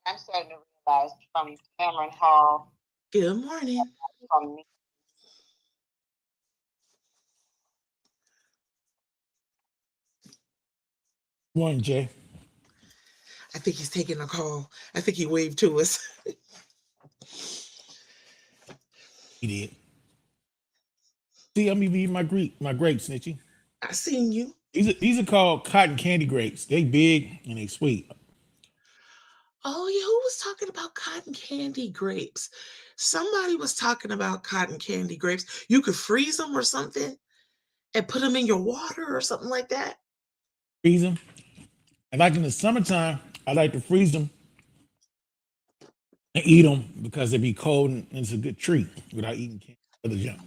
I'm starting to realize from Cameron Hall, Good morning. from me. Morning, Jay. I think he's taking a call. I think he waved to us. He did. See, I'm even eating my grapes, Snitchy. I seen you. These are called cotton candy grapes. They big and they sweet. Oh, yeah. Who was talking about cotton candy grapes? Somebody was talking about cotton candy grapes. You could freeze them or something and put them in your water or something like that. Freeze them. And like in the summertime, I like to freeze them and eat them because they be cold and it's a good treat without eating candy for the junk.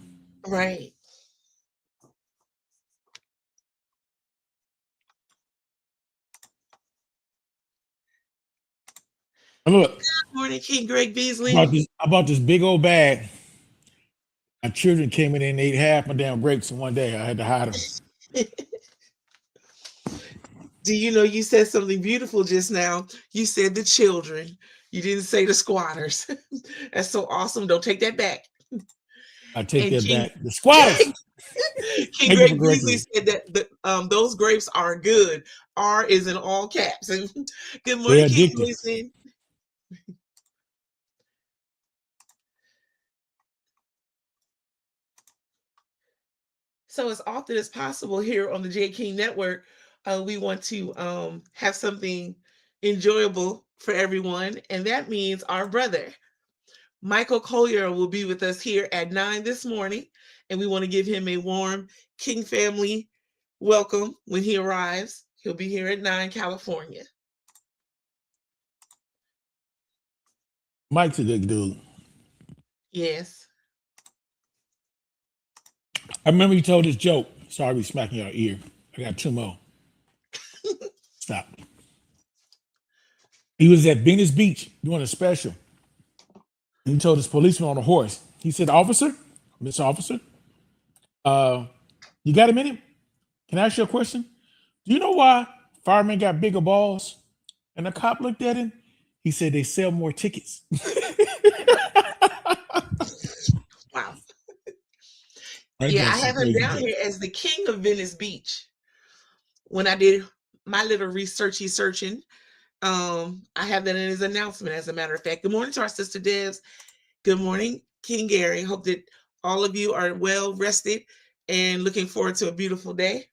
Right. And look, Good morning, King Greg I Beasley. bought this big old bag. My children came in and ate half my damn grapes in one day. I had to hide them. Do you know you said something beautiful just now? You said the children. You didn't say the squatters. That's so awesome. Don't take that back. I take And that King back. The squatters. King Thank you for Greg correcting Beasley me. said that those grapes are good. R is in all caps. And good morning, They're King addictive. Lucy. So as often as possible here on the J King Network, we want to have something enjoyable for everyone, and that means our brother Michael Collier will be with us here at 9 this morning, and we want to give him a warm King family welcome when he arrives. He'll be here at 9, California. Mike's a good dude. Yes. I remember you told this joke. Sorry, we smacking your ear. I got two more. Stop. He was at Venus Beach doing a special. And he told this policeman on a horse. He said, "Officer, Miss Officer, uh, you got a minute? Can I ask you a question? Do you know why firemen got bigger balls?" And the cop looked at him. He said, "They sell more tickets." Wow. Right Yeah, there, I some have him crazy down joke. here as the king of Venice Beach. When I did my little researchy searching, I have that in his announcement, as a matter of fact. Good morning to our sister Debs. Good morning, King Gary. Hope that all of you are well rested and looking forward to a beautiful day.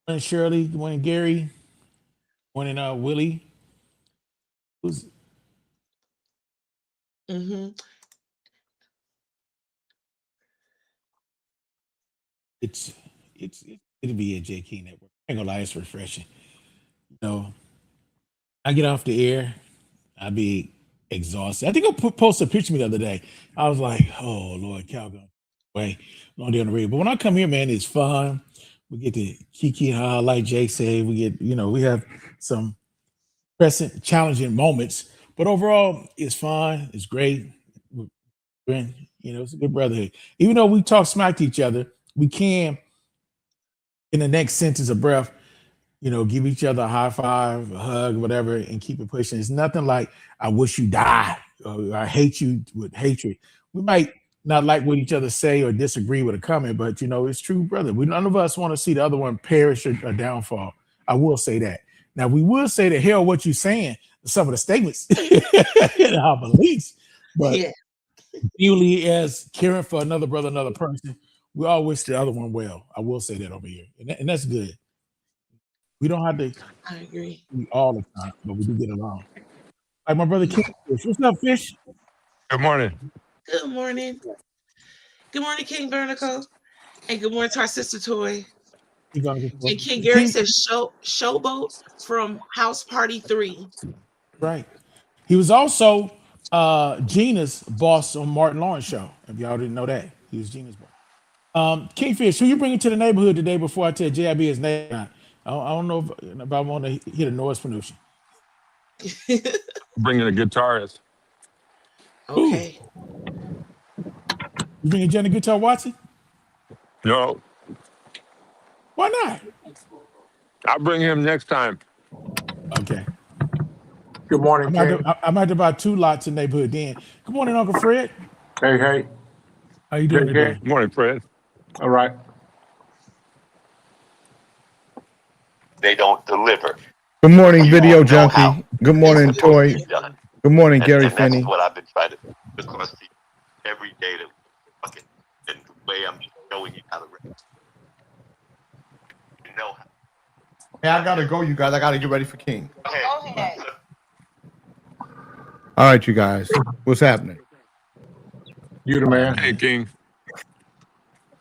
Good morning, Shirley. Good morning, Gary. Good morning, Willie. Who's Hmm. it's it'll be a JK network. I ain't gonna lie, it's refreshing. You know, I get off the air, I be exhausted. I think I posted a picture of me the other day. I was like, "Oh Lord, Calgon, way long day on the radio." But when I come here, man, it's fun. We get to kiki and ha, like Jake said. We get, we have some present challenging moments, but overall, it's fun. It's great. We're it's a good brotherhood. Even though we talk smack to each other, we can, in the next sentence of breath, give each other a high five, a hug, whatever, and keep it pushing. It's nothing like "I wish you die" or "I hate you" with hatred. We might not like what each other say or disagree with a comment, but it's true, brother. We None of us want to see the other one perish or downfall. I will say that. Now we will say the hell what you saying, some of the statements in our beliefs, but Yeah, purely as caring for another brother, another person, we all wish the other one well. I will say that over here, and that's good. We don't have to I agree. be all the time, but we do get along. Like my brother King Yeah. Fish. What's up, Fish? Good morning. Good morning. Good morning, King Bernico. And good morning to our sister Toy. You gonna get And King for Gary King? says Showboat from House Party 3. Right. He was also Gina's boss on Martin Lawrence show. If y'all didn't know that, he was Gina's boss. Kingfish, who you bringing to the neighborhood today before I tell JIB his name? I don't know if I want to hear the noise pollution. bringing a guitarist. Okay. You bringing Johnny Guitar Watson? No, Why not? I'll bring him next time. Okay. Good morning, King. I might have to buy 2 lots in the neighborhood then. Good morning, Uncle Fred. Hey. How you doing JK. today? Good morning, Fred. All right. They don't deliver. Good morning, You Video won't know how. Junkie. Good morning, It's supposed to Toy. be done. Good morning, Gary And Finney. that's what I've been trying to do across the every day that fucking and the way I'm showing you how to rap. You know how. Hey, I gotta go, you guys. I gotta get ready for King. Go ahead. Go ahead. All right, you guys. What's happening? You the man. Hey, King.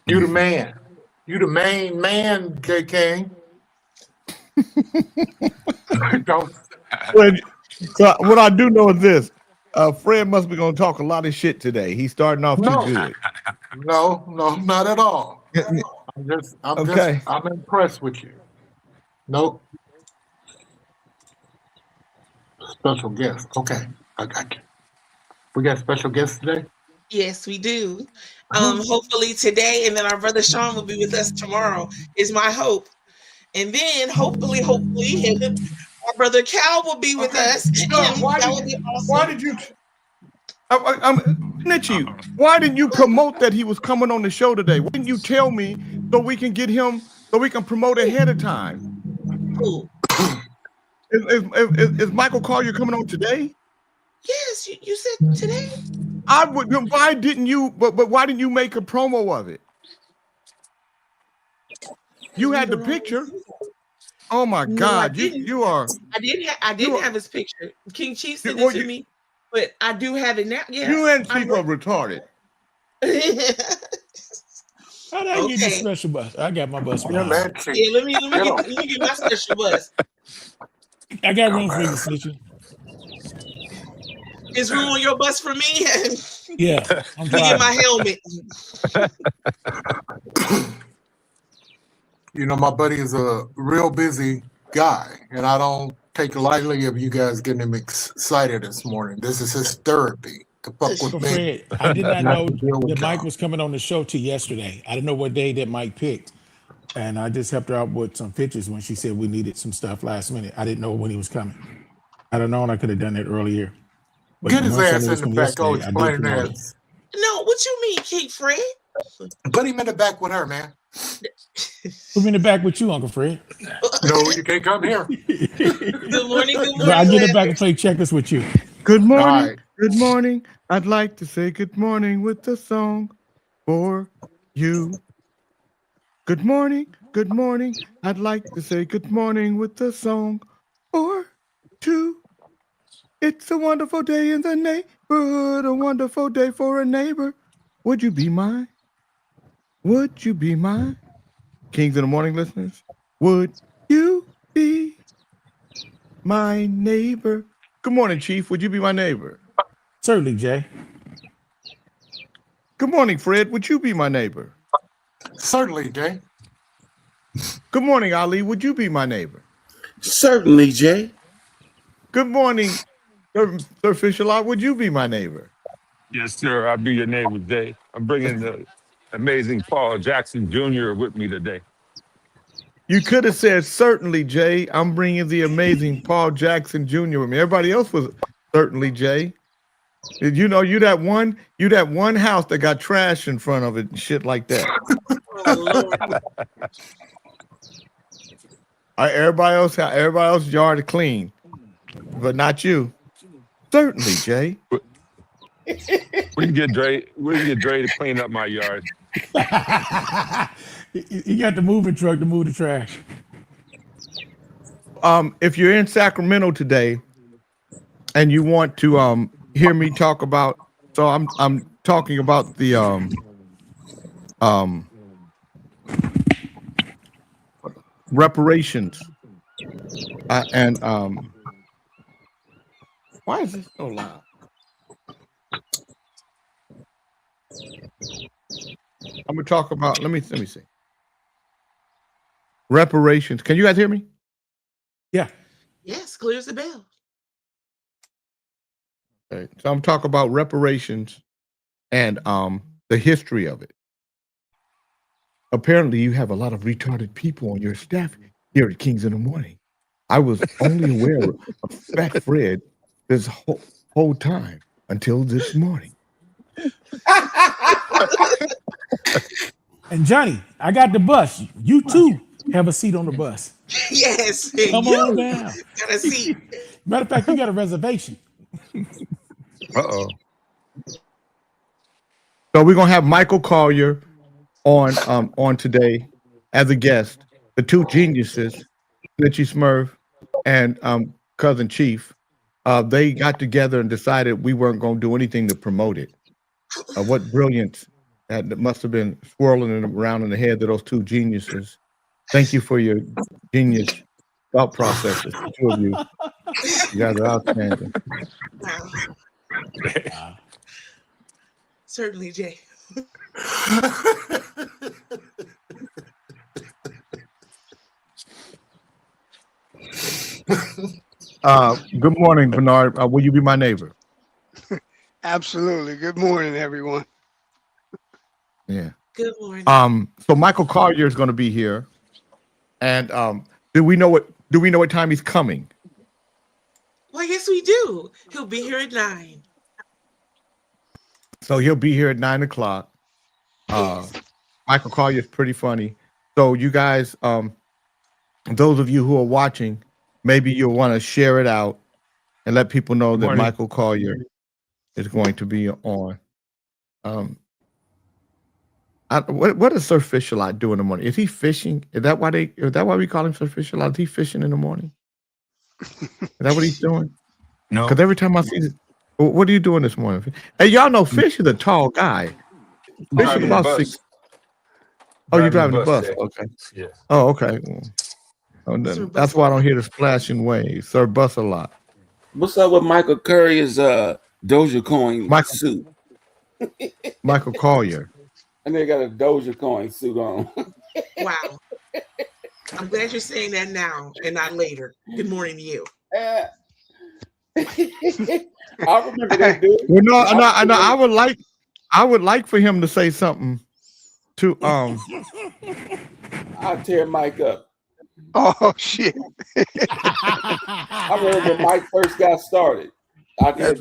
You the man. You the main man, J King. Don't So what I do know is this. Fred must be gonna talk a lot of shit today. He's starting off No. too good. no, not at all. Okay. I'm impressed with you. Nope. Special guest. Okay, I got you. We got special guests today? Yes, we do. Hopefully today, and then our brother Sean will be with us tomorrow, is my hope. And then hopefully, our brother Cal will be with us. And that would be awesome. Why did you? I'm Snitchy. Why didn't you promote that he was coming on the show today? Why didn't you tell me so we can get him, so we can promote ahead of time? Cool. Is Michael Collier coming on today? Yes, you said today. I would. Why didn't you? But why didn't you make a promo of it? You had the picture. Oh my No, God! I didn't. You are. I didn't have his picture. King Chief sent it to me, but I do have it now. Yeah. You and Chief are retarded. How did I get the special bus? I got my bus. Yeah, man. Yeah, let me get my special bus. I got room for you, Snitchy. Is room on your bus for me? Yeah. Let me get my helmet. You know, my buddy is a real busy guy, and I don't take lightly of you guys getting him excited this morning. This is his therapy to fuck with So me. Fred, I did not Not know to deal with that Mike y'all. was coming on the show till yesterday. I didn't know what day that Mike picked. And I just helped her out with some pictures when she said we needed some stuff last minute. I didn't know when he was coming. I don't know, and I could have done it earlier. But Get his once I ass knew it was in the from back. yesterday, Oh, I did explain promote it. that. No, what you mean, King Fred? Put him in the back with her, man. Put me in the back with you, Uncle Fred. No, you can't come here. Good morning, good So I morning. get it back and play checkers with you. Good morning. All right. Good morning. I'd like to say good morning with a song for you. Good morning. Good morning. I'd like to say good morning with a song or two. It's a wonderful day in the neighborhood, a wonderful day for a neighbor. Would you be mine? Would you be mine? Kings in the Morning listeners, would you be my neighbor? Good morning, Chief. Would you be my neighbor? Certainly, Jay. Good morning, Fred. Would you be my neighbor? Certainly, Jay. Good morning, Ali. Would you be my neighbor? Certainly, Jay. Good morning, Sir Fisher-Lot. Would you be my neighbor? Yes, sir. I'll be your neighbor today. I'm bringing the amazing Paul Jackson Jr. with me today. You could have said certainly, Jay. I'm bringing the amazing Paul Jackson Jr. with me. Everybody else was certainly, Jay. Did you know you that one house that got trash in front of it and shit like that? Oh, Lord. Everybody else's yard is clean, but not you. Certainly, Jay. We can get Dre to clean up my yard. You got the moving truck to move the trash. If you're in Sacramento today and you want to hear me talk about, so I'm talking about the reparations and why is this so loud? I'm gonna talk about. Let me see. Reparations. Can you guys hear me? Yeah. Yes, clears the bell. Okay. So I'm talking about reparations and the history of it. Apparently, you have a lot of retarded people on your staff here at Kings in the Morning. I was only aware of Fat Fred this whole time until this morning. And Johnny, I got the bus. You too have a seat on the bus. Yes. Come you on down. got a seat. Matter of fact, you got a reservation. Uh-oh. So we're gonna have Michael Collier on today as a guest. The two geniuses, Litchi Smurf and Cousin Chief, they got together and decided we weren't gonna do anything to promote it. What brilliance that must have been swirling around in the head of those two geniuses. Thank you for your genius thought processes, the two of you. You guys are outstanding. Wow. Certainly, Jay. Good morning, Bernard. Will you be my neighbor? Absolutely. Good morning, everyone. Yeah. Good morning. So Michael Collier is going to be here, and do we know what time he's coming? Well, yes, we do. He'll be here at 9. So he'll be here at 9 o'clock. Michael Collier is pretty funny. So you guys, those of you who are watching, maybe you'll want to share it out and let people know that Michael Collier is going to be on. What does Sir Fish-a-Lot do in the morning? Is he fishing? Is that why we call him Sir Fish-a-Lot? Is he fishing in the morning? Is that what he's doing? No. Because every time I see this, what are you doing this morning? Hey, y'all know Fish is a tall guy. Fish is about 6. Oh, you're driving the bus? yeah. Okay. Yeah. Oh, okay. That's why I don't hear the splashing waves. Sir Bus-a-Lot. What's up with Michael Curry's Doja Coin suit? Michael Collier. And they got a Doja Coin suit on. Wow. I'm glad you're saying that now and not later. Good morning to you. I remember that dude. Well, no, I would like for him to say something to I'll tear Mike up. Oh, shit. I remember when Mike first got started out there at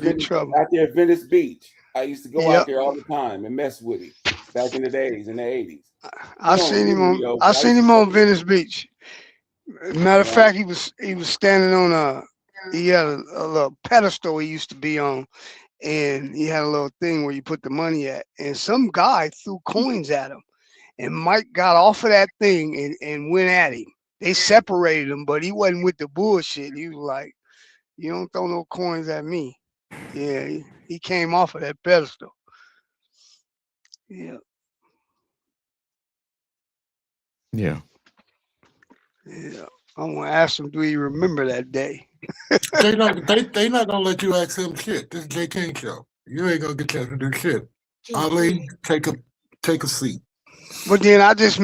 Venice Beach. I used to go out there all the time and mess with him back in the days, in the 80s. I seen him on Venice Beach. Matter of fact, he was standing on he had a little pedestal he used to be on, and he had a little thing where you put the money at, and some guy threw coins at him, and Mike got off of that thing and went at him. They separated him, but he wasn't with the bullshit. He was like, "You don't throw no coins at me." Yeah, he came off of that pedestal. Yeah. Yeah. Yeah. I'm gonna ask him, do you remember that day? They not gonna let you ask him shit. This is Jay King show. You ain't gonna get a chance to do shit. Ali, take a seat. But then I just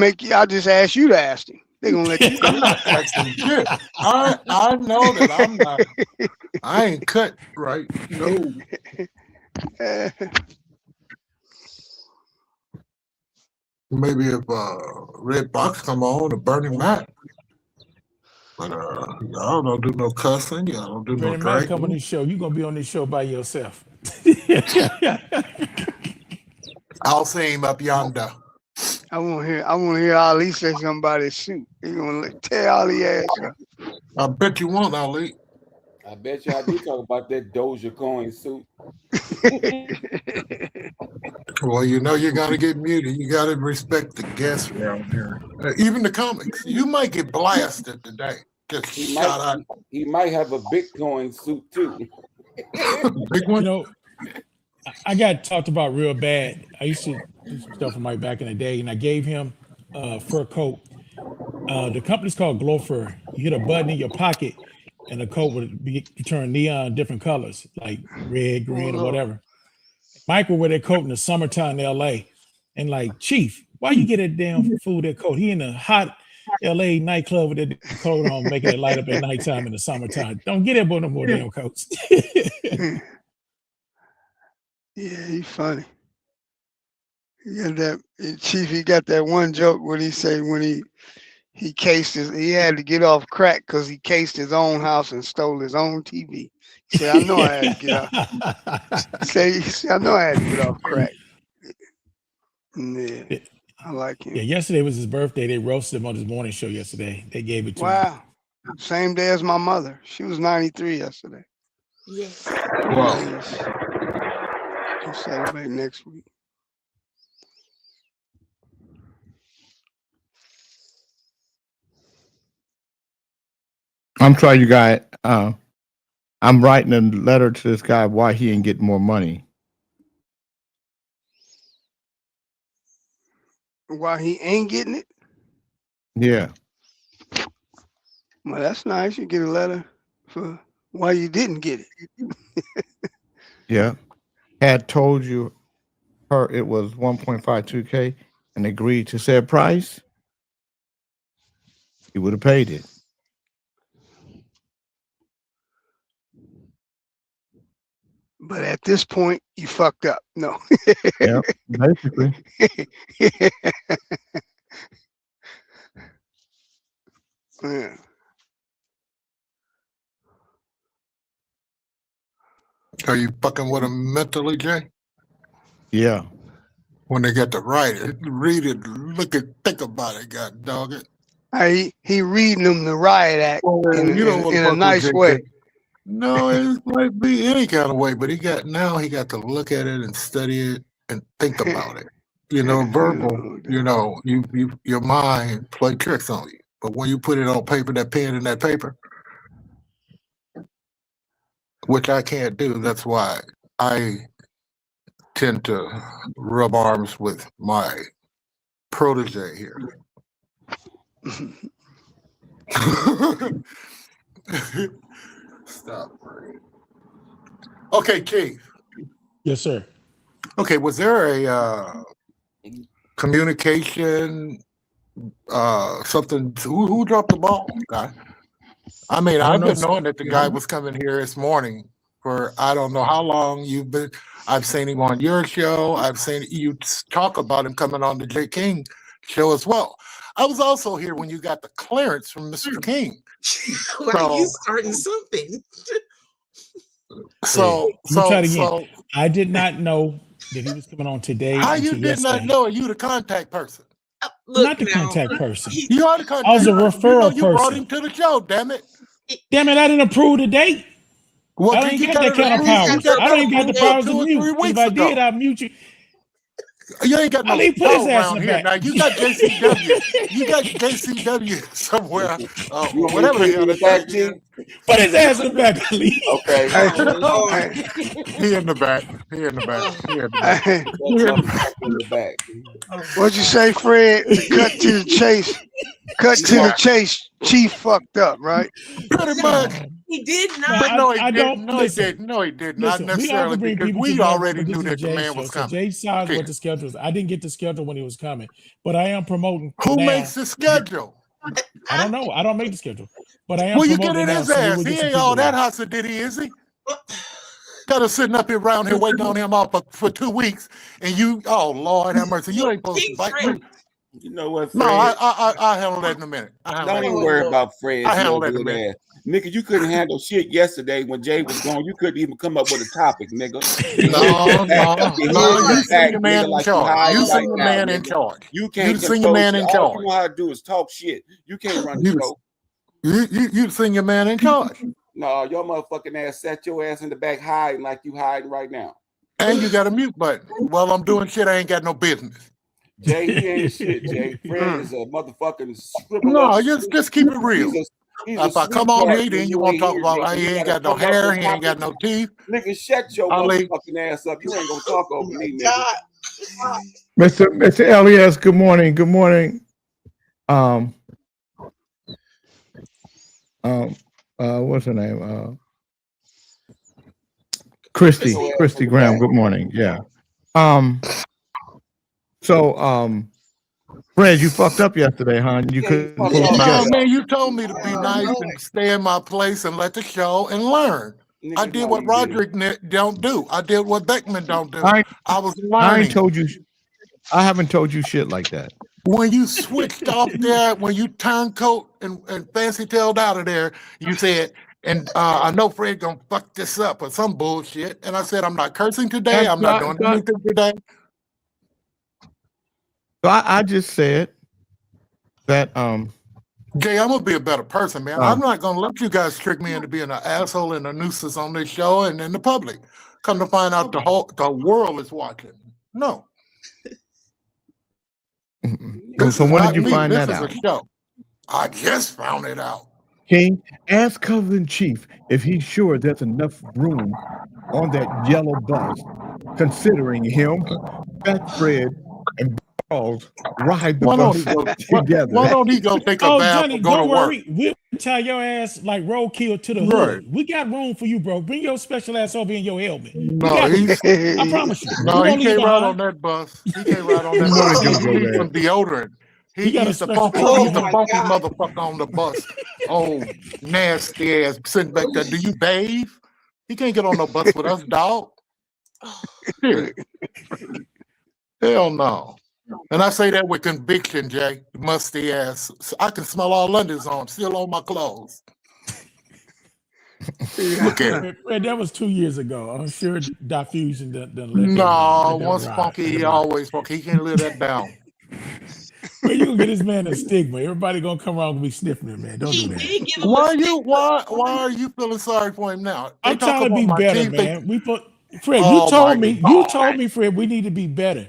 ask you to ask him. They're gonna let you ask him shit. I know that I'm not. I ain't cut right. No. Maybe if Red Box come on or Bernie Mac. But y'all don't do no cussing. Y'all don't do no Mac come on this show. You're gonna be on this show by yourself. I'll see him up yonder. I want to hear Ali say something about his suit. He's gonna tear Ali ass up. I bet you won't, Ali. I bet you I do talk about that Doja Coin suit. Well, you know you're gonna get muted. You gotta respect the guests around here. Even the comics. You might get blasted today. Just he might have a Bitcoin suit too. Big one. You know, I got talked about real bad. I used to do some stuff for Mike back in the day, and I gave him a fur coat. The company's called Glow Fur. You hit a button in your pocket, and the coat would turn neon different colors, like red, green, or whatever. Mike would wear that coat in the summertime in LA, and like, Chief, why you get that damn fool that coat? He in a hot LA nightclub with that coat on, making it light up at nighttime in the summertime. Don't get that boy no more damn coats. Yeah, he's funny. He got that Chief. He got that one joke when he say when he cased he had to get off crack because he cased his own house and stole his own TV. He said, "I know I had to get off." He said, "I know I had to get off crack." Yeah, I like him. Yeah, yesterday was his birthday. They roasted him on his morning show yesterday. They gave it to him. Wow, same day as my mother. She was 93 yesterday. Yes. Wow. We'll celebrate next week. I'm sorry, you guys. I'm writing a letter to this guy why he ain't getting more money. Why he ain't getting it? Yeah. Well, that's nice. You get a letter for why you didn't get it. Yeah. Had told you her it was 1.52K and agreed to said price, he would have paid it. But at this point, you fucked up. No. Yeah, basically. Yeah. Are you fucking with them mentally, Jay? Yeah. When they get to write it, read it, look at, think about it, god dog it. He reading them the riot act in a nice way. No, it might be any kind of way, but he got to look at it and study it and think about it. You know, verbal, you know, your mind play tricks on you. But when you put it on paper, that pen and that paper, which I can't do, that's why I tend to rub arms with my protege here. Stop. Okay, Chief. Yes, sir. Okay, was there a communication, something? Who dropped the ball, guy? I mean, I've been knowing that the guy was coming here this morning for I don't know how long. I've seen him on your show. I've seen you talk about him coming on the Jay King show as well. I was also here when you got the clearance from Mr. King. Why are you starting something? So I did not know that he was coming on today. How you did not know? Are you the contact person? Not the contact person. You are the contact. I was a referral person. You brought him to the show. Damn it! Damn it! I didn't approve the date. Well, I ain't got that kind of powers. I don't even got the powers to mute. If I did, I'd mute you. You ain't got no show around here. Now you got JCW. You got JCW somewhere. Whatever the hell that is. Put his ass in the back, Ali. Okay. He in the back. He in the back. He in the back. In the back. What'd you say, Fred? To cut to the chase. Cut to the chase. Chief fucked up, right? Pretty much. He did not. But no, he I didn't. don't- No, he didn't. No, he did not necessarily because we already knew that the man was coming. Jay decides what the schedule is. I didn't get the schedule when he was coming, but I am promoting. Who now. makes the schedule? I don't know. I don't make the schedule, but I am. Well, you promoting get in now, his so we ass. will He get some ain't all people that in. hustle, did he? Is he? Got us sitting up here around here waiting on him all for 2 weeks, and you, oh Lord have mercy, you ain't supposed to bite me. You know what, Fred? No, I'll handle that in a minute. Don't even worry about Fred. I handle that in a minute. Nigga, you couldn't handle shit yesterday when Jay was gone. You couldn't even come up with a topic, nigga. No. You seen the man in charge. You seen the man in charge. You can't seen the man in All charge. you know how to do is talk shit. You can't run the show. You seen your man in charge. No, your motherfucking ass sat your ass in the back hiding like you hiding right now. And you got a mute button. Well, I'm doing shit I ain't got no business. Jay, he ain't shit, Jay. Fred is a motherfucking scribbler. No, just keep it real. He's If I come on here, then you want to talk about he ain't got no hair, he ain't got no teeth. Nigga, shut your motherfucking ass up. You ain't gonna talk over me, nigga. Mr. Elias, good morning. Good morning. What's her name? Christy Graham. Good morning. Yeah. Fred, you fucked up yesterday, huh? You couldn't pull it No, together. man, you told me to be nice and stay in my place and let the show and learn. I did what Roderick don't do. I did what Beckman don't do. I was I learning. ain't told you. I haven't told you shit like that. When you switched off there, when you turncoat and fancy tailed out of there, you said, and I know Fred gonna fuck this up or some bullshit. And I said, I'm not cursing today. I'm not doing anything today. So I just said that Jay, I'm gonna be a better person, man. I'm not gonna let you guys trick me into being an asshole and a nuisance on this show and in the public. Come to find out the world is watching. No. So when did you find that out? This is a show. I just found it out. King, ask Cousin in Chief if he's sure there's enough room on that yellow bus, considering him, Fat Fred, and Balls ride the bus together. Why don't he go take a bath Johnny, and go don't to work? worry. We'll tie your ass like roadkill to the hood. We got room for you, bro. Bring your special ass over in your helmet. No, I promise you. No, he can't ride on that bus. He can't ride on that bus. He needs some deodorant. He's the funky motherfucker on the bus. Oh, nasty ass sitting back there. Do you bathe? He can't get on no bus with us, dog. Hell no. And I say that with conviction, Jay. Musty ass. I can smell all London's on, still on my clothes. Look at it. Fred, that was 2 years ago. I'm sure Diffusion done No, once funky, he always funky. He can't live that down. Well, you gonna get this man a stigma. Everybody gonna come around and be sniffing him, man. Don't do that. Why are you feeling sorry for him now? I'm trying to be better, man. Fred, you told me, Fred, we need to be better.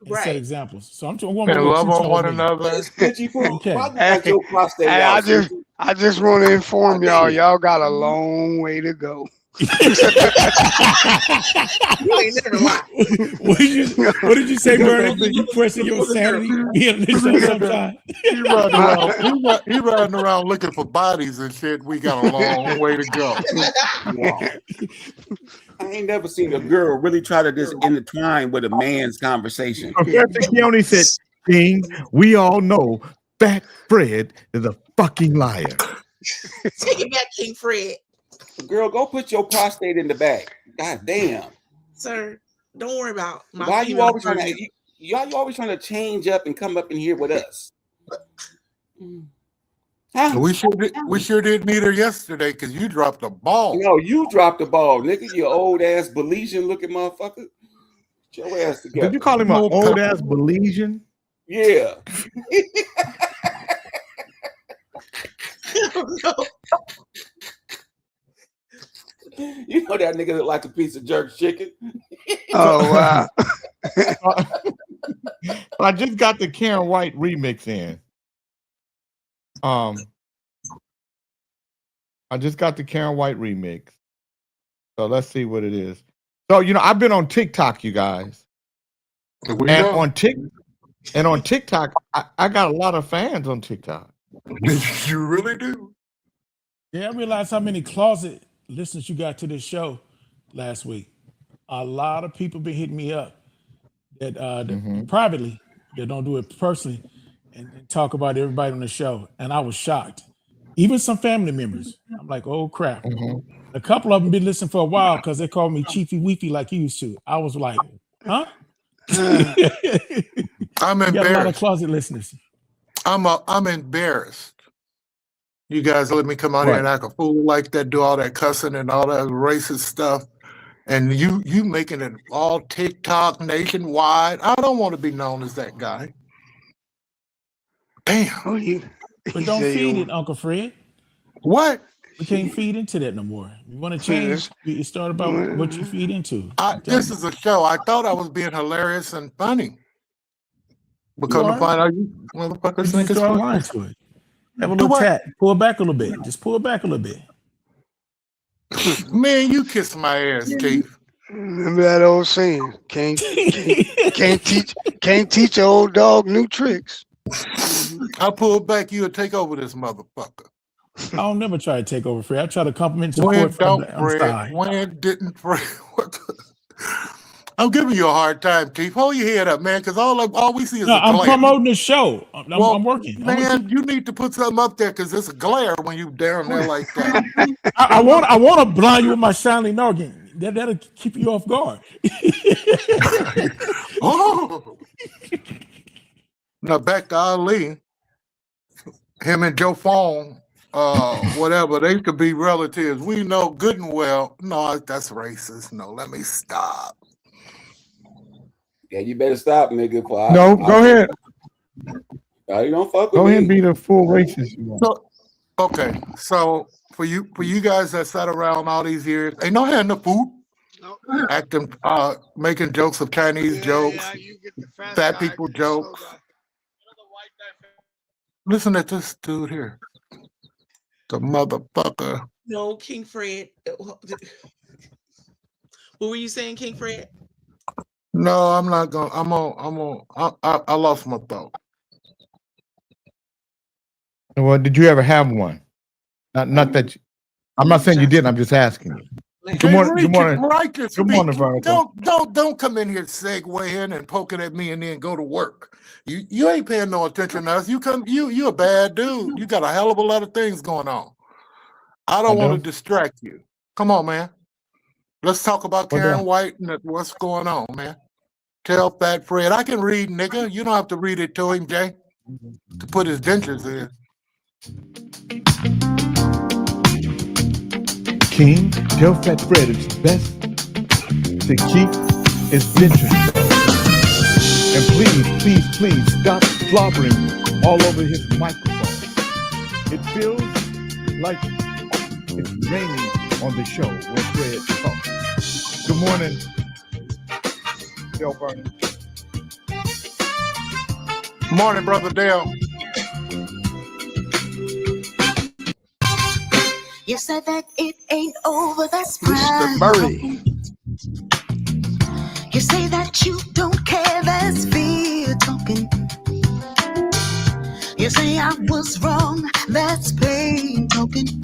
And set examples. So I'm trying to love on one another. I just want to inform y'all got a long way to go. What did you say, Bernard? You question your sanity being on this show sometime? He riding around looking for bodies and shit. We got a long way to go. I ain't never seen a girl really try to just intertwine with a man's conversation. Professor Keone said, King, we all know Fat Fred is a fucking liar. Take it back, King Fred. Girl, go put your prostate in the back. God damn. Sir, don't worry about my Why you always trying to y'all always trying to change up and come up in here with us? Huh? We sure didn't need her yesterday because you dropped the ball. No, you dropped the ball, nigga. You old ass Belizean looking motherfucker. Get your ass together. Did you call him an old ass Belizean? Yeah. You know that nigga look like a piece of jerk chicken. Oh wow. I just got the Karen White remix in. I just got the Karen White remix. So let's see what it is. So I've been on TikTok, you guys. On TikTok, I got a lot of fans on TikTok. You really do? Yeah, I realized how many closet listeners you got to this show last week. A lot of people been hitting me up that privately, that don't do it personally, and talk about everybody on the show. And I was shocked. Even some family members. I'm like, oh crap. A couple of them been listening for a while because they called me Chiefy Weefy like you used to. I was like, huh? I'm embarrassed. Got a lot of closet listeners. I'm embarrassed. You guys let me come out here and act a fool like that, do all that cussing and all that racist stuff, and you making it all TikTok nationwide. I don't want to be known as that guy. Damn. But don't feed it, Uncle Fred. What? We can't feed into that no more. You want to change? You start about what you feed into. This is a show. I thought I was being hilarious and funny. Because to find out you motherfuckers think it's funny. To it. Have a little tap. Pull back a little bit. Just pull back a little bit. Man, you kiss my ass, Keith. Remember that old saying? Can't teach an old dog new tricks. I pull back, you'll take over this motherfucker. I don't never try to take over, Fred. I try to compliment support from the When didn't Fred? I'm giving you a hard time, Keith. Hold your head up, man, because all we see is No, a I'm glare. promoting the show. Well, I'm working. Man, you need to put something up there because it's a glare when you down there like that. I want to blind you with my sounding organ. That'll keep you off guard. Oh. Now back to Ali. Him and Joe Fong, whatever, they could be relatives. We know good and well. No, that's racist. No, let me stop. Yeah, you better stop, nigga. No, go ahead. You don't fuck with Go me. ahead and be the full racist. So, okay, so for you guys that sat around all these years, ain't no having the food, acting, making jokes of Chinese jokes, fat people jokes. Listen to this dude here, the motherfucker. No, King Fred. What were you saying, King Fred? No, I'm not gonna. I lost my thought. Well, did you ever have one? Not that. I'm not saying you didn't. I'm just asking you. Good morning. Good morning. Good morning, Veronica. Don't come in here segueing and poking at me and then go to work. You ain't paying no attention to us. You a bad dude. You got a hell of a lot of things going on. I don't want to distract you. Come on, man. Let's talk about Karen White and what's going on, man. Tell Fat Fred. I can read, nigga. You don't have to read it to him, Jay, to put his dentures in. King, tell Fat Fred it's best to keep his dentures. And please stop slobbering all over his microphone. It feels like it's raining on the show where Fred talks. Good morning, Dale Vernon. Morning, Brother Dale. You said that it ain't over, that's pride. Mr. Murray. You say that you don't care, that's fear talking. You say I was wrong, that's pain talking.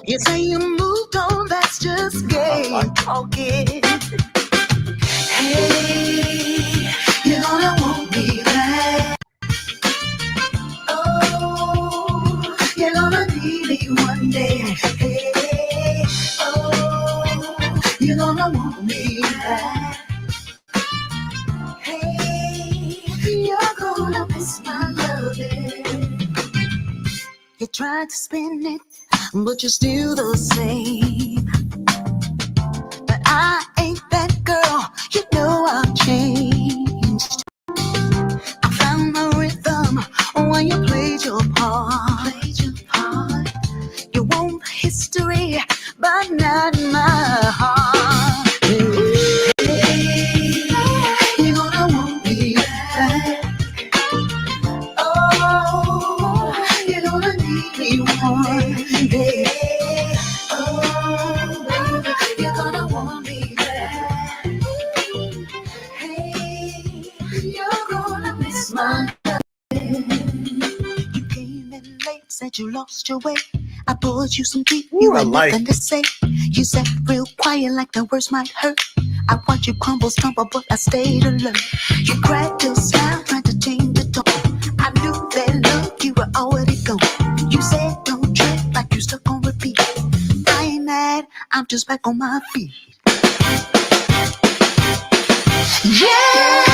You say you moved on, that's just game talking. Hey, you're gonna want me back. Oh, you're gonna need me one day. Hey, oh, you're gonna want me back. Hey, you're gonna miss my loving. You tried to spin it, but you're still the same. But I ain't that girl, you know I've changed. I found my rhythm when you played your part. You want history, but not my heart. Hey, you're gonna want me back. Oh, you're gonna need me one day. Oh, you're gonna want me back. Hey, you're gonna miss my loving. You came in late, said you lost your way. I poured you some tea, you had nothing to say. You sat real quiet like the words might hurt. I watched you crumble, stumble, but I stayed alert. You cracked your smile, tried to change the tone. I knew that look, you were already gone. You said don't trip like you stuck on repeat. I ain't mad, I'm just back on my feet. Yeah,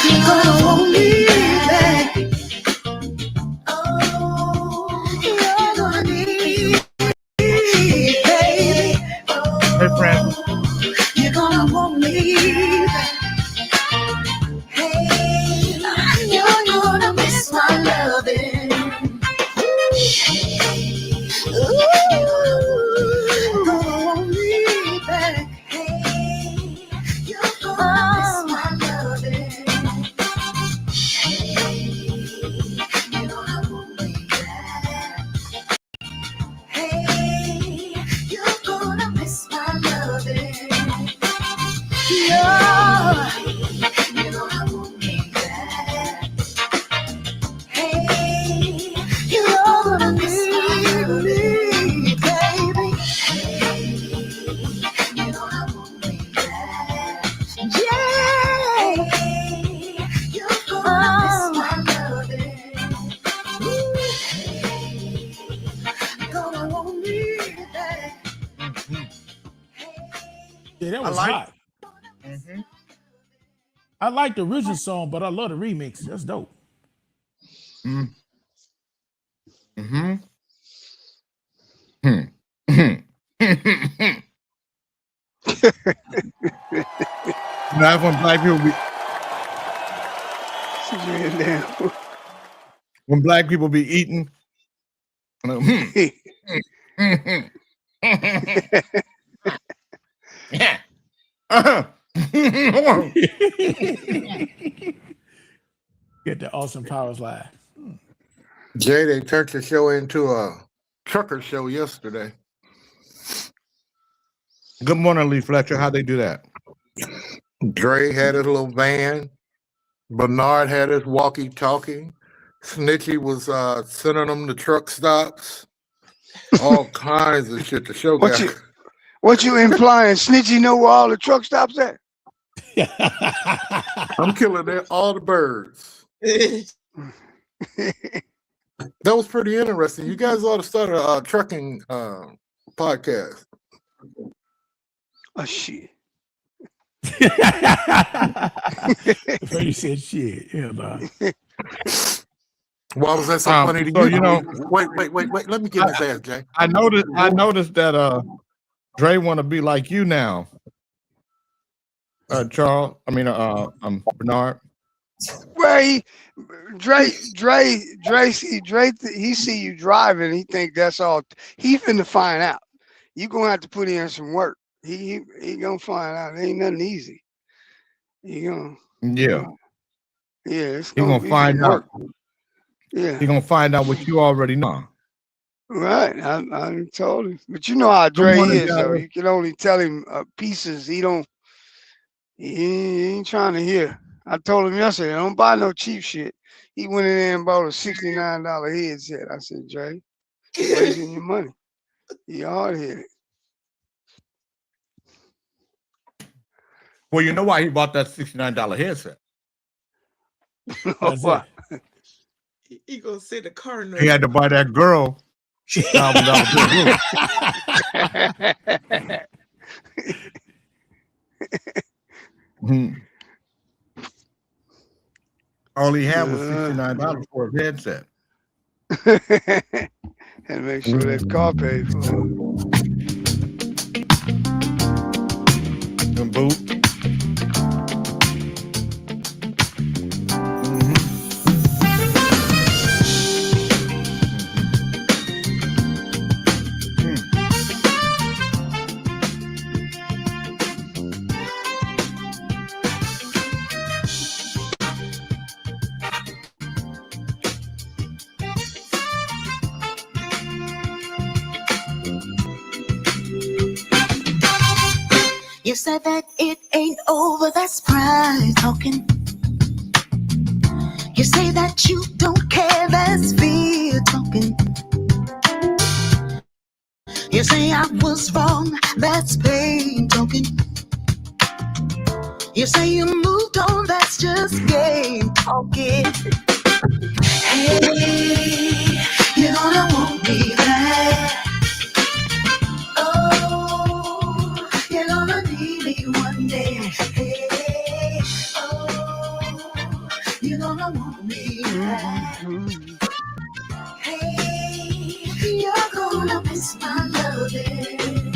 you're gonna want me back. Oh, you're gonna need me, baby. Hey, friend. You're gonna want me back. Hey, you're gonna miss my loving. Ooh, you're gonna want me back. Hey, you're gonna miss my loving. Hey, you're gonna want me back. Hey, you're gonna miss my loving. Yeah, that was like- hot. Mhm. I like the original song, but I love the remix. That's dope. Mm. Mm-hmm. That's when black people be when black people be eating. Get the Austin Powers live. Jay, they turned the show into a trucker show yesterday. Good morning, Lee Fletcher. How'd they do that? Dre had his little van. Bernard had his walkie-talkie. Snitchy was sending them to truck stops. All kinds of shit. The show got. What you implying? Snitchy know where all the truck stops at? I'm killing all the birds. That was pretty interesting. You guys ought to start a trucking podcast. Oh shit. Before you said shit. Yeah, nah. Why was that so funny to so, you? you know- Wait. Let me get this ass, Jay. I noticed that Dre want to be like you now. Charles. I mean Bernard. Well, Dre, he see you driving. He think that's all. He finna find out. You gonna have to put in some work. He gonna find out. It ain't nothing easy. He gonna. Yeah. Yeah, it's He gonna be find some work. out. Yeah. He gonna find out what you already know. Right, I told him, but you know how Dre morning, is, though. guys. You can only tell him pieces. He ain't trying to hear. I told him yesterday, don't buy no cheap shit. He went in there and bought a $69 headset. I said, Dre, wasting your money. You hard headed. Well, you know why he bought that $69 headset? That's it. He gonna say the car note. He had to buy that girl $1,000 Mhm. All he had was $69 for his headset. And make sure that car paid for it. And boot. You said that it ain't over, that's pride talking. You say that you don't care, that's fear talking. You say I was wrong, that's pain talking. You say you moved on, that's just game talking. Hey, you're gonna want me back. Oh, you're gonna need me one day. Hey, oh, you're gonna want me back. Hey, you're gonna miss my loving.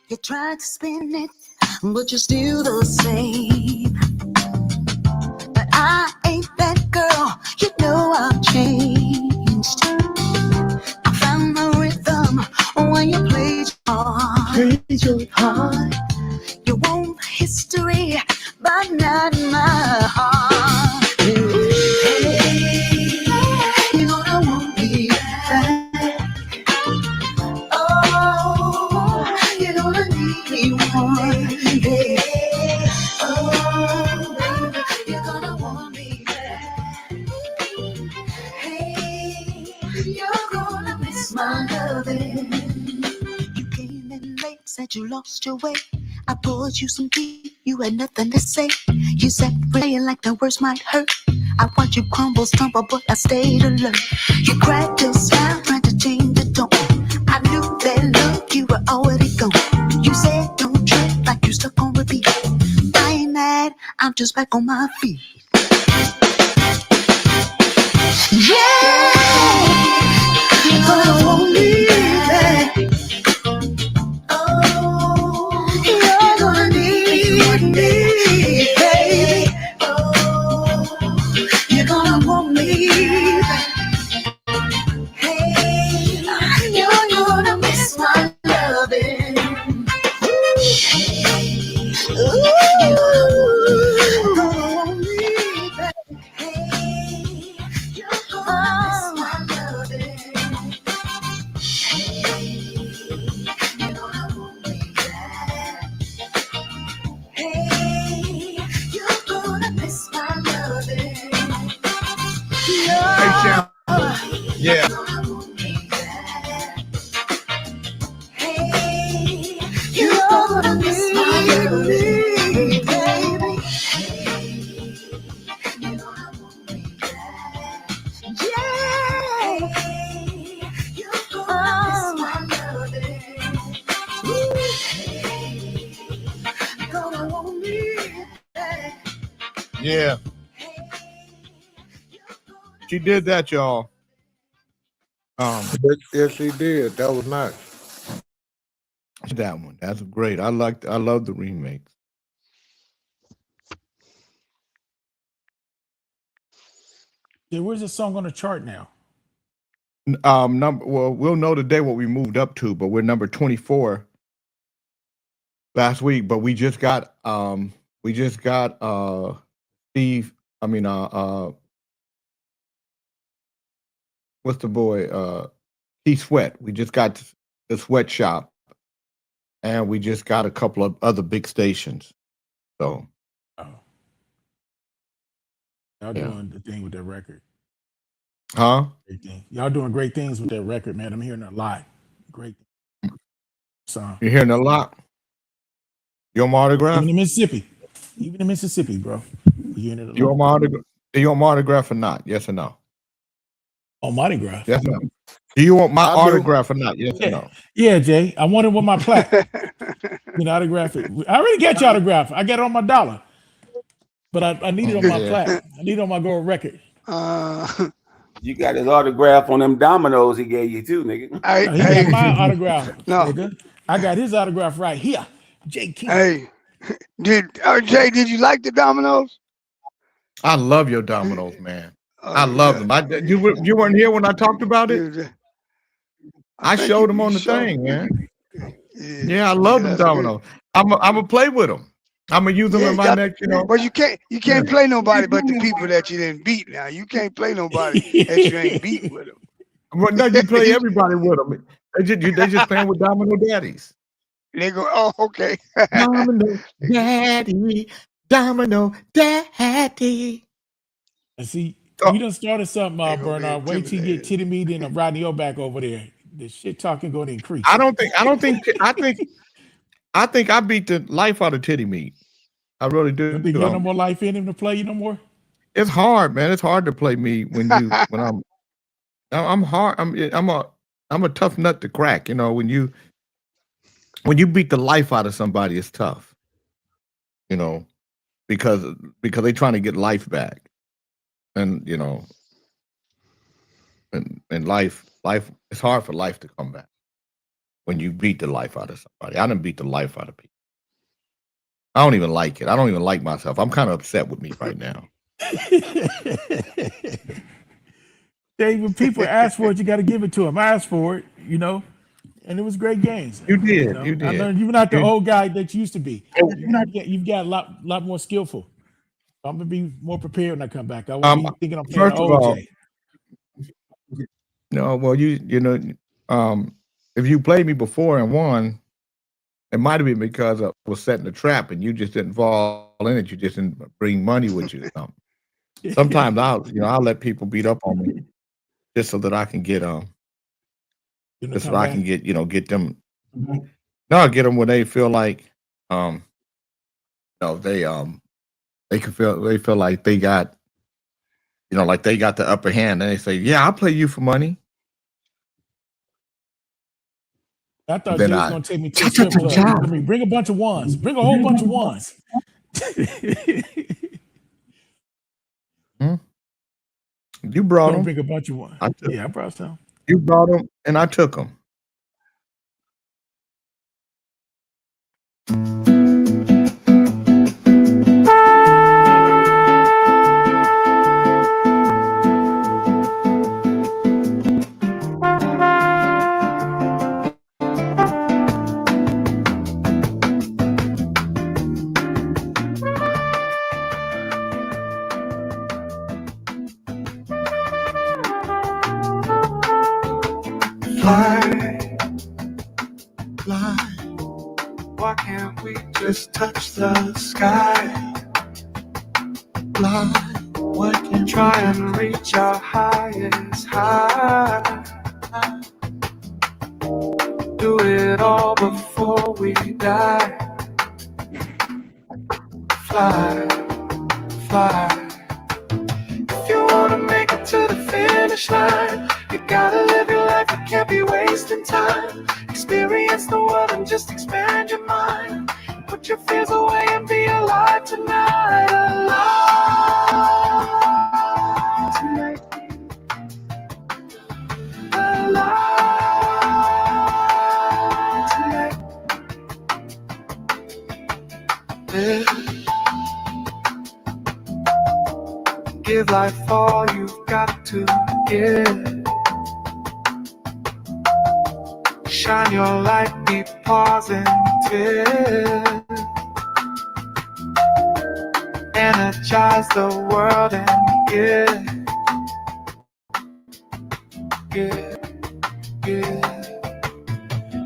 You tried to spin it, but you're still the same. But I ain't that girl, you know I've changed. I found the rhythm when you played your part. You want history, but not my heart. Hey, you're gonna want me back. Oh, you're gonna need me one day. Oh, you're gonna want me back. Hey, you're gonna miss my loving. You came in late, said you lost your way. I poured you some tea, you had nothing to say. You said playing like the words might hurt. I watched you crumble, stumble, but I stayed alert. You cracked your smile, tried to change the tone. I knew that look, you were already gone. You said don't trip, just back on my feet. Yeah, you're gonna want me back. Oh, you're gonna need me, baby. Oh, you're gonna want me back. Hey, you're gonna miss my loving. Ooh, you're gonna want me back. Hey, you're gonna miss my loving. You're gonna want me back. Hey, you're gonna miss my loving. Hey, Sam. Yeah. Hey, you're gonna miss my loving, baby. You're gonna want me back. Yeah, you're gonna miss my loving. You're gonna want me back. Yeah. She did that, y'all. Yes, she did. That was nice. That one. That's great. I love the remake. Yeah, where's this song on the chart now? We'll know today what we moved up to, but we're number 24 last week. But we just got Steve. I mean, what's the boy? Keith Sweat. We just got the Sweatshop, and we just got a couple of other big stations. So, Y'all doing the thing with that record. huh? Great thing. Y'all doing great things with that record, man. I'm hearing a lot. Great song. You're hearing a lot. Your autograph? Even in Mississippi. Even in Mississippi, bro. We're hearing it a lot. You want my autograph or not? Yes or no? Oh, my autograph. Yes or no? Do you want my I do. autograph or not? Yes or no? Yeah, Jay. I want it with my plaque. Autograph it. I already got your autograph. I got it on my dollar. But I need it on my plaque. I need it on my gold record. You got his autograph on them dominoes he gave you too, nigga. He got my autograph. Nigga. I got his autograph right here. Jay King. Hey, Jay, did you like the dominoes? I love your dominoes, man. I love them. You weren't here when I talked about it? I showed them on the thing, man. Yeah, I love them dominoes. I'm gonna play with them. I'm gonna use them in my next, But you can't play nobody but the people that you didn't beat. Now you can't play nobody that you ain't beat with them. Well, no, you play everybody with them. They just playing with Domino Daddies. They go, oh, okay. Domino Daddy, Domino Daddy. And see, you done started something, Bernard. Wait till you get Titty Meat and Rodney O back over there. The shit talking going to increase. I think I beat the life out of Titty Meat. I really do. You think you got no more life in him to play you no more? It's hard, man. It's hard to play me when I'm hard. I'm a tough nut to crack. When you beat the life out of somebody, it's tough. Because they're trying to get life back, and and life. It's hard for life to come back when you beat the life out of somebody. I didn't beat the life out of people. I don't even like it. I don't even like myself. I'm kind of upset with me right now. Dave, when people ask for it, you got to give it to them. I asked for it, and it was great games. You did. You did. I learned you're not the old guy that you used to be. You've got a lot more skillful. I'm gonna be more prepared when I come back. I won't be thinking I'm playing OJ. No, well, if you played me before and won, it might have been because I was setting a trap and you just didn't fall in it. You just didn't bring money with you or something. Sometimes I'll let people beat up on me just so that I can get get them. Mm-hmm. No, I get them when they feel like they feel like they got like they got the upper hand, and they say, "Yeah, I'll play you for money." I thought you was gonna take me to a strip club. Bring a bunch of ones. Bring a whole bunch of ones. You brought Don't them. bring a bunch of wine. I took. Yeah, I brought some. You brought them, and I took them. Fly, fly. Why can't we just touch the sky? Fly. Why can't try and reach our highest high? Do it all before we die. Fly, fly. If you wanna make it to the finish line, you gotta live your life, you can't be wasting time. Experience the world and just expand your mind. Put your fears away and be alive tonight. Alive tonight. Alive tonight. Live. Give life all you've got to give. Shine your light, be positive. Energize the world and give.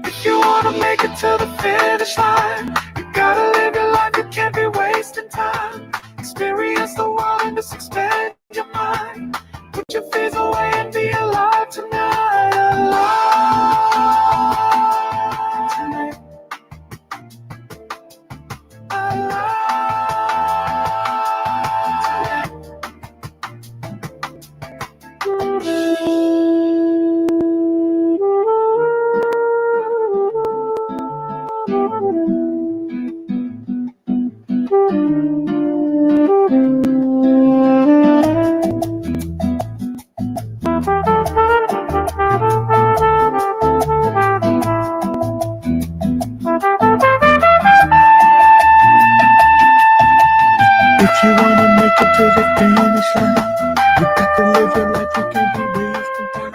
If you wanna make it to the finish line, you gotta live your life, you can't be wasting time. Experience the world and just expand your mind. Put your fears away and be alive tonight. Alive tonight. Alive If you wanna make it to the finish line, you got to live your life, you can't be wasting time.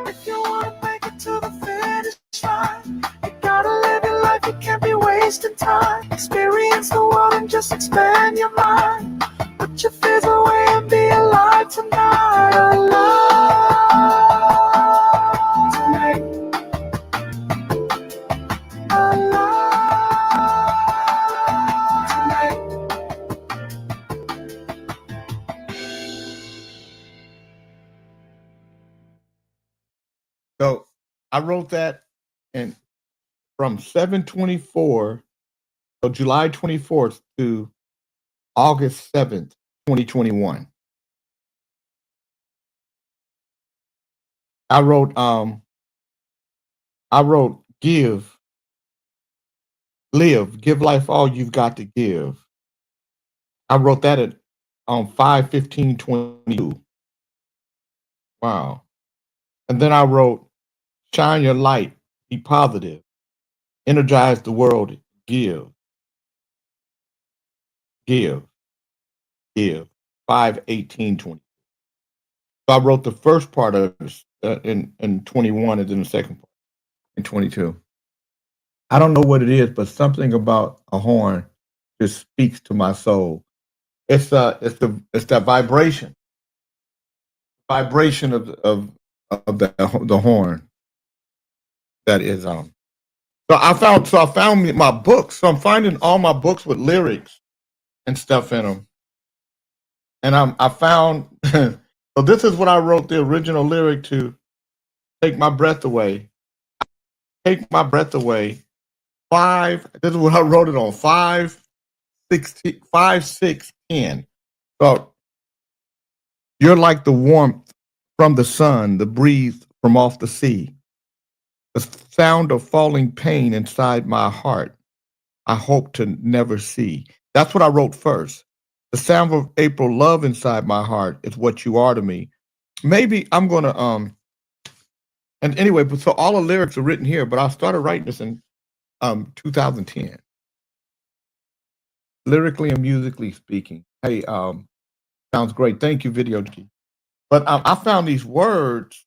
If you wanna make it to the finish line, you gotta live your life, you can't be wasting time. Experience the world and just expand your mind. Put your fears away and be alive tonight. Alive tonight. Alive tonight. So I wrote that and from 7/24, so July 24th to August 7th, 2021. I wrote give, live, give life all you've got to give. I wrote that at 5/15/22. Wow. And then I wrote shine your light, be positive, energize the world, give, 5/18/20. So I wrote the first part of it in 21 and then the second part in 22. I don't know what it is, but something about a horn just speaks to my soul. It's that vibration of the horn that is So I found my books. So I'm finding all my books with lyrics and stuff in them. And I found so this is what I wrote the original lyric to Take My Breath Away. Take my breath away. This is what I wrote it on. 5, 6, 10. So you're like the warmth from the sun, the breeze from off the sea, the sound of falling pain inside my heart. I hope to never see. That's what I wrote first. The sound of April love inside my heart is what you are to me. Maybe I'm gonna and anyway, but so all the lyrics are written here, but I started writing this in 2010. Lyrically and musically speaking. Hey, sounds great. Thank you, Video Key. But I found these words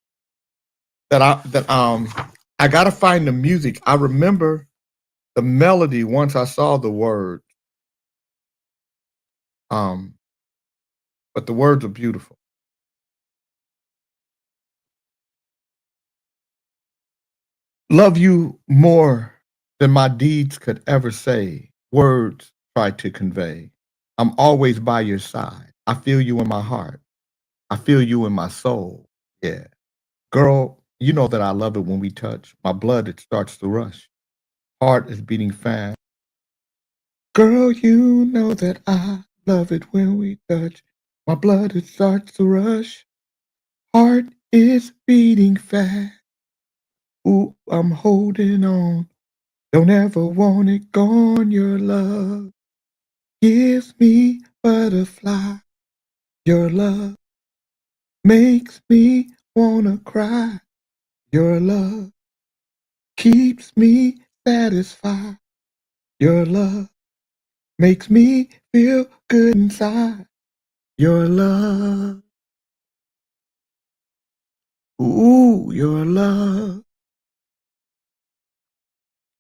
that I gotta find the music. I remember the melody once I saw the word. But the words are beautiful. Love you more than my deeds could ever say. Words try to convey. I'm always by your side. I feel you in my heart. I feel you in my soul. Yeah. Girl, you know that I love it when we touch. My blood, it starts to rush. Heart is beating fast. Girl, you know that I love it when we touch. My blood, it starts to rush. Heart is beating fast. Ooh, I'm holding on. Don't ever want it gone. Your love gives me butterfly. Your love makes me wanna cry. Your love keeps me satisfied. Your love makes me feel good inside. Your love. Ooh, your love.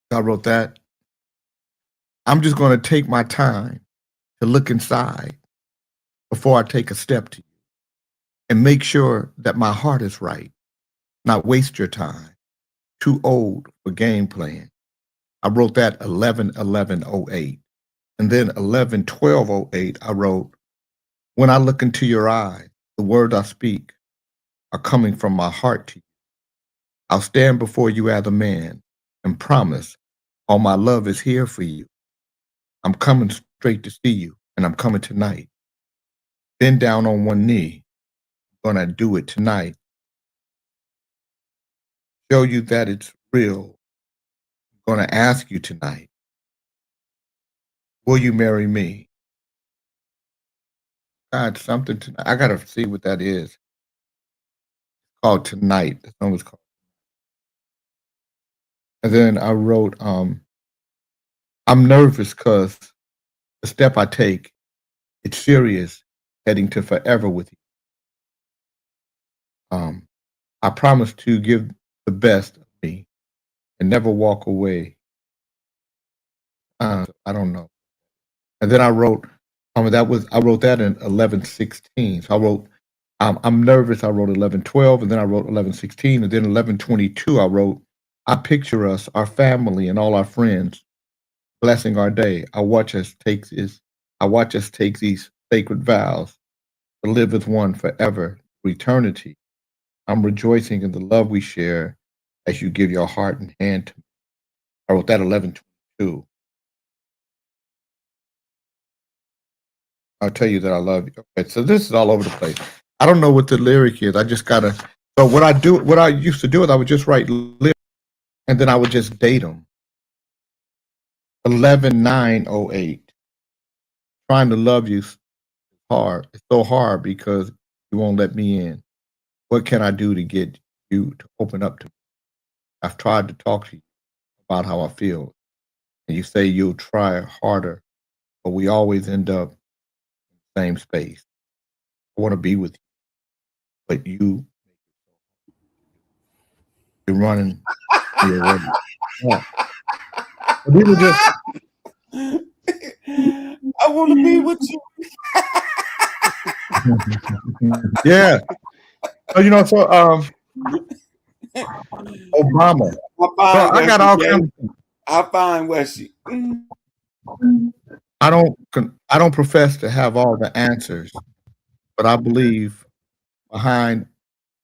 I wrote that. I'm just going to take my time to look inside before I take a step to you and make sure that my heart is right, not waste your time. Too old for game playing. I wrote that 11/11/08. And then 11/12/08, I wrote, when I look into your eyes, the words I speak are coming from my heart to you. I'll stand before you as a man and promise all my love is here for you. I'm coming straight to see you, and I'm coming tonight. Bend down on one knee. I'm gonna do it tonight. Show you that it's real. I'm gonna ask you tonight. Will you marry me? God, something tonight. I gotta see what that is. It's called Tonight. The song was called. And then I wrote, I'm nervous because the step I take, it's serious, heading to forever with you. I promise to give the best of me and never walk away. I don't know. And then I wrote, I wrote that in 11/16. So I wrote, I'm nervous. I wrote 11/12, and then I wrote 11/16, and then 11/22. I wrote, I picture us, our family, and all our friends blessing our day. I watch us take these sacred vows to live as one forever, for eternity. I'm rejoicing in the love we share as you give your heart and hand to me. I wrote that 11/22. I'll tell you that I love you. Okay, so this is all over the place. I don't know what the lyric is. I just gotta. So what I used to do is I would just write lyrics, and then I would just date them. 11/9/08. Trying to love you is hard. It's so hard because you won't let me in. What can I do to get you to open up to me? I've tried to talk to you about how I feel, and you say you'll try harder, but we always end up in the same space. I want to be with you, but you're running. You're ready. Yeah. These are just. I want to be with you. Yeah. So Obama. I got all kinds. I find Westy. I don't profess to have all the answers, but I believe behind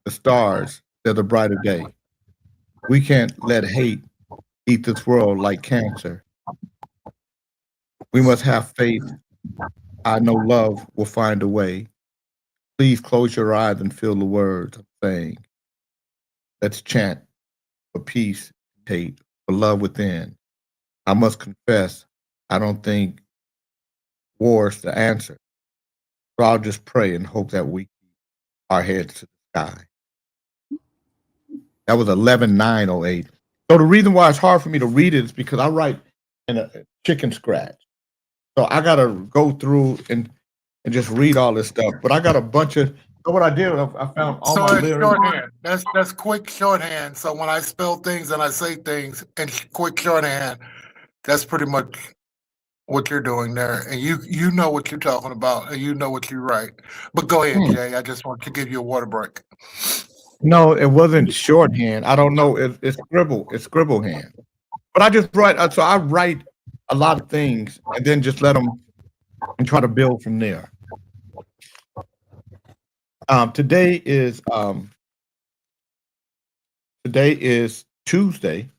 the stars there's a brighter day. We can't let hate eat this world like cancer. We must have faith. I know love will find a way. Please close your eyes and feel the words I'm saying. Let's chant for peace, hate, for love within. I must confess, I don't think war's the answer. So I'll just pray and hope that we keep our heads to the sky. That was 11/9/08. So the reason why it's hard for me to read it is because I write in a chicken scratch. So I gotta go through and just read all this stuff. But I got a bunch of. So what I did, I found all So my it's lyrics. shorthand. That's quick shorthand. So when I spell things and I say things in quick shorthand, that's pretty much what you're doing there. And you know what you're talking about, and you know what you write. But go ahead, Jay. I just want to give you a water break. No, it wasn't shorthand. I don't know. It's scribble. It's scribble hand. But I just write. So I write a lot of things and then just let them and try to build from there. Today is Tuesday,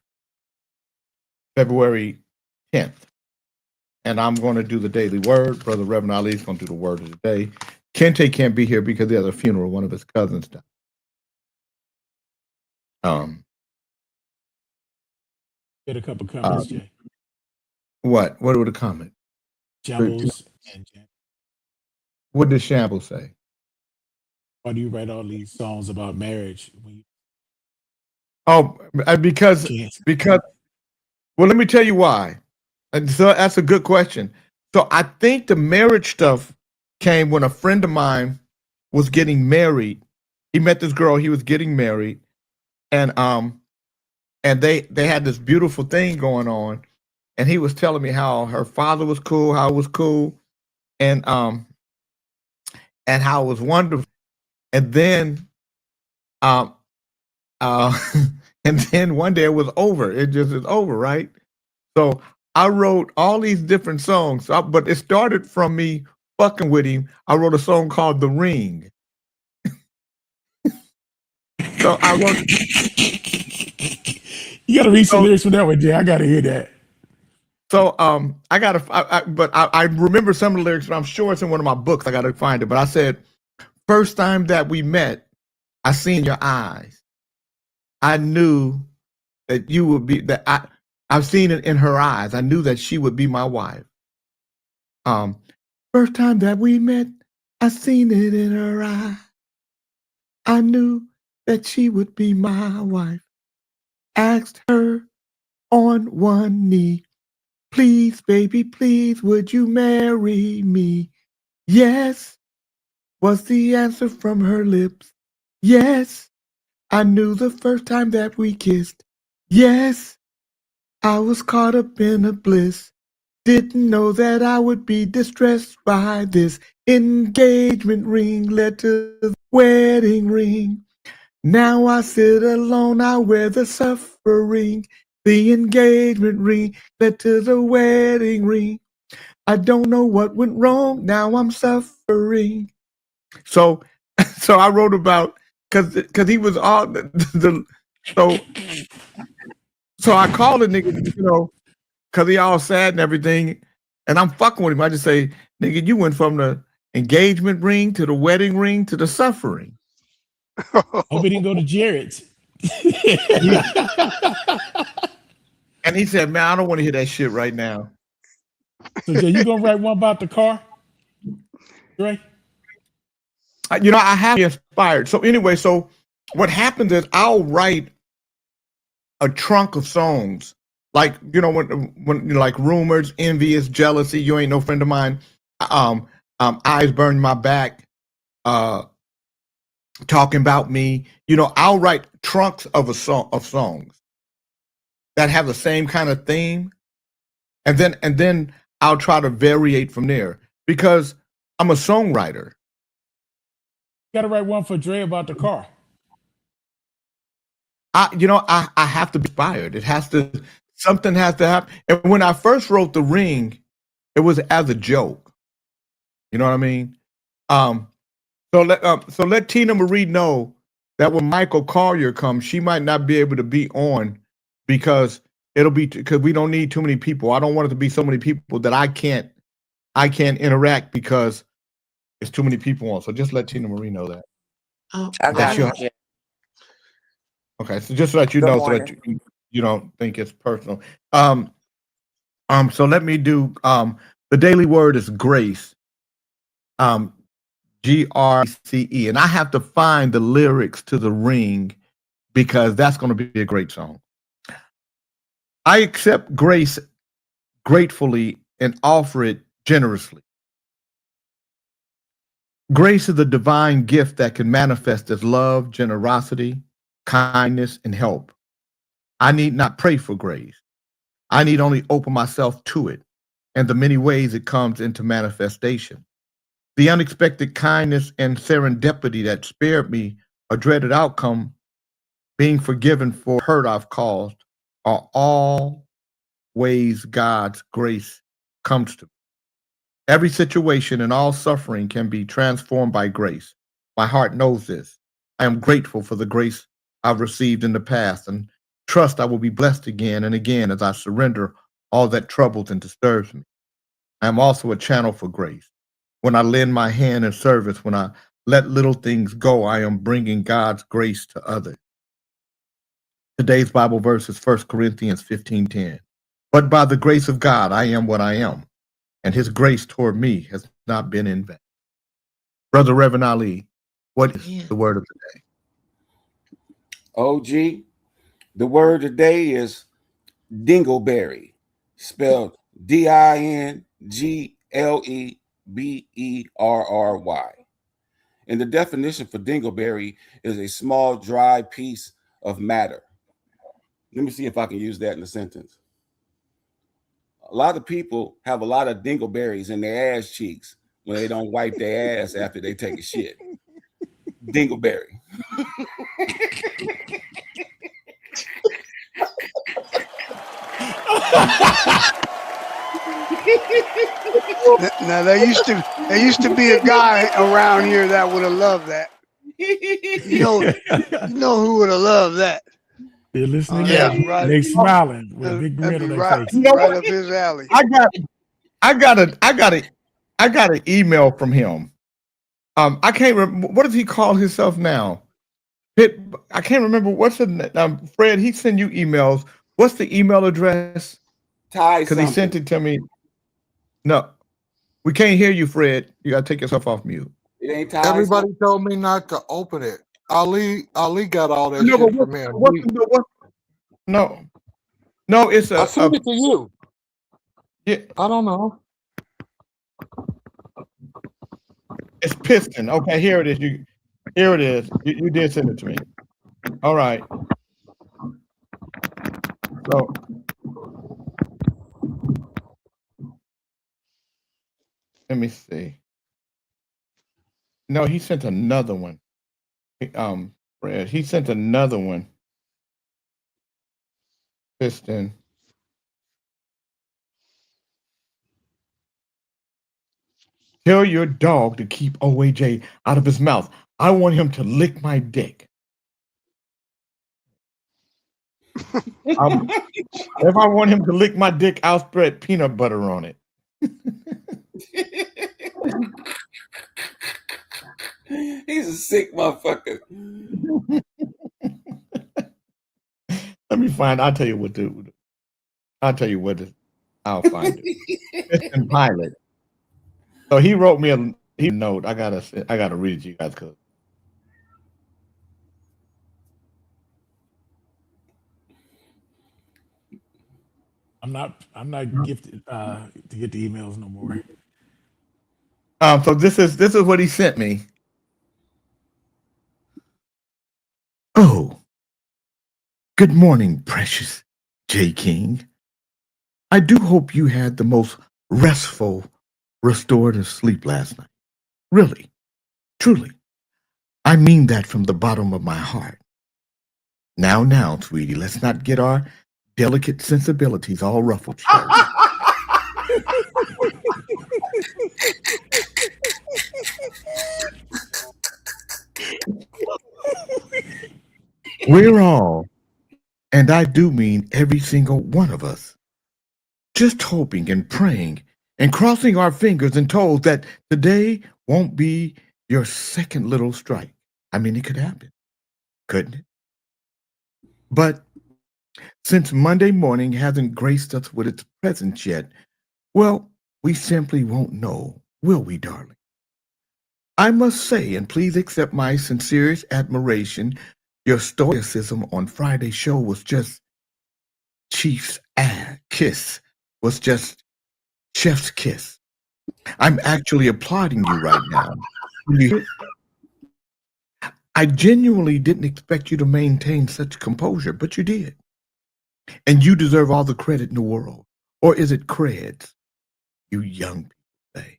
February 10th, and I'm going to do the daily word. Brother Reverend Ali is going to do the word of the day. Kente can't be here because he has a funeral. One of his cousins died. Get a couple comments, Jay. What were the comments? Shambles and Jay. What did Shambles say? Why do you write all these songs about marriage? Because well, let me tell you why. And so that's a good question. So I think the marriage stuff came when a friend of mine was getting married. He met this girl, he was getting married, and they had this beautiful thing going on, and he was telling me how her father was cool, how it was cool, and how it was wonderful. And then and then one day it was over. It just is over, right? So I wrote all these different songs, but it started from me fucking with him. I wrote a song called "The Ring." So I wrote. You got to read some lyrics from that one, Jay. I got to hear that. So I remember some of the lyrics, but I'm sure it's in one of my books. I got to find it. But I said, first time that we met, I seen your eyes. I knew that you would be that. I've seen it in her eyes. I knew that she would be my wife. First time that we met, I seen it in her eye. I knew that she would be my wife. Asked her on one knee, please, baby, please, would you marry me? Yes, was the answer from her lips. Yes, I knew the first time that we kissed. Yes, I was caught up in a bliss. Didn't know that I would be distressed by this engagement ring led to the wedding ring. Now I sit alone, I wear the suffering. The engagement ring led to the wedding ring. I don't know what went wrong, now I'm suffering. So I wrote about, because he was all so I called the nigga, because he all sad and everything, and I'm fucking with him. I just say, nigga, you went from the engagement ring to the wedding ring to the suffering. Hope he didn't go to Jared's. And he said, man, I don't want to hear that shit right now. So Jay, you gonna write one about the car? Right? I have to be inspired. So anyway, so what happens is I'll write a trunk of songs. Like, when like rumors, envious, jealousy, you ain't no friend of mine, eyes burn my back, talking about me. I'll write trunks of songs that have the same kind of theme, and then I'll try to variate from there because I'm a songwriter. You gotta write one for Dre about the car. I have to be inspired. Something has to happen. And when I first wrote The Ring, it was as a joke. You know what I mean? So let Tina Marie know that when Michael Collier comes, she might not be able to be on because It'll be because we don't need too many people. I don't want it to be so many people that I can't interact because it's too many people on. So just let Tina Marie know that. Oh, I got Sure. it. Jay. Okay, so just so that you Good know, so that morning. you don't think it's personal. So let me do the daily word is grace. GRCE, and I have to find the lyrics to The Ring because that's going to be a great song. I accept grace gratefully and offer it generously. Grace is a divine gift that can manifest as love, generosity, kindness, and help. I need not pray for grace. I need only open myself to it and the many ways it comes into manifestation. The unexpected kindness and serendipity that spared me a dreaded outcome, being forgiven for hurt I've caused, are all ways God's grace comes to me. Every situation and all suffering can be transformed by grace. My heart knows this. I am grateful for the grace I've received in the past and trust I will be blessed again and again as I surrender all that troubles and disturbs me. I am also a channel for grace. When I lend my hand in service, when I let little things go, I am bringing God's grace to others. Today's Bible verse is 1 Corinthians 15:10. But by the grace of God, I am what I am, and his grace toward me has not been in vain. Brother Reverend Ali, what is the word of the day? OG, the word today is dingleberry, spelled DINGLEBERRY. And the definition for dingleberry is a small, dry piece of matter. Let me see if I can use that in a sentence. A lot of people have a lot of dingleberries in their ass cheeks when they don't wipe their ass after they take a shit. Dingleberry. Now there used to be a guy around here that would have loved that. You know who would have loved that? They're listening. Yeah, Yeah, right. they smiling with a big grin on their Right, face. right up his alley. I got an email from him. I can't remember, what does he call himself now? I can't remember what's the Fred. He sent you emails. What's the email address? Because he sent it to me. No, we can't hear you, Fred. You gotta take yourself off mute. It ain't Everybody told me not to open it. Ali got all that No, shit but from him. No, it's I sent it to you. Yeah, I don't know. it's Piston. Okay, here it is. Here it is. You did send it to me. All right. So let me see. No, he sent another one. Fred, he sent another one. Piston. Tell your dog to keep OAJ out of his mouth. I want him to lick my dick. If I want him to lick my dick, I'll spread peanut butter on it. He's a sick motherfucker. Let me find. I'll tell you what to. I'll tell you what. I'll find it. Piston Pilot. So he wrote me a note. I gotta read it to you guys because I'm not gifted to get the emails no more. So this is what he sent me. Oh, good morning, precious J. King. I do hope you had the most restful, restorative sleep last night. Really, truly. I mean that from the bottom of my heart. Now, sweetie, let's not get our delicate sensibilities all ruffled. Shall we? We're all and I do mean every single one of us, just hoping and praying and crossing our fingers and toes that today won't be your second little strike. I mean, it could happen, couldn't it? But since Monday morning hasn't graced us with its presence yet, well, we simply won't know, will we, darling? I must say, and please accept my sincerest admiration, your stoicism on Friday's show was just Chief's kiss, was just chef's kiss. I'm actually applauding you right now. I genuinely didn't expect you to maintain such composure, but you did. And you deserve all the credit in the world. Or is it creds? You young people say.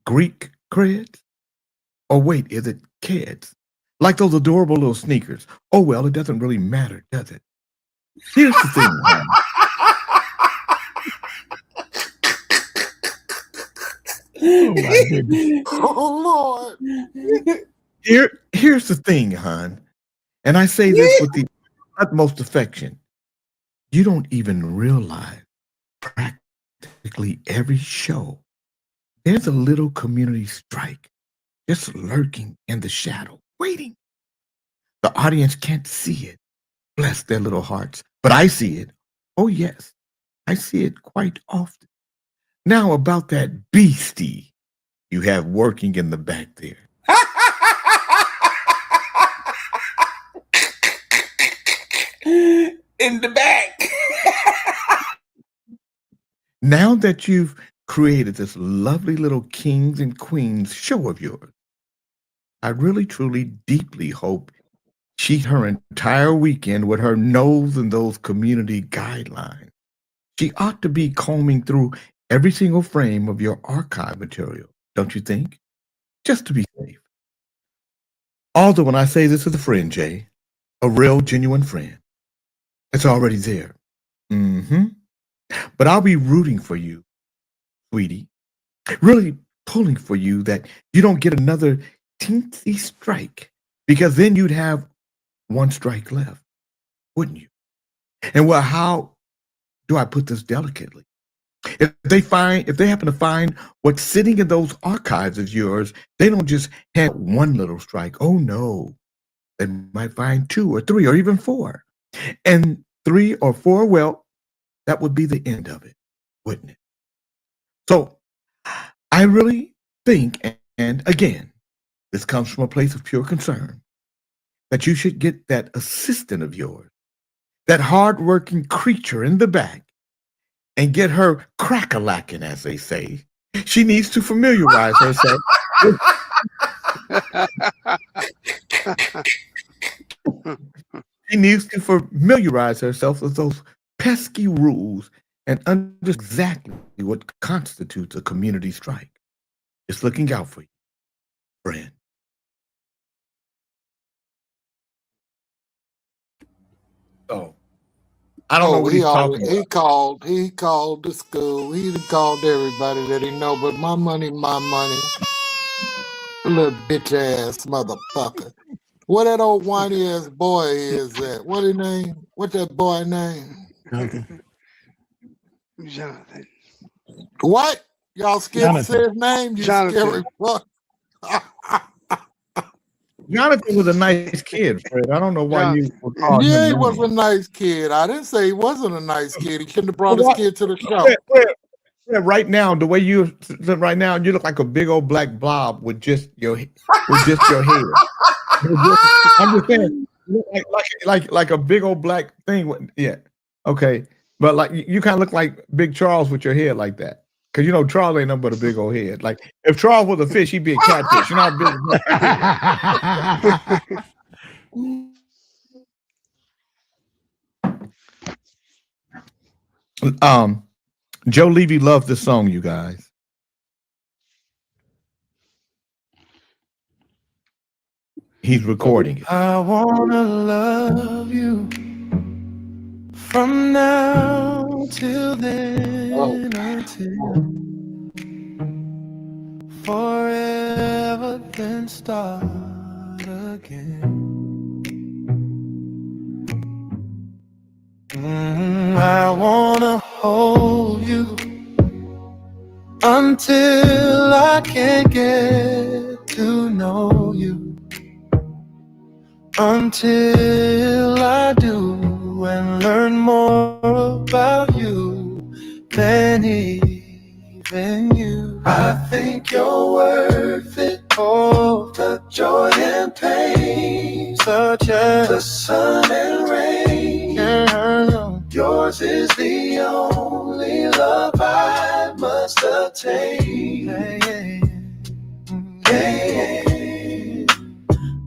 Greek creds? Or wait, is it kids? Like those adorable little sneakers. Oh, well, it doesn't really matter, does it? Here's the thing, hon. Oh my goodness. Oh Lord. Here's the thing, hon. And I say this with the utmost affection. You don't even realize practically every show, there's a little community strike just lurking in the shadow, waiting. The audience can't see it. Bless their little hearts. But I see it. Oh, yes. I see it quite often. Now about that beastie you have working in the back there. In the back. Now that you've created this lovely little kings and queens show of yours, I really, truly, deeply hope she's her entire weekend with her nose in those community guidelines. She ought to be combing through every single frame of your archive material, don't you think? Just to be safe. Although when I say this as a friend, Jay, a real, genuine friend, it's already there. But I'll be rooting for you, sweetie. Really pulling for you that you don't get another teensy strike, because then you'd have one strike left, wouldn't you? And well, how do I put this delicately? If they happen to find what's sitting in those archives of yours, they don't just have one little strike. Oh no, they might find 2 or 3 or even 4. And 3 or 4, well, that would be the end of it, wouldn't it? So I really think, and again, this comes from a place of pure concern, that you should get that assistant of yours, that hardworking creature in the back, and get her crack-a-lacking, as they say. She needs to familiarize herself. She needs to familiarize herself with those pesky rules and understand exactly what constitutes a community strike. Just looking out for you, friend. So, I don't know what he's talking about. He called the school. He called everybody that he know, but my money, my money. Little bitch ass motherfucker. What that old whiny ass boy is that? What his name? What that boy name? Jonathan. What? Y'all scared to say Jonathan. his name? You Jonathan. scary fuck. Jonathan was a nice kid, Fred. I don't know why you were calling Yeah, he him was a names. nice kid. I didn't say he wasn't a nice kid. He shouldn't have brought his What? kid to the show. Fred, right now, the way you sit right now, you look like a big old black blob with just your head. I'm just saying, you look like a big old black thing. Yeah, okay, but like you kind of look like Big Charles with your head like that. Because you know Charles ain't nothing but a big old head. Like if Charles was a fish, he'd be a catfish. You know how big. Joe Levy loves this song, you guys. He's recording it. I wanna love you from now till then, until forever, then start again. I wanna hold you until I can get to know you. Until I do and learn more about you than even you. I think you're worth it. Oh, the joy and pain, such as the sun and rain. Yours is the only love I must attain.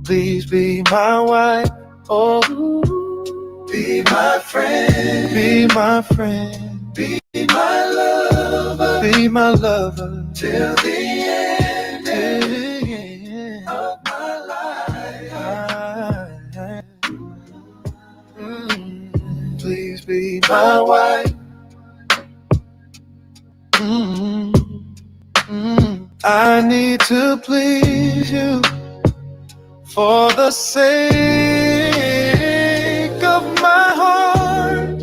Please be my wife, oh, be my friend, be my friend, be my lover, till the end of my life. Please be my wife. I need to please you. For the sake of my heart,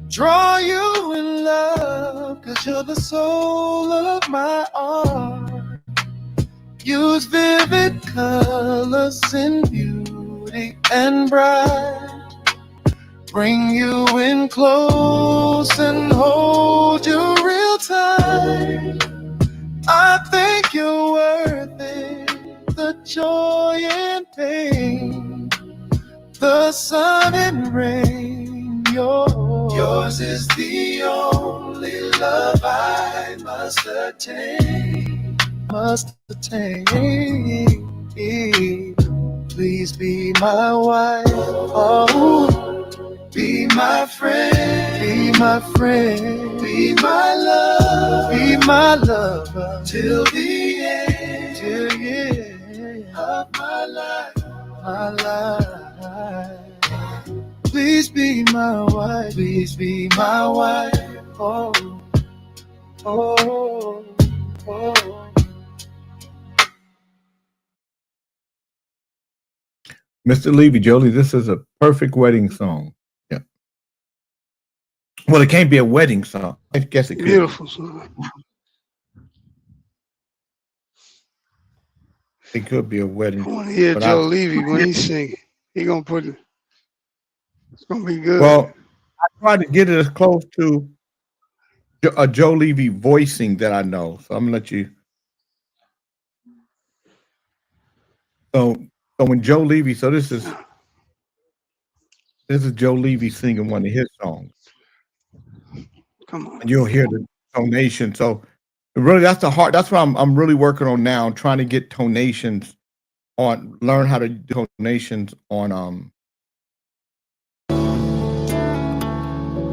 draw you in love, 'cause you're the soul of my art. Use vivid colors in beauty and bright. Bring you in close and hold you real tight. I think you're worth it. The joy and pain, the sun and rain, yours is the only love I must attain. Please be my wife, oh, be my friend, be my friend, be my love, be my lover, till the end, till the end of my life. Please be my wife, please be my wife. Oh, oh, oh. Mr. Levy, Jolie, this is a perfect wedding song. Yeah. Well, it can't be a wedding song. I guess it could. Beautiful song. It could be a wedding. I want to hear but Joe Levy when he's singing. He gonna put it. It's gonna be good. Well, I tried to get it as close to a Joe Levy voicing that I know. So I'm gonna let you. So when Joe Levy, so this is Joe Levy singing one of his songs. Come on. And you'll hear the tonation. So really, that's the heart. That's what I'm really working on now. I'm trying to get tonations on, learn how to do tonations on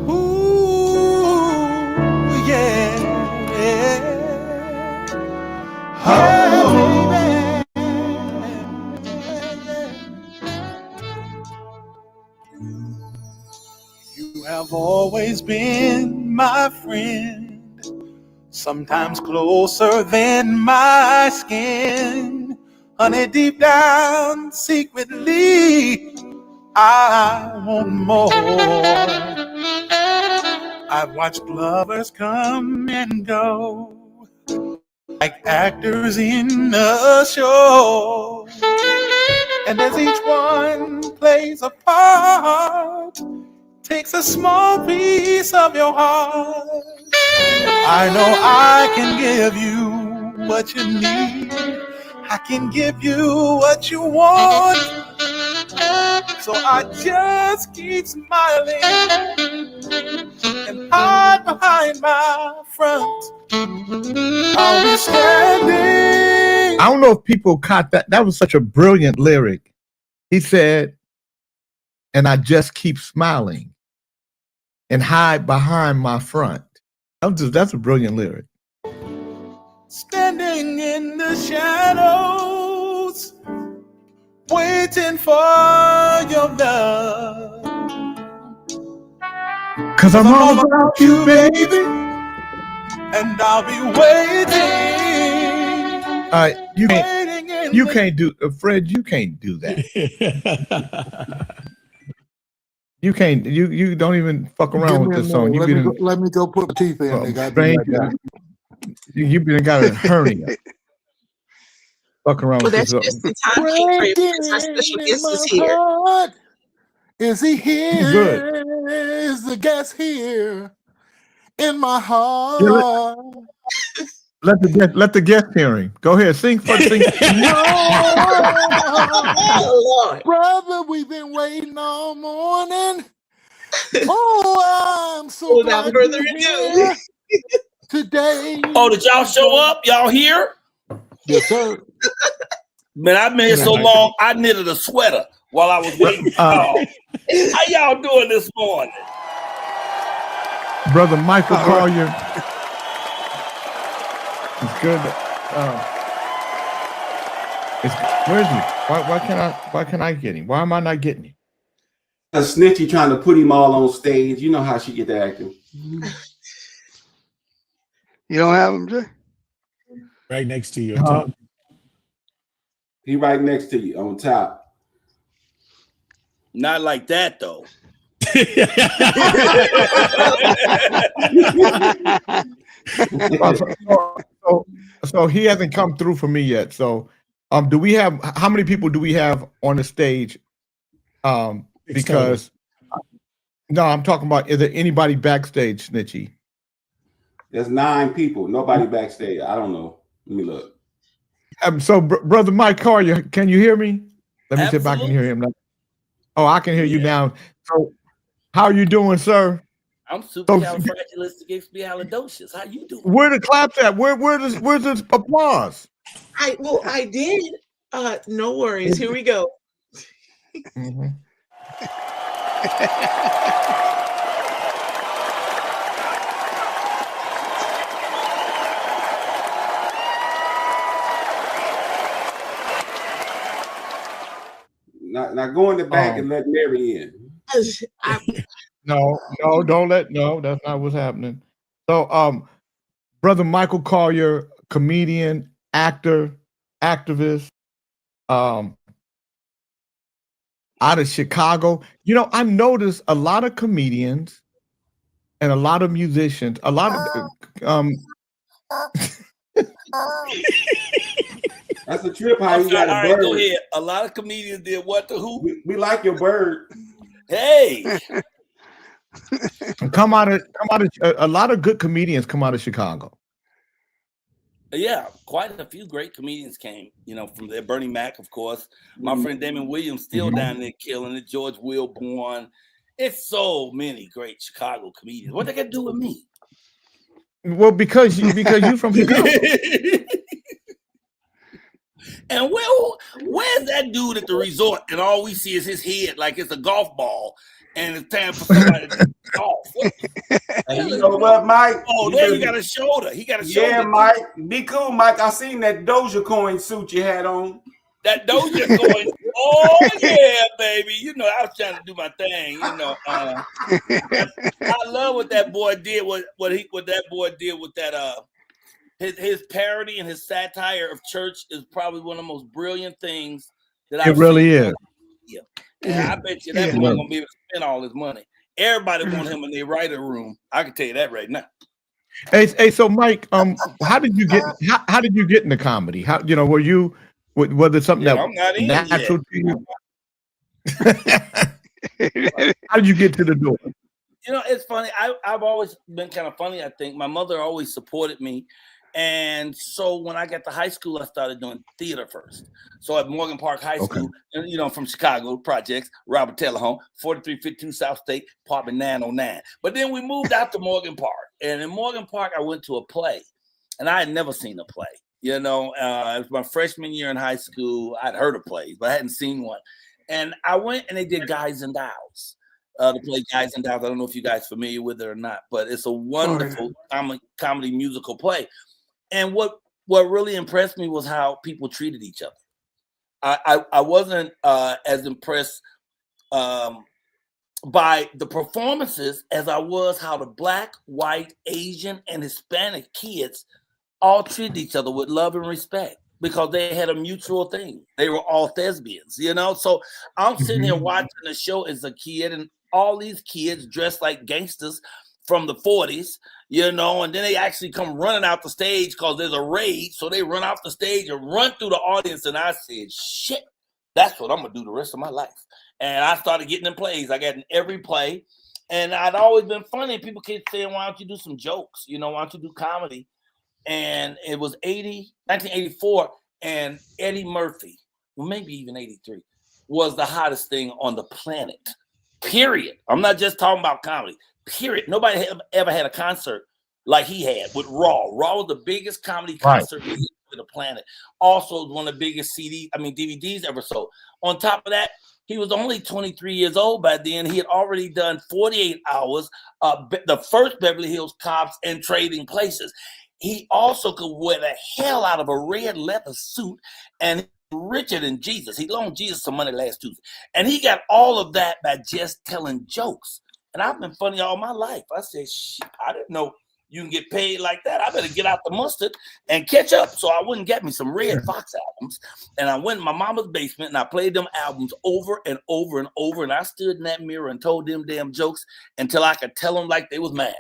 Ooh, yeah. You have always been my friend, sometimes closer than my skin. Honey, deep down, secretly, I want more. I've watched lovers come and go, like actors in a show. And as each one plays a part, takes a small piece of your heart, I know I can give you what you need. I can give you what you want. So I just keep smiling and hide behind my front. I'll be standing. I don't know if people caught that. That was such a brilliant lyric. He said, and I just keep smiling and hide behind my front. That's a brilliant lyric. Standing in the shadows, waiting for your love. 'Cause I'm all about you, baby. And I'll be waiting. You can't do, Fred, you can't do that. You can't. You don't even fuck Give around me with a this song. minute. Let me go put my teeth in. Nigga. I'll be right back. You've been got a hernia. Fuck around Well, with that's this. just the time, King Frey, because our special guest is here. Is he here? Good. Is the guest here in my heart? Let the guest hear him. Go ahead, sing. Oh, Lord. Brother, we've been waiting all morning. Oh, I'm so Without glad further you're ado. here today. Oh, did y'all show up? Y'all here? Yes, sir. Man, I've been here so long, I knitted a sweater while I was waiting. How y'all doing this morning? Brother Michael Collier. It's good. Where is he? Why can't I get him? Why am I not getting him? A Snitchy trying to put him all on stage. You know how she get to acting. You don't have him, Jay? Right next to you. On top. He right next to you on top. Not like that, though. So he hasn't come through for me yet. So do we have how many people do we have on the stage? Because no, I'm talking about, is there anybody backstage, Snitchy? There's 9 people. Nobody backstage. I don't know. Let me look. So Brother Mike Collier, can you hear me? Let me see if I can hear him now. Oh, I can hear you now. So how are you doing, sir? I'm supercalifragilisticexpialidocious. How you doing? Where the claps at? Where's the applause? I did. No worries. Here we go. Mm-hmm. Now go in the back and let Mary in. No, that's not what's happening. So, Brother Michael Collier, comedian, actor, activist, out of Chicago. You know, I noticed a lot of comedians and a lot of musicians, a lot of That's a trip. How you got a all bird? right, go ahead. A lot of comedians did what to who? We like your bird. Hey, come out of a lot of good comedians come out of Chicago. yeah, quite a few great comedians came. You know, from there. Bernie Mac, of course. My friend Damon Williams still down there killing it. George Wilborn. It's so many great Chicago comedians. What they got to do with me? Well, because you from Chicago. And where's that dude at the resort? And all we see is his head, like it's a golf ball, and it's time for somebody to golf. Hey, you know what, Mike? Oh, there you got a shoulder. He got a shoulder. Yeah, Mike. Be cool, Mike. I seen that Doja Coin suit you had on. That Doja Coin. Oh yeah, baby. You know, I was trying to do my thing. You know, I love what that boy did. What that boy did with that. His parody and his satire of church is probably one of the most brilliant things that I've really seen. is. Yeah. And I bet you that boy gonna be able to spend all his money. Everybody want him in their writer room. I can tell you that right now. Hey, so Mike, how did you get into comedy? How, you know, was it something that I'm not in natural yet. to you? How did you get to the door? You know, it's funny. I've always been kind of funny, I think. My mother always supported me. And so when I got to high school, I started doing theater first. So at Morgan Park High School, and, you know, from Chicago, projects, Robert Taylor Home, 4352 South State, apartment 909. But then we moved out to Morgan Park. And in Morgan Park, I went to a play. And I had never seen a play. You know, it was my freshman year in high school. I'd heard of plays, but I hadn't seen one. And I went and they did Guys and Dolls. The play Guys and Dolls. I don't know if you guys are familiar with it or not, but it's a wonderful comedy musical play. And what really impressed me was how people treated each other. I wasn't as impressed by the performances as I was how the Black, white, Asian, and Hispanic kids all treated each other with love and respect because they had a mutual thing. They were all thespians, you know? So I'm sitting here watching the show as a kid, and all these kids dressed like gangsters from the 40s, you know, and then they actually come running out the stage because there's a raid. So they run off the stage and run through the audience. And I said, shit, that's what I'm going to do the rest of my life. And I started getting in plays. I got in every play. And I'd always been funny. People kept saying, why don't you do some jokes? You know, why don't you do comedy? And it was 1984, and Eddie Murphy, well, maybe even 83, was the hottest thing on the planet, period. I'm not just talking about comedy, period. Nobody ever had a concert like he had with Raw. Raw was the biggest comedy concert on the planet. Also, one of the biggest DVDs ever sold. On top of that, he was only 23 years old by then. He had already done 48 Hours, the first Beverly Hills Cops, and Trading Places. He also could wear the hell out of a red leather suit, and richer than Jesus. He loaned Jesus some money last Tuesday. And he got all of that by just telling jokes. And I've been funny all my life. I said, shit, I didn't know you can get paid like that. I better get out the mustard and catch up. So I went and got me some Red Fox albums. And I went in my mama's basement and I played them albums over and over and over. And I stood in that mirror and told them damn jokes until I could tell them like they was mad.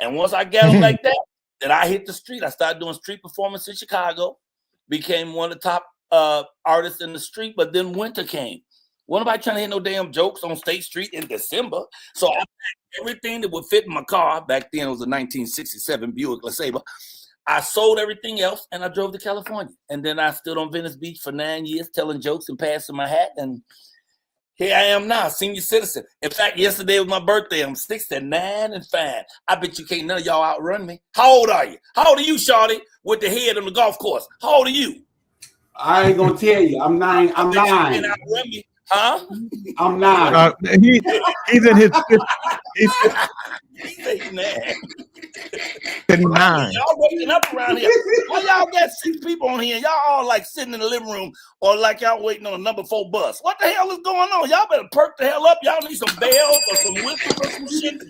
And once I got them like that, then I hit the street. I started doing street performance in Chicago, became one of the top artists in the street, but then winter came. What am I trying to hit no damn jokes on State Street in December? So I packed everything that would fit in my car. Back then it was a 1967 Buick LeSabre. I sold everything else and I drove to California. And then I stood on Venice Beach for 9 years telling jokes and passing my hat. And here I am now, senior citizen. In fact, yesterday was my birthday. I'm 69 and fine. I bet you can't none of y'all outrun me. How old are you? How old are you, Shawty, with the head on the golf course? How old are you? I ain't gonna tell you. I'm 9. I'm 9. Huh? I'm 9. He's in his. He's 59. Y'all waking up around here. Why y'all got 6 people on here? Y'all all like sitting in the living room or like y'all waiting on a number 4 bus. What the hell is going on? Y'all better perk the hell up. Y'all need some bells or some whistles or some shit.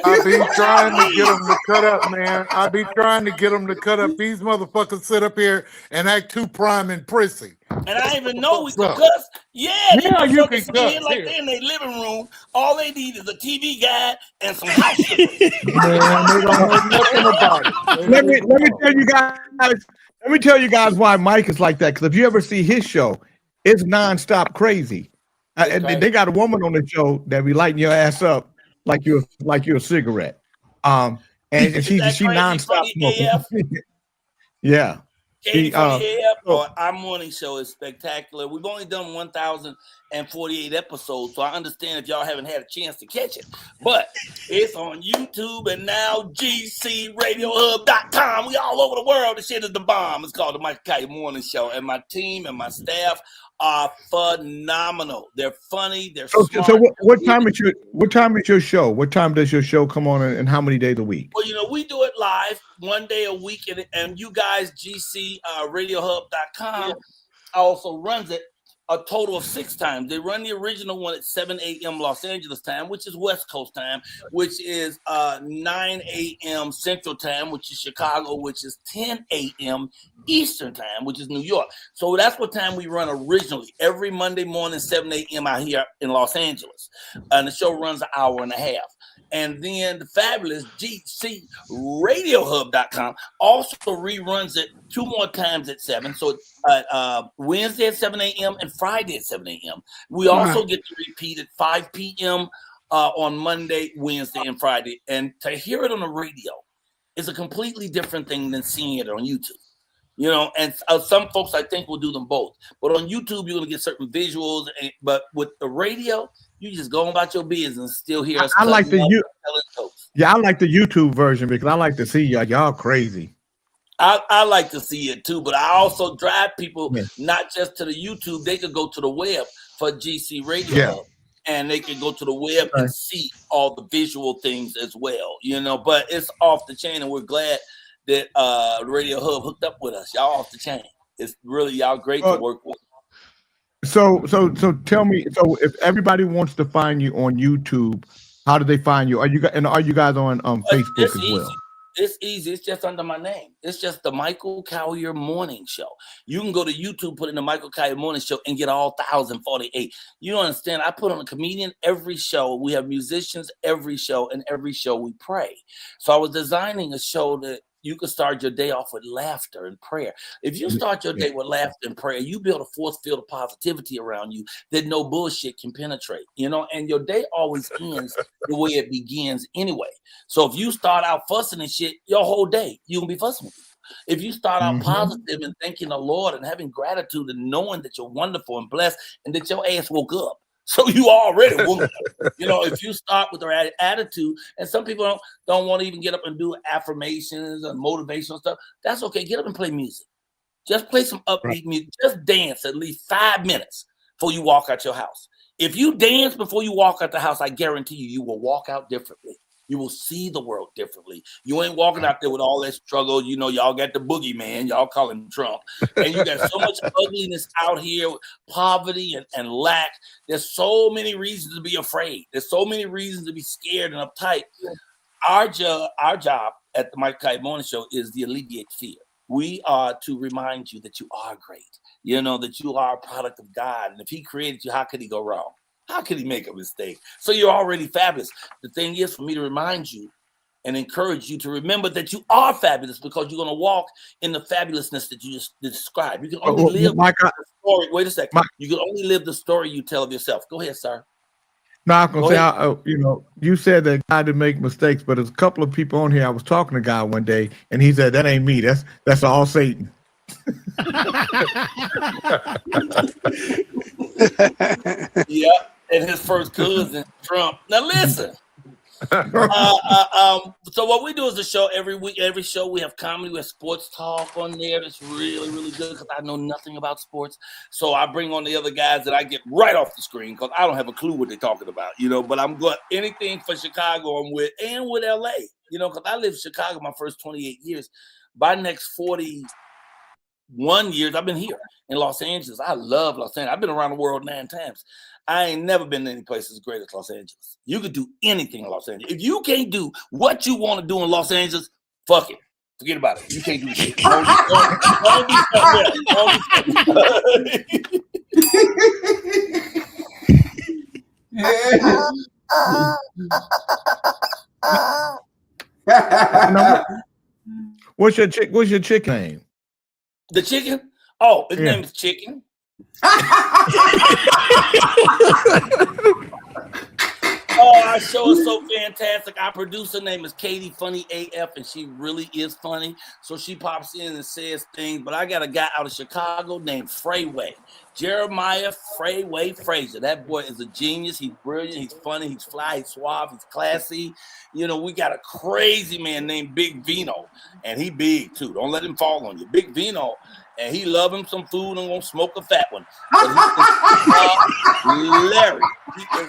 I be trying to get them to cut up, man. I be trying to get them to cut up. These motherfuckers sit up here and act too prime and prissy. And I didn't even know we could cuss. Yeah, you can cuss. Like they're in their living room. All they need is a TV guide and some house. Man, they don't know nothing about it. Let me tell you guys. Let me tell you guys why Mike is like that. Because if you ever see his show, it's nonstop crazy. And they got a woman on the show that be lighting your ass up like you're a cigarette. And she nonstop smoking. Yeah. Katie or our morning show is spectacular. We've only done 1,048 episodes, so I understand if y'all haven't had a chance to catch it. But it's on YouTube and now GCRadioHub.com. We all over the world. The shit is the bomb. It's called the Michael Colyar Morning Show. And my team and my staff are phenomenal. They're funny. They're smart. So what time is your show? What time does your show come on and how many days a week? Well, we do it live 1 day a week, and you guys, GCRadioHub.com also runs it a total of 6 times. They run the original one at 7 a.m. Los Angeles time, which is West Coast time, which is 9 a.m. Central time, which is Chicago, which is 10 a.m. Eastern time, which is New York. So that's what time we run originally, every Monday morning, 7 a.m. out here in Los Angeles. And the show runs an hour and a half. And then the fabulous GCRadioHub.com also reruns it 2 more times at 7. So Wednesday at 7 a.m. and Friday at 7 a.m. We also get to repeat at 5 p.m. On Monday, Wednesday, and Friday. And to hear it on the radio is a completely different thing than seeing it on YouTube. And some folks I think will do them both. But on YouTube, you're going to get certain visuals. But with the radio, you just go about your business and still hear us. I like the YouTube version because I like to see y'all crazy. I like to see it too, but I also drive people not just to the YouTube. They could go to the web for GC Radio Hub, and they can go to the web and see all the visual things as well. But it's off the chain, and we're glad that Radio Hub hooked up with us. Y'all off the chain. It's really y'all great to work with. So tell me. So if everybody wants to find you on YouTube, how do they find you? Are you guys on Facebook as well? It's easy. It's just under my name. It's just the Michael Collier Morning Show. You can go to YouTube, put in the Michael Collier Morning Show, and get all 1,048. You don't understand. I put on a comedian every show. We have musicians every show, and every show we pray. So I was designing a show that you can start your day off with laughter and prayer. If you start your day with laughter and prayer, you build a force field of positivity around you that no bullshit can penetrate, and your day always ends the way it begins anyway. So if you start out fussing and shit, your whole day, you're going to be fussing with people. If you start out positive and thanking the Lord and having gratitude and knowing that you're wonderful and blessed and that your ass woke up, so you already won. If you start with the right attitude, and some people don't want to even get up and do affirmations and motivational stuff, that's okay. Get up and play music. Just play some upbeat music. Just dance at least 5 minutes before you walk out your house. If you dance before you walk out the house, I guarantee you will walk out differently. You will see the world differently. You ain't walking out there with all that struggle. Y'all got the boogeyman. Y'all call him Trump. And you got so much ugliness out here, poverty and lack. There's so many reasons to be afraid. There's so many reasons to be scared and uptight. Our job at the Michael Collier Morning Show is to alleviate fear. We are to remind you that you are great. That you are a product of God. And if he created you, how could he go wrong? How could he make a mistake? So you're already fabulous. The thing is for me to remind you and encourage you to remember that you are fabulous because you're going to walk in the fabulousness that you just described. You can only live the story. Wait a second. You can only live the story you tell of yourself. Go ahead, sir. No, I was going to say, you said that God didn't make mistakes, but there's a couple of people on here. I was talking to God one day, and he said, that ain't me. That's all Satan. Yeah. And his first cousin, Trump. Now listen. So what we do is a show every week. Every show we have comedy, we have sports talk on there. That's really, really good because I know nothing about sports. So I bring on the other guys that I get right off the screen because I don't have a clue what they're talking about, But I'm good. Anything for Chicago I'm with, and with LA, because I lived in Chicago my first 28 years. By next 41 years, I've been here in Los Angeles. I love Los Angeles. I've been around the world 9 times. I ain't never been to any place as great as Los Angeles. You could do anything in Los Angeles. If you can't do what you want to do in Los Angeles, fuck it. Forget about it. You can't do shit. Don't do What's your chicken name? The chicken? Oh, his name is Chicken. Our show is so fantastic. Our producer name is Katie Funny AF, and she really is funny. So she pops in and says things. But I got a guy out of Chicago named Freeway, Jeremiah Freeway Fraser. That boy is a genius. He's brilliant. He's funny. He's fly. He's suave. He's classy. We got a crazy man named Big Vino, and he big too. Don't let him fall on you. Big Vino. And he love him some food and gonna smoke a fat one. Hilarious. He is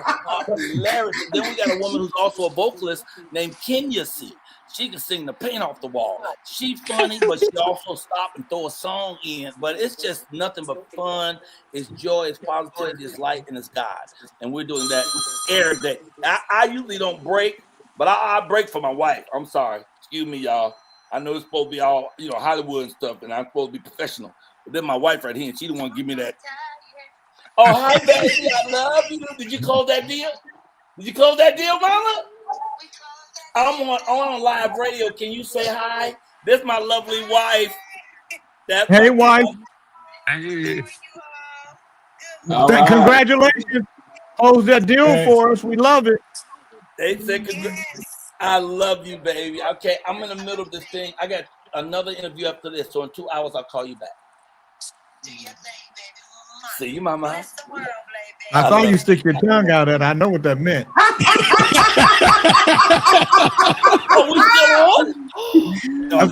hilarious. And then we got a woman who's also a vocalist named Kenya C. She can sing the paint off the wall. She's funny, but she also stop and throw a song in. But it's just nothing but fun. It's joy, it's positivity, it's light, and it's God. And we're doing that every day. I usually don't break, but I break for my wife. I'm sorry. Excuse me, y'all. I know it's supposed to be all, Hollywood and stuff, and I'm supposed to be professional. But then my wife right here, and she the one give me that. Oh, hi, baby. I love you. Did you close that deal? Did you close that deal, mama? I'm on live radio. Can you say hi? This is my lovely wife. Hey, wife. Hey. Congratulations. Close that deal for us. We love it. They said I love you, baby. Okay, I'm in the middle of this thing. I got another interview after this, so in 2 hours I'll call you back. See you, mama. I saw you stick your tongue out at. I know what that meant. Oh, we still on? No, I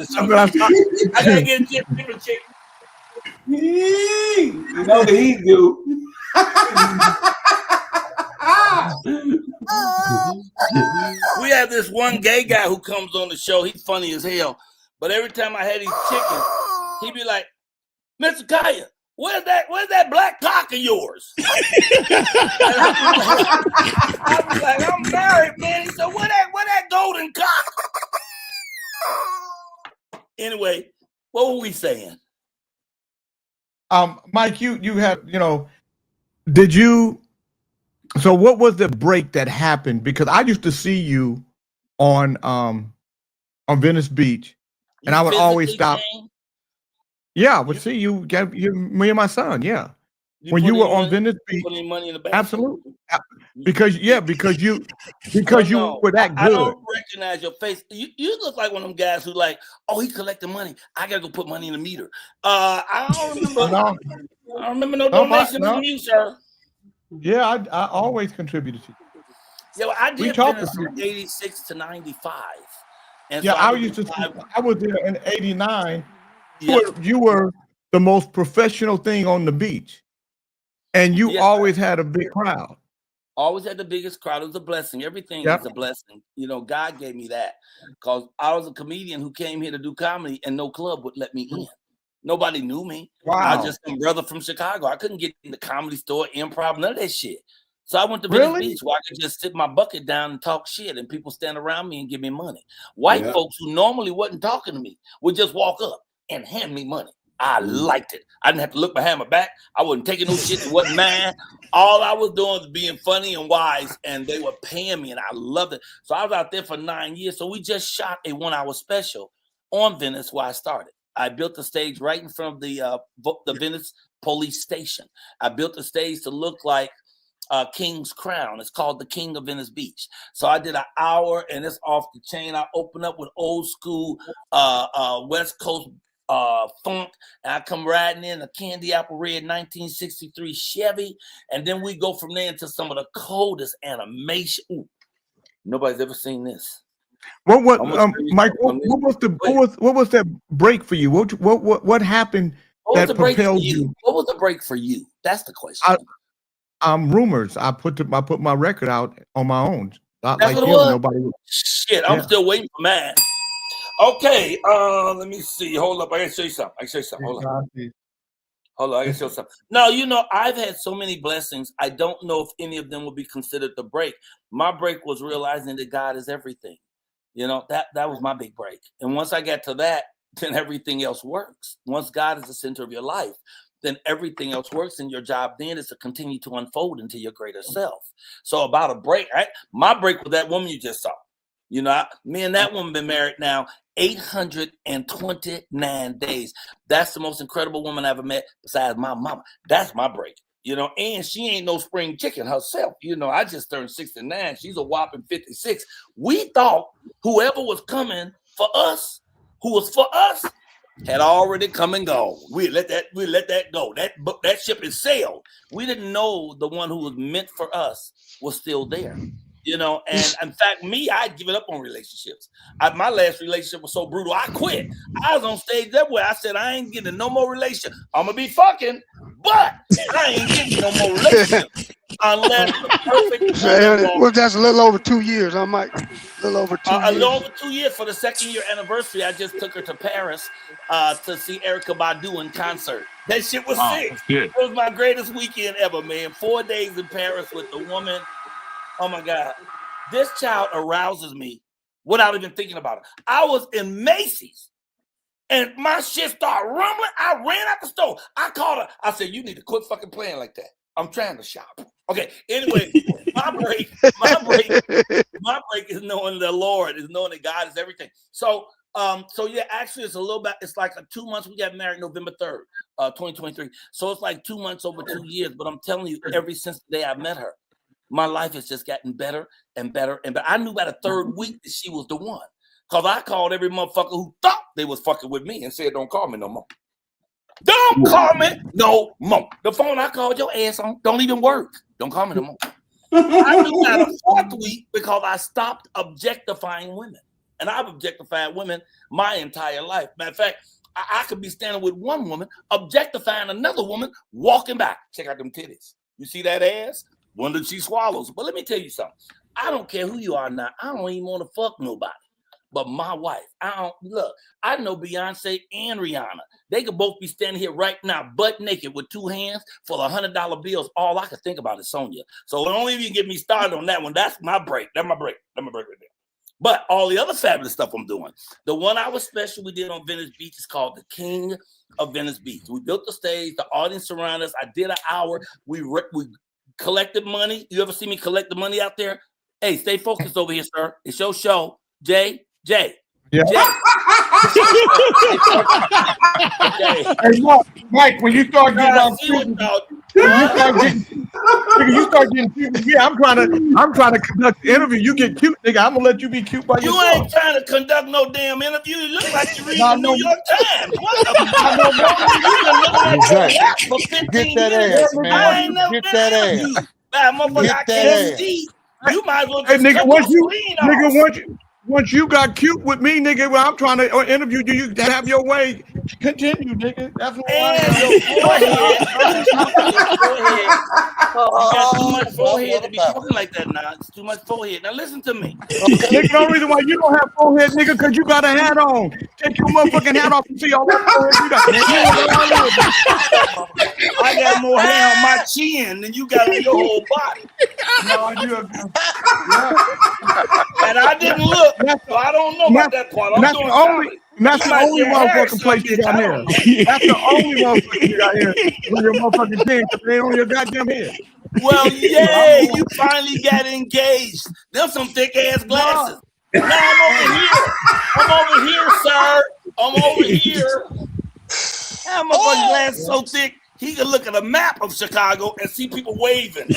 gotta get a different chick. You know what he do. We have this one gay guy who comes on the show. He's funny as hell. But every time I had these chickens, he'd be like, Mr. Kaya, where's that black cock of yours? I'd be like, I'm married, man. He said, where that golden cock? anyway, what were we saying? Mike, you had, did you? So what was the break that happened? Because I used to see you on Venice Beach, and I would always stop. Yeah, I would see you, me and my son. Yeah, when you were on Venice Beach, put any money in the bank? absolutely. Because you were that good. I don't recognize your face. You look like one of them guys who like, oh, he collecting money. I gotta go put money in the meter. I don't remember. I don't remember no donation from you, sir. Yeah, I always contributed to you. Yeah, well, I did Venice from 86 to 95. And yeah, so I was there in 89. Yeah. You were the most professional thing on the beach. And you always had a big crowd. Always had the biggest crowd. It was a blessing. Everything is a blessing. God gave me that. Because I was a comedian who came here to do comedy and no club would let me in. Nobody knew me. Wow. I was just some brother from Chicago. I couldn't get in the Comedy Store, improv, none of that shit. So I went to Venice Beach where I could just sit my bucket down and talk shit and people stand around me and give me money. White folks who normally wasn't talking to me would just walk up and hand me money. I liked it. I didn't have to look behind my back. I wasn't taking no shit that wasn't mine. All I was doing was being funny and wise, and they were paying me, and I loved it. So I was out there for 9 years. So we just shot a 1-hour special on Venice where I started. I built the stage right in front of the Venice police station. I built the stage to look like King's Crown. It's called the King of Venice Beach. So I did an hour, and it's off the chain. I opened up with old school West Coast funk, and I come riding in a candy apple red 1963 Chevy, and then we go from there into some of the coldest animation. Ooh, nobody's ever seen this. Mike? What was that break for you? What happened that propelled you? What was the break for you? That's the question. Rumors. I put my record out on my own. Not That's like what you. it was? Nobody. Shit, I'm still waiting for mine. Okay, let me see. Hold up. I gotta show you something. Hold on. I gotta show you something. No, I've had so many blessings. I don't know if any of them will be considered the break. My break was realizing that God is everything. That was my big break. And once I got to that, then everything else works. Once God is the center of your life, then everything else works, and your job then is to continue to unfold into your greater self. So about a break, right? My break was that woman you just saw. Me and that woman been married now 829 days. That's the most incredible woman I ever met besides my mama. That's my break. And she ain't no spring chicken herself. I just turned 69. She's a whopping 56. We thought whoever was coming for us, who was for us, had already come and gone. We let that go. That ship is sailed. We didn't know the one who was meant for us was still there. And in fact, I'd given up on relationships. My last relationship was so brutal, I quit. I was on stage that way. I said, I ain't getting no more relationship. I'm going to be fucking, but I ain't getting no more relationship unless the perfect. Well, that's a little over 2 years. I might, a little over 2 years. A little over 2 years. For the second year anniversary, I just took her to Paris to see Erykah Badu in concert. That shit was sick. It was my greatest weekend ever, man. 4 days in Paris with the woman. Oh my God, this child arouses me without even thinking about it. I was in Macy's and my shit started rumbling. I ran out the store. I called her. I said, you need to quit fucking playing like that. I'm trying to shop. Okay, anyway, my break is knowing the Lord, is knowing that God is everything. So yeah, actually it's a little bit, it's like 2 months. We got married November 3rd, 2023. So it's like 2 months over 2 years, but I'm telling you, ever since the day I met her, my life has just gotten better and better and better. I knew by the third week that she was the one. Because I called every motherfucker who thought they was fucking with me and said, don't call me no more. Don't call me no more. The phone I called your ass on don't even work. Don't call me no more. I knew by the fourth week because I stopped objectifying women. And I've objectified women my entire life. Matter of fact, I could be standing with one woman, objectifying another woman, walking by. Check out them titties. You see that ass? Wonder if she swallows. But let me tell you something. I don't care who you are now. I don't even want to fuck nobody. But my wife, I know Beyonce and Rihanna. They could both be standing here right now, butt naked with two hands full of $100 bills. All I could think about is Sonya. So don't even get me started on that one. That's my break. That's my break right there. But all the other fabulous stuff I'm doing. The 1 hour special we did on Venice Beach is called The King of Venice Beach. We built the stage, the audience surrounded us. I did an hour. We collected money. You ever see me collect the money out there? Hey, stay focused over here, sir. It's your show. Jay. Yeah. Jay. Hey, Mike, when you start getting you start getting cute with me. I'm trying to conduct the interview. You get cute, nigga. I'm gonna let you be cute by yourself. You ain't trying to conduct no damn interview. You look like you reading the New York Times. What the fuck? Get that ass, man. I ain't never Get been that interviewed. ass. Motherfucker, I can't see. You might as well Hey, just nigga, cut once your screen off. once you got cute with me, nigga, when I'm trying to interview you, you have your way. Continue, nigga. That's what And your forehead. You got too much forehead to be talking like that now. It's too much forehead. Now listen to me. Nigga, no reason why you don't have forehead, nigga, because you got a hat on. Take your motherfucking hat off and see all that forehead you got. I got more hair on my chin than you got on your whole body. No, And I didn't look, so I don't know about that part. I'm doing comedy. That's the only motherfucking place you got hair. That's the only motherfucking you got hair on your motherfucking chin, because they on your goddamn head. Well, yay, you finally got engaged. Them some thick ass glasses. Now I'm over here, sir. I'm over here. That motherfucking glasses so thick, he can look at a map of Chicago and see people waving.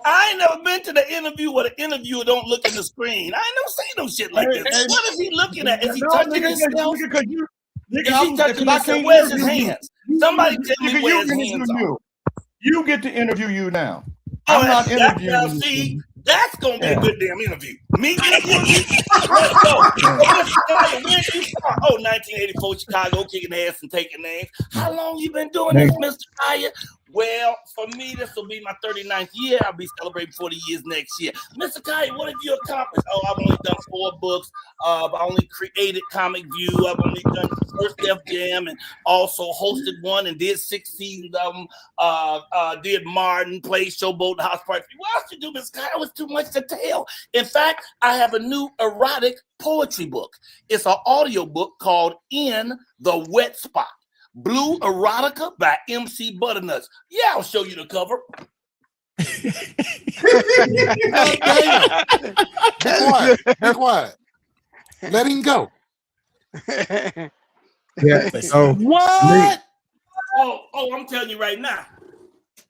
I ain't never been to the interview where the interviewer don't look in the screen. I ain't never seen no shit like this. What is he looking at? Is he touching himself? Is he touching himself? Where's his hands? Somebody tell me where his hands are. You get to interview you now. Oh, I'm not interviewing now, you. see, that's gonna be a good damn interview. Me interview. Let's go. When you start? Oh, 1984 Chicago, kicking ass and taking names. How long you been doing this, Mr. Kaya? Well, for me, this will be my 39th year. I'll be celebrating 40 years next year. Mr. Kaya, what have you accomplished? Oh, I've only done 4 books. I've only created Comic View. I've only done First Def Jam and also hosted one and did 6 seasons of them. Did Martin, played Showboat, the House Party. What else you do, Mr. Kaya? It was too much to tell. In fact, I have a new erotic poetry book. It's an audio book called In the Wet Spot. Blue Erotica by MC Butternuts. Yeah, I'll show you the cover. Be quiet. Let him go. Yeah. Oh, What? Oh, I'm telling you right now.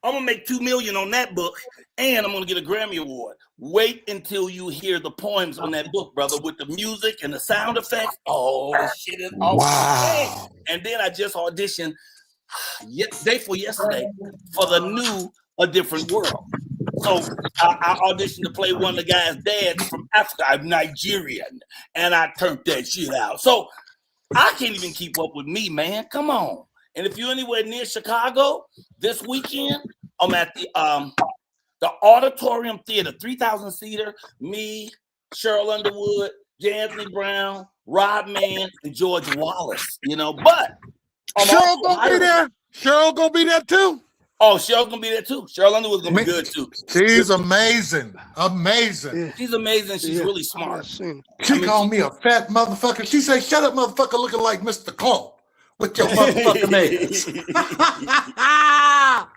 I'm gonna make $2 million on that book, and I'm gonna get a Grammy Award. Wait until you hear the poems on that book, brother, with the music and the sound effects. Oh, this shit is awesome. Wow. And then I just auditioned day for yesterday for the new A Different World. So I auditioned to play one of the guys' dads from Africa. I'm Nigerian, and I turned that shit out. So I can't even keep up with me, man. Come on. And if you're anywhere near Chicago this weekend, I'm at the Auditorium Theater, 3,000 seater. Me, Cheryl Underwood, J. Anthony Brown, Rob Mann, and George Wallace. You know, but Cheryl gonna be there. Cheryl gonna be there too. Oh, Cheryl's gonna be there too. Cheryl Underwood's gonna be good too. She's amazing. Amazing. Yeah. She's amazing. She's Yeah. really smart. She called me a fat motherfucker. She said, "Shut up, motherfucker, looking like Mr. Cole with your motherfucking ass."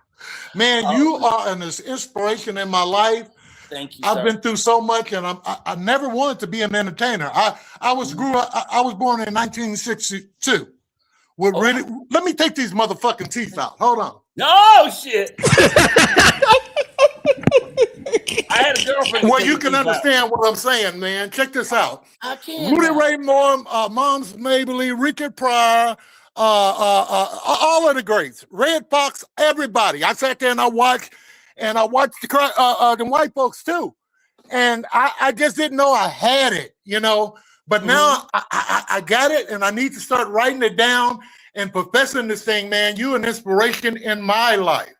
Man, you are an inspiration in my life. Thank you. I've sir. been through so much, and I never wanted to be an entertainer. I was born in 1962. Let me take these motherfucking teeth out. Hold on. No shit. I had a girlfriend. Well, you can understand what I'm saying, man. Check this out. I can't. Rudy Ray Moore, Moms Mabley, Richard Pryor, all of the greats, Red Fox, everybody. I sat there and I watched the white folks too, and I just didn't know I had it, you know. But now I got it, and I need to start writing it down and professing this thing, man. You an inspiration in my life.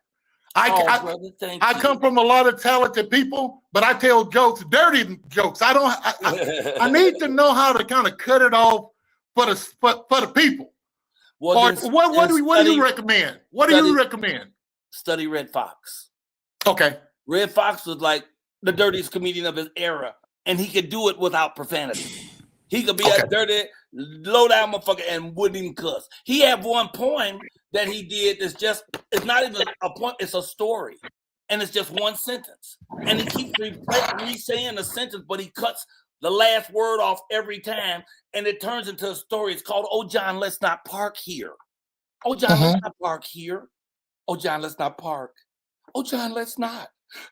I come from a lot of talented people, but I tell jokes, dirty jokes. I need to know how to kind of cut it off for the people. Well, Or what do you recommend? What do you recommend? study Red Fox. Okay. Red Fox was like the dirtiest comedian of his era, and he could do it without profanity. He could be a dirty, low-down motherfucker and wouldn't even cuss. He had one poem that he did that's just, it's not even a poem, it's a story. And it's just one sentence. And he keeps re-saying the sentence, but he cuts the last word off every time, and it turns into a story. It's called, "Oh, John, let's not park here. Oh, John, let's not park here. Oh, John, let's not park. Oh, John, let's not.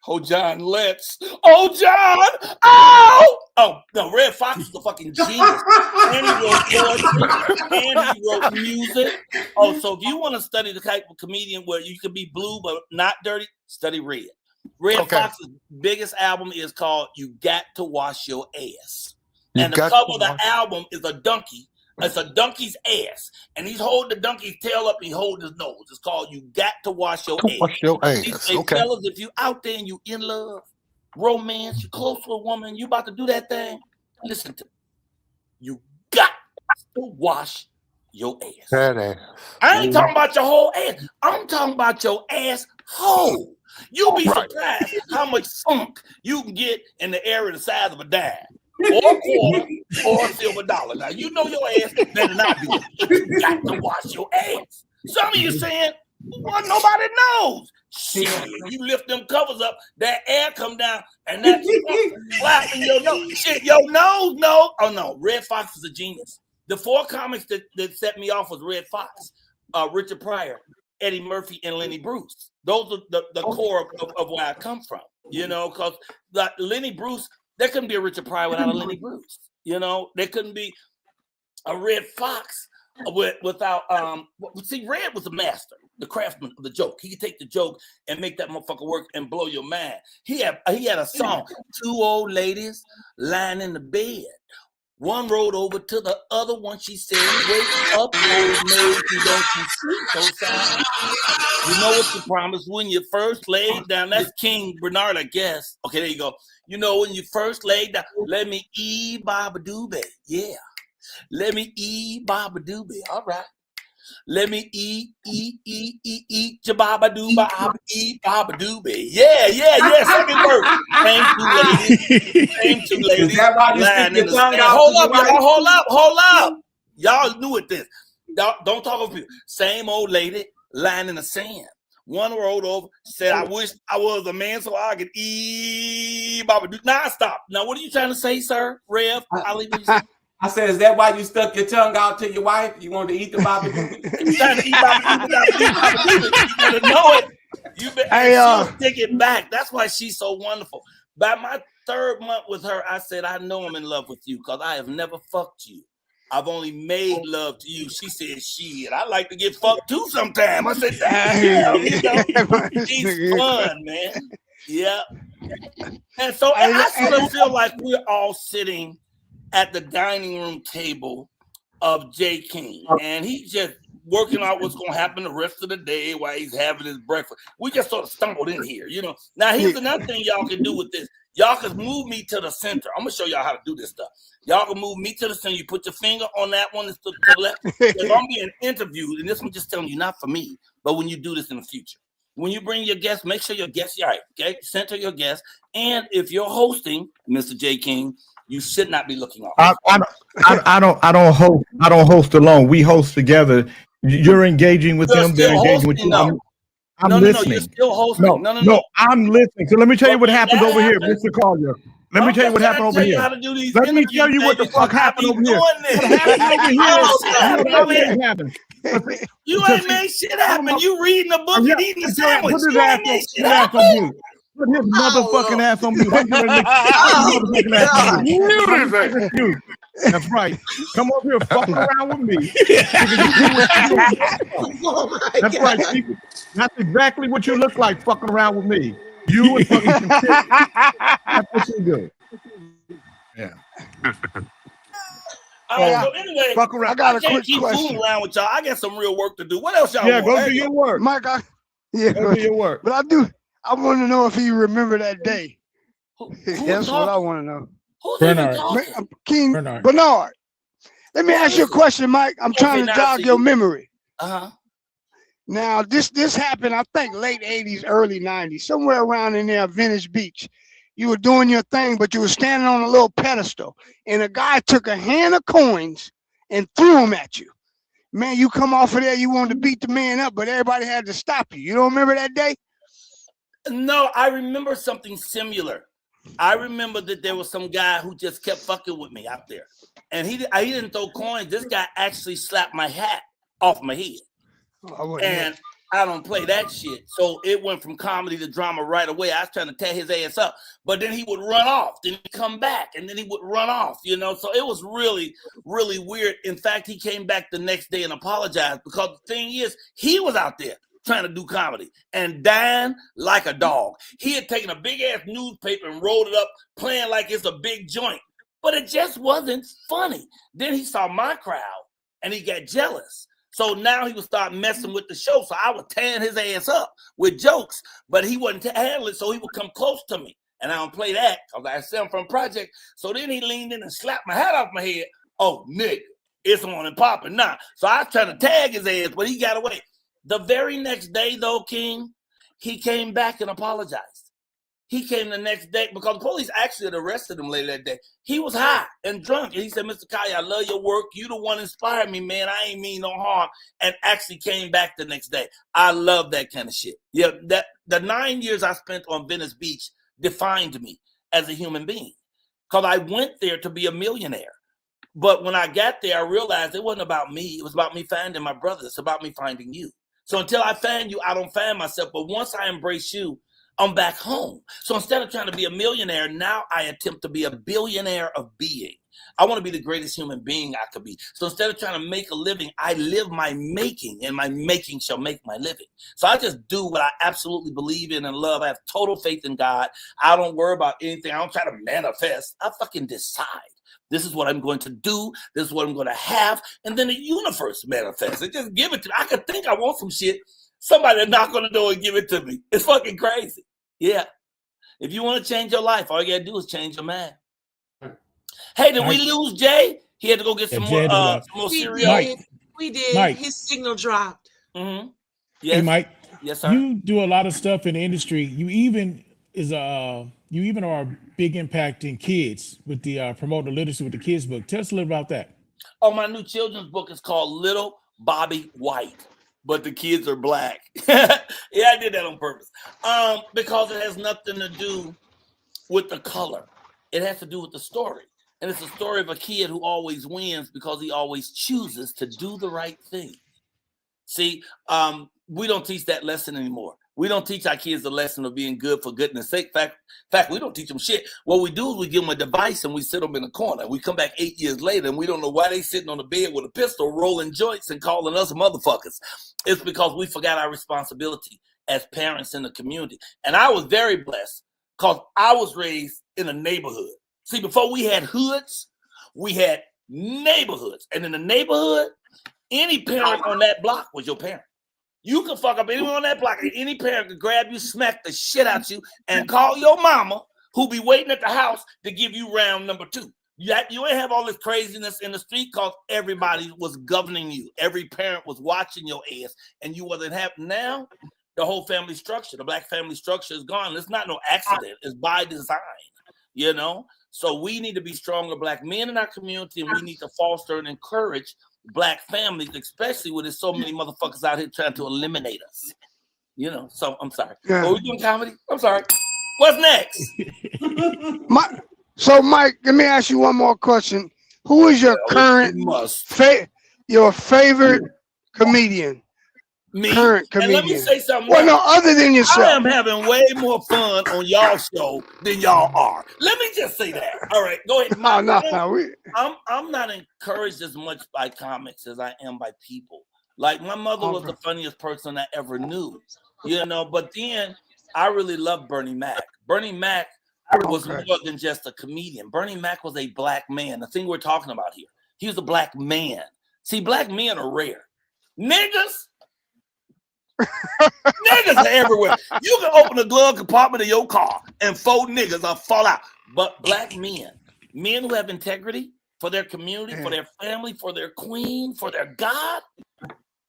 Oh, John, let's. Oh, John. Oh! Oh, no, Red Fox is the fucking genius. And he wrote poetry, and he wrote music. Oh, so if you want to study the type of comedian where you can be blue but not dirty, study Red. Red Fox's biggest album is called "You Got to Wash Your Ass." And the cover of the album is a donkey. It's a donkey's ass. And he's holding the donkey's tail up and he's holding his nose. It's called "You Got to Wash Your Ass." Wash your ass. He say, fellas, if you out there and you in love, romance, you close to a woman, you about to do that thing, listen to me. You got to wash your ass. That ass. I ain't talking about your whole ass. I'm talking about your ass hole. You'll be surprised how much funk you can get in the area the size of a dime, or a quarter, or a silver dollar. Now, you know your ass better not be. You got to wash your ass. Some of you saying, well, nobody knows. Shit, you lift them covers up, that air come down, and that's flapping your nose. Shit, your nose, no. Oh, no, Red Fox is a genius. The 4 comics that set me off was Red Fox, Richard Pryor, Eddie Murphy, and Lenny Bruce. Those are the core of where I come from, you know, because Lenny Bruce, there couldn't be a Richard Pryor without a Lenny Bruce, you know, there couldn't be a Red Fox without, see, Red was a master, the craftsman of the joke. He could take the joke and make that motherfucker work and blow your mind. He had a song, 2 old ladies lying in the bed. One rolled over to the other one. She said, "Wake up, old maid, don't you sleep so sound. You know what you promised when you first laid down." That's King Bernard, I guess. Okay, there you go. You know, when you first laid down, let me Baba Doobie. Yeah. Let me Baba Doobie. All right. Let me eat Jababa Dooba, Baba Doobie. Yeah. Second verse. Same two ladies. Is that why you stick your tongue out? Hold up. Y'all knew it this. Don't talk over people. Same old lady lying in the sand. One rolled over, said, "I wish I was a man so I could eat Baba Doobie." Now stop. Now what are you trying to say, sir? Rev? I said, is that why you stuck your tongue out to your wife? You wanted to eat the Baba Doobie? You trying to eat Baba Doobie. You better know it. You better take it back. That's why she's so wonderful. By my 3rd month with her, I said, "I know I'm in love with you because I have never fucked you. I've only made love to you." She said, "Shit, I like to get fucked too sometime." I said, "Damn, you know, she's fun, man." Yeah. And so I sort of feel like we're all sitting at the dining room table of Jay King, and he's just working out what's going to happen the rest of the day while he's having his breakfast. We just sort of stumbled in here, you know. Now, here's another thing y'all can do with this. Y'all can move me to the center. I'm going to show y'all how to do this stuff. Y'all can move me to the center. You put your finger on that one that's to the left. If I'm being interviewed, and this one just telling you, not for me, but when you do this in the future. When you bring your guests, make sure your guests are right, okay? Center your guests. And if you're hosting, Mr. J. King, you should not be looking off. I don't host alone. We host together. You're engaging with them. They're engaging with you. No. I'm No, listening. you're still hosting. No, I'm listening. So let me tell you what happens over here, Mr. Collier. Let me tell you what happened over here. Let me tell you what the fuck happened over here. What happened over here? You ain't made shit happen. You reading the book and eating the sandwich. Put his ass on mute. Put his motherfucking ass on mute. That's right. Come over here, fuck around with me. That's right, people. That's exactly what you look like, fucking around with me. You and fucking some shit. That's what you do. Yeah. So anyway, fuck around. I got a quick keep question. fooling around with y'all. I got some real work to do. What else y'all want? Go do your work. Mike, go do your work. But I want to know if you remember that day. That's what I want to know. Who's Bernard. King Bernard. Let me ask you a question, Mike. I'm trying to jog your memory. Now this happened, I think, late 80s, early 90s, somewhere around in there, Venice Beach. You were doing your thing, but you were standing on a little pedestal, and a guy took a hand of coins and threw them at you. Man, you come off of there, you wanted to beat the man up, but everybody had to stop you. You don't remember that day? No, I remember something similar. I remember that there was some guy who just kept fucking with me out there, and he didn't throw coins. This guy actually slapped my hat off my head, and I don't play that shit. So it went from comedy to drama right away. I was trying to tear his ass up, but then he would run off, then he'd come back, and then he would run off, you know? So it was really, really weird. In fact, he came back the next day and apologized, because the thing is, he was out there trying to do comedy and dying like a dog. He had taken a big-ass newspaper and rolled it up, playing like it's a big joint, but it just wasn't funny. Then he saw my crowd, and he got jealous. So now he would start messing with the show. So I was tearing his ass up with jokes, but he wasn't handling it, so he would come close to me. And I don't play that because I said I'm from Project. So then he leaned in and slapped my hat off my head. Oh, nigga, it's on and popping now. So I was trying to tag his ass, but he got away. The very next day, though, King, he came back and apologized. He came the next day because the police actually had arrested him later that day. He was high and drunk. And he said, Mr. Kaya, I love your work. You the one inspired me, man. I ain't mean no harm. And actually came back the next day. I love that kind of shit. Yeah, the 9 years I spent on Venice Beach defined me as a human being, because I went there to be a millionaire. But when I got there, I realized it wasn't about me. It was about me finding my brother. It's about me finding you. So until I find you, I don't find myself. But once I embrace you, I'm back home. So instead of trying to be a millionaire, now I attempt to be a billionaire of being. I want to be the greatest human being I could be. So instead of trying to make a living, I live my making, and my making shall make my living. So I just do what I absolutely believe in and love. I have total faith in God. I don't worry about anything. I don't try to manifest. I fucking decide. This is what I'm going to do. This is what I'm going to have. And then the universe manifests. It just give it to me. I could think I want some shit. Somebody knock on the door and give it to me. It's fucking crazy. Yeah. If you want to change your life, all you got to do is change your mind. Hey, did we lose Jay? He had to go get some more cereal. We did. Mike. His signal dropped. Mm-hmm. Yes. Hey, Mike. Yes, sir. You do a lot of stuff in the industry. You even are a big impact in kids with the promoting literacy with the kids book. Tell us a little about that. Oh, my new children's book is called Little Bobby White, but the kids are black. Yeah, I did that on purpose. Because it has nothing to do with the color. It has to do with the story. And it's a story of a kid who always wins because he always chooses to do the right thing. See, we don't teach that lesson anymore. We don't teach our kids the lesson of being good for goodness sake. In fact, we don't teach them shit. What we do is we give them a device and we sit them in a corner. We come back 8 years later and we don't know why they sitting on the bed with a pistol, rolling joints and calling us motherfuckers. It's because we forgot our responsibility as parents in the community. And I was very blessed because I was raised in a neighborhood. See, before we had hoods, we had neighborhoods. And in the neighborhood, any parent on that block was your parent. You could fuck up anyone on that block, and any parent could grab you, smack the shit out you, and call your mama, who be waiting at the house to give you round number 2. You ain't have all this craziness in the street because everybody was governing you. Every parent was watching your ass, and you wasn't happy. Now, the whole family structure, the black family structure is gone. It's not no accident. It's by design, you know? So we need to be stronger black men in our community, and we need to foster and encourage black families, especially when there's so many motherfuckers out here trying to eliminate us. You know, so I'm sorry. Yeah. Are we doing comedy? I'm sorry. What's next? Mike, let me ask you one more question. Who is your current your favorite comedian? Me. Current And comedian. let me say something. Well, now. no, other than yourself. I am having way more fun on y'all's show than y'all are. Let me just say that. All right, go ahead. I'm not encouraged as much by comics as I am by people. Like my mother was the funniest person I ever knew, you know. But then I really love Bernie Mac. Bernie Mac was more than just a comedian. Bernie Mac was a black man. The thing we're talking about here, he was a black man. See, black men are rare. Niggas are everywhere. You can open the glove compartment of your car and 4 niggas will fall out. But black men who have integrity for their community, for their family, for their queen, for their God,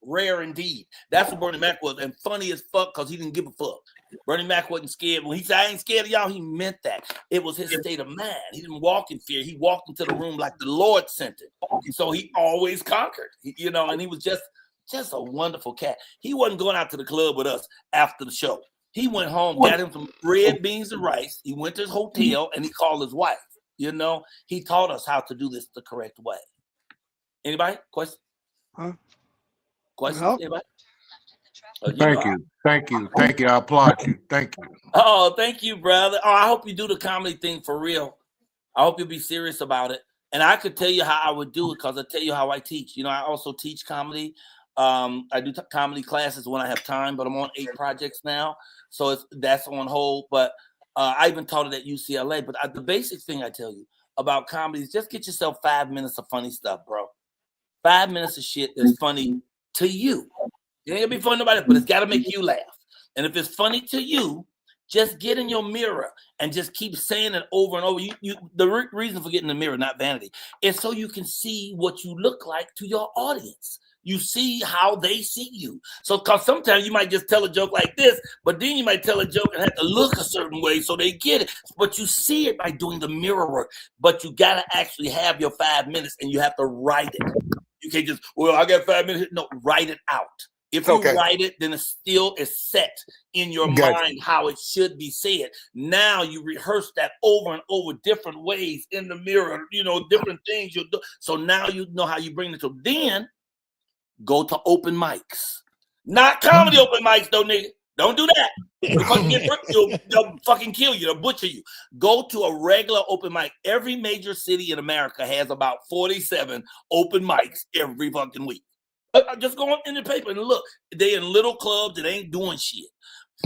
rare indeed. That's what Bernie Mac was, and funny as fuck because he didn't give a fuck. Bernie Mac wasn't scared. When he said, I ain't scared of y'all, he meant that. It was his state of mind. He didn't walk in fear. He walked into the room like the Lord sent him. So he always conquered, you know, and he was just a wonderful cat. He wasn't going out to the club with us after the show. He went home, got him some bread, beans, and rice. He went to his hotel, and he called his wife. You know, he taught us how to do this the correct way. Anybody? Question? Questions? No. Anybody? Thank you. I applaud you. Thank you. Oh, thank you, brother. Oh, I hope you do the comedy thing for real. I hope you'll be serious about it. And I could tell you how I would do it because I tell you how I teach. You know, I also teach comedy. I do comedy classes when I have time, but I'm on 8 projects now, so that's on hold. But I even taught it at UCLA. But the basic thing I tell you about comedy is just get yourself 5 minutes of funny stuff, bro. 5 minutes of shit that's funny to you. It ain't gonna be funny to nobody, but it's got to make you laugh. And if it's funny to you, just get in your mirror and just keep saying it over and over. The reason for getting in the mirror, not vanity, is so you can see what you look like to your audience. You see how they see you. So, because sometimes you might just tell a joke like this, but then you might tell a joke and have to look a certain way so they get it. But you see it by doing the mirror work. But you got to actually have your 5 minutes and you have to write it. You can't just, well, I got 5 minutes. No, write it out. If you write it, then it still is set in your mind how it should be said. Now you rehearse that over and over different ways in the mirror, you know, different things you'll do. So now you know how you bring it to. Then go to open mics. Not comedy open mics, though, nigga. Don't do that. They'll fucking kill you. They'll butcher you. Go to a regular open mic. Every major city in America has about 47 open mics every fucking week. Just go in the paper and look. They in little clubs that ain't doing shit.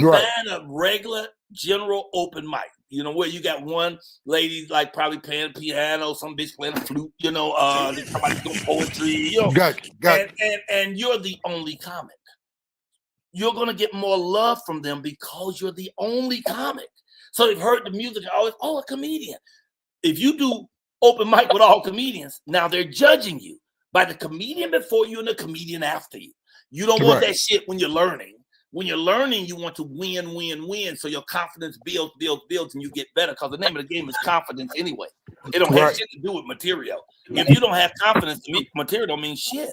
Right. Find a regular general open mic. You know, where you got one lady like probably playing piano, some bitch playing a flute, you know, somebody doing poetry, you know. And you're the only comic. You're gonna get more love from them because you're the only comic. So they've heard the music, always, a comedian. If you do open mic with all comedians, now they're judging you by the comedian before you and the comedian after you. You don't want that shit when you're learning. When you're learning, you want to win. So your confidence builds, and you get better. Because the name of the game is confidence anyway. It don't have shit to do with material. If you don't have confidence, material don't mean shit.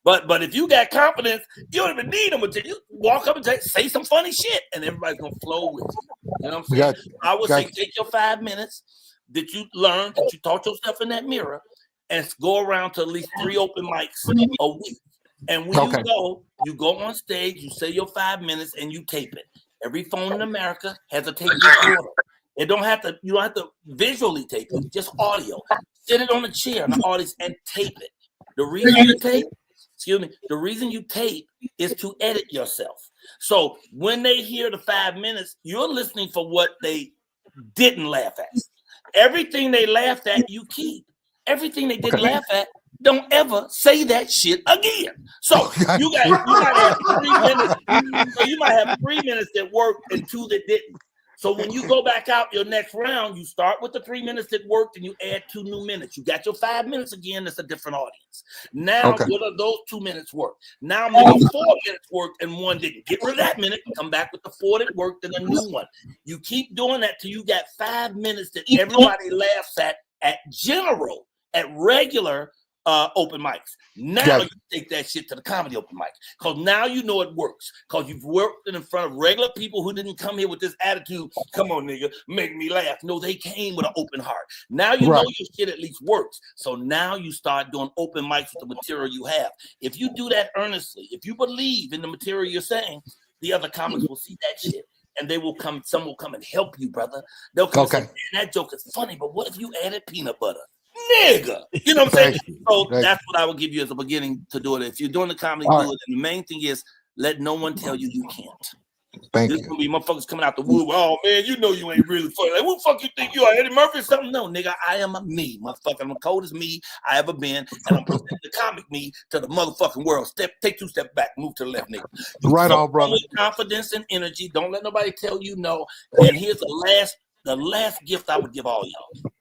But if you got confidence, you don't even need a material. You walk up and say some funny shit, and everybody's gonna flow with you. You know what I'm saying? I would say take your 5 minutes that you learned, that you taught yourself in that mirror, and go around to at least 3 open mics a week. And when you go on stage, you say your 5 minutes, and you tape it. Every phone in America has a tape recorder. You don't have to visually tape it, just audio. Sit it on a chair in the audience and tape it. The reason you tape is to edit yourself. So when they hear the 5 minutes, you're listening for what they didn't laugh at. Everything they laughed at, you keep. Everything they didn't laugh at, don't ever say that shit again. So you might have 3 minutes. So you might have 3 minutes that worked and 2 that didn't. So when you go back out your next round, you start with the 3 minutes that worked and you add 2 new minutes. You got your 5 minutes again. That's a different audience. Now, what are those 2 minutes worth? Now maybe 4 minutes worked and 1 didn't. Get rid of that minute. Come back with the 4 that worked and a new one. You keep doing that till you got 5 minutes that everybody laughs at regular open mics. Now you take that shit to the comedy open mic because now you know it works because you've worked in front of regular people who didn't come here with this attitude. Come on, nigga, make me laugh. No, they came with an open heart. Now you know your shit at least works. So now you start doing open mics with the material you have. If you do that earnestly, if you believe in the material you're saying, the other comics will see that shit. And they will come. Some will come and help you, brother. They'll come and say, man, that joke is funny, but what if you added peanut butter? Nigga, you know what I'm saying? So that's what I would give you as a beginning to do it. If you're doing the comedy, do it. And the main thing is let no one tell you you can't. There's gonna be motherfuckers coming out the wood. Oh man, you know you ain't really funny. Like, who the fuck you think you are, Eddie Murphy or something? No, nigga, I am a me, motherfucker. I'm the coldest me I ever been, and I'm presenting the comic me to the motherfucking world. Take 2 steps back, move to the left, nigga. Right on, brother. Confidence and energy. Don't let nobody tell you no. And here's the last gift I would give all y'all.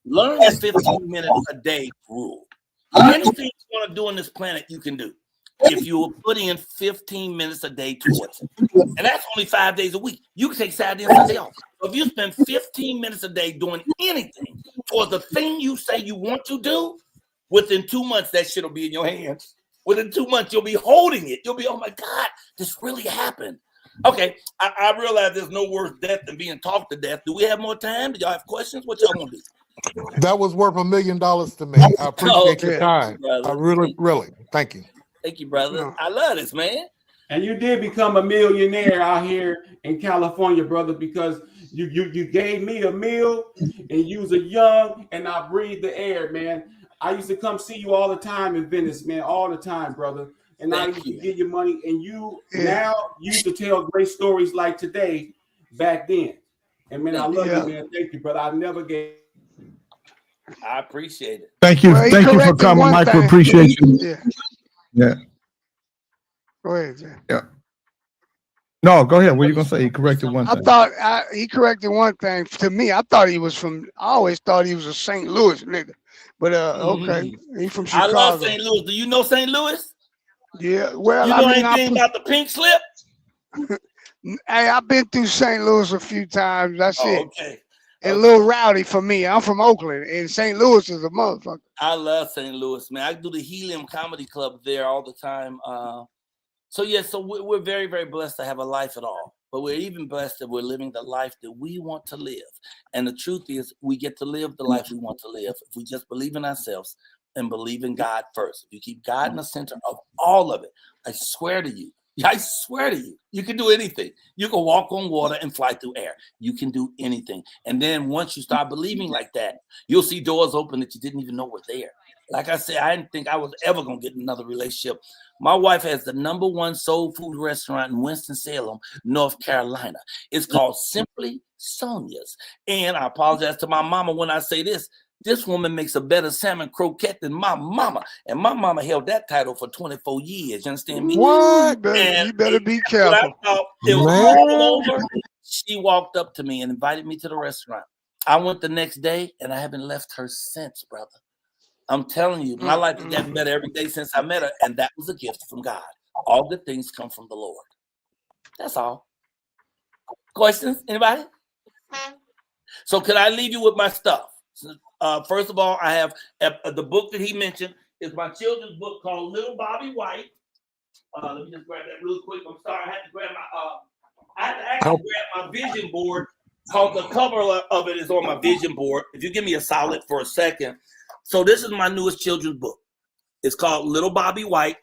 Learn the 15 minutes a day rule. Anything you want to do on this planet, you can do. if you will put in 15 minutes a day towards it. And that's only 5 days a week. You can take Saturday and Sunday off. So if you spend 15 minutes a day doing anything towards the thing you say you want to do, within 2 months, that shit will be in your hands. Within 2 months, you'll be holding it. You'll be, oh my God, this really happened. Okay, I realize there's no worse death than being talked to death. Do we have more time? Do y'all have questions? What y'all want to do? That was worth $1 million to me. I appreciate your time. I really, thank you. Thank you, brother. I love this, man. And you did become a millionaire out here in California, brother, because you gave me a meal and you was a young and I breathed the air, man. I used to come see you all the time in Venice, man, all the time, brother. And I used to give you money, and you now used to tell great stories like today back then. And man, I love you, man. Thank you, brother. I never gave. I appreciate it. Thank you. Thank you for coming, Michael. Appreciate you. Yeah. Go ahead, Jay. Yeah. No, go ahead. What are you gonna say? He corrected one thing. I thought he corrected one thing. To me, I thought he was from. I always thought he was a St. Louis nigga. But okay, he from Chicago. I love St. Louis. Do you know St. Louis? Yeah. Well, you know anything about the pink slip? Hey, I've been through St. Louis a few times. That's it. Okay. A little rowdy for me. I'm from Oakland, and St. Louis is a motherfucker. I love St. Louis, man. I do the Helium Comedy Club there all the time. So we're very, very blessed to have a life at all. But we're even blessed that we're living the life that we want to live. And the truth is, we get to live the life we want to live if we just believe in ourselves and believe in God first. If you keep God in the center of all of it, I swear to you, you can do anything. You can walk on water and fly through air. You can do anything. And then once you start believing like that, you'll see doors open that you didn't even know were there. Like I said, I didn't think I was ever going to get another relationship. My wife has the #1 soul food restaurant in Winston-Salem, North Carolina. It's called Simply Sonia's. And I apologize to my mama when I say this. This woman makes a better salmon croquette than my mama. And my mama held that title for 24 years. You understand me? What? You better be careful. I thought it was all over. She walked up to me and invited me to the restaurant. I went the next day, and I haven't left her since, brother. I'm telling you, my life has gotten better every day since I met her, and that was a gift from God. All good things come from the Lord. That's all. Questions? Anybody? So can I leave you with my stuff? First of all, I have the book that he mentioned is my children's book called Little Bobby White. Let me just grab that real quick. I'm sorry, I had to grab my vision board. Called the cover of it is on my vision board. If you give me a solid for a second. So this is my newest children's book. It's called Little Bobby White,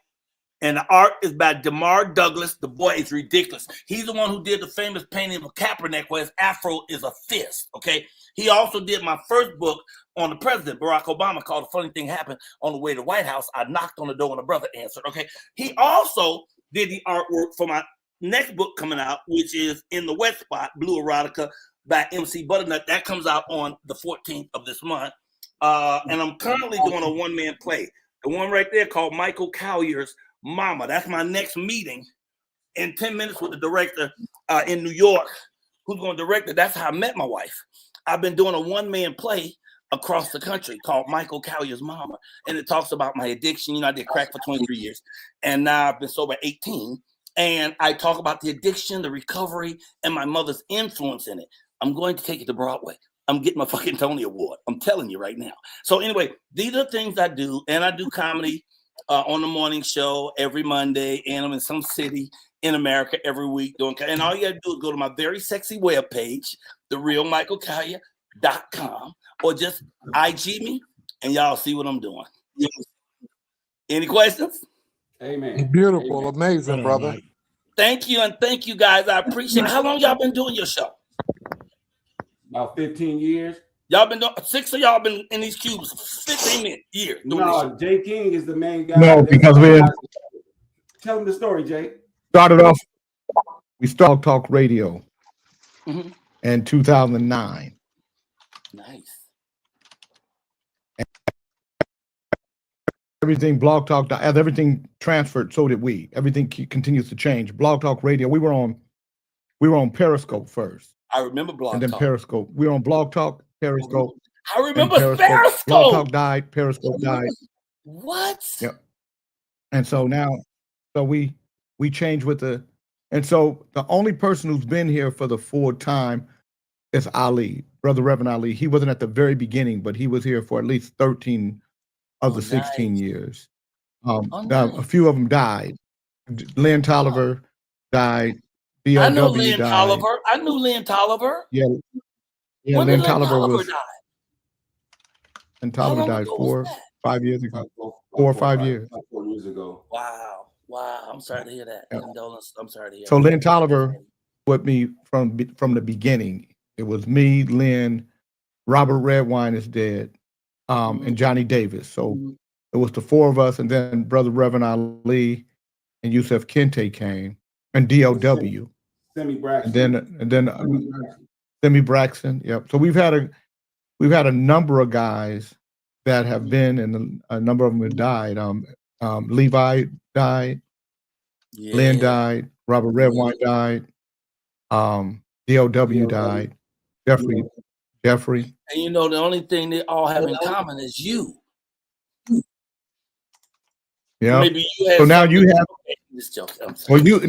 and the art is by DeMar Douglas. The boy is ridiculous. He's the one who did the famous painting of Kaepernick where his afro is a fist, okay? He also did my first book on the president, Barack Obama, called A Funny Thing Happened on the Way to the White House. I knocked on the door and a brother answered, okay? He also did the artwork for my next book coming out, which is In the Wet Spot, Blue Erotica by MC Butternut. That comes out on the 14th of this month. And I'm currently doing a one-man play. The one right there called Michael Collier's Mama. That's my next meeting in 10 minutes with the director in New York who's going to direct it. That's how I met my wife. I've been doing a one-man play across the country called Michael Collier's Mama. And it talks about my addiction. You know, I did crack for 23 years. And now I've been sober 18. And I talk about the addiction, the recovery, and my mother's influence in it. I'm going to take it to Broadway. I'm getting my fucking Tony Award. I'm telling you right now. So anyway, these are things I do. And I do comedy on the morning show every Monday. And I'm in some city in America every week doing. And all you got to do is go to my very sexy webpage, therealmichaelcollier.com, or just IG me and y'all see what I'm doing. Any questions? Amen. Beautiful. Amen. Amazing, brother. Thank you. And thank you guys. I appreciate it. How long y'all been doing your show? About 15 years. Y'all been doing 6 of y'all been in these cubes 15 years. No, Jay King is the main guy. No, because we tell him the story, Jay. Started off. We started Talk Radio in 2009. Nice. Everything Blog Talk, as everything transferred, so did we. Everything continues to change. Blog Talk Radio. We were on Periscope first. I remember Blog and then Talk. Periscope. We were on Blog Talk, Periscope. I remember Periscope. Blog Talk died. Periscope died. What? Yep. And so now So we changed with and so the only person who's been here for the full time is Ali, Brother Reverend Ali. He wasn't at the very beginning, but he was here for at least 13 of the 16 years. A few of them died. Lynn Tolliver died. DOW I know Lynn died. Tolliver. I knew Lynn Tolliver. Yeah, when Lynn did Tolliver die? And Tolliver died 5 years ago. 4 or 5 years. 4 years ago. Wow. I'm sorry to hear that. Yeah. Condolence. I'm sorry to hear So that. Lynn Tolliver with me from the beginning. It was me, Lynn, Robert Redwine is dead, and Johnny Davis. So it was the four of us, and then Brother Reverend Ali and Yusef Kente came, and DOW. Semi Braxton. And then Semi Braxton. Yep. So we've had a number of guys that have been, and a number of them have died. Levi died. Yeah. Lynn died. Robert Redwine died. DOW died. Jeffrey. And you know, the only thing they all have in common is you. Yeah. Maybe you have so now you have. This joke, I'm sorry. Well,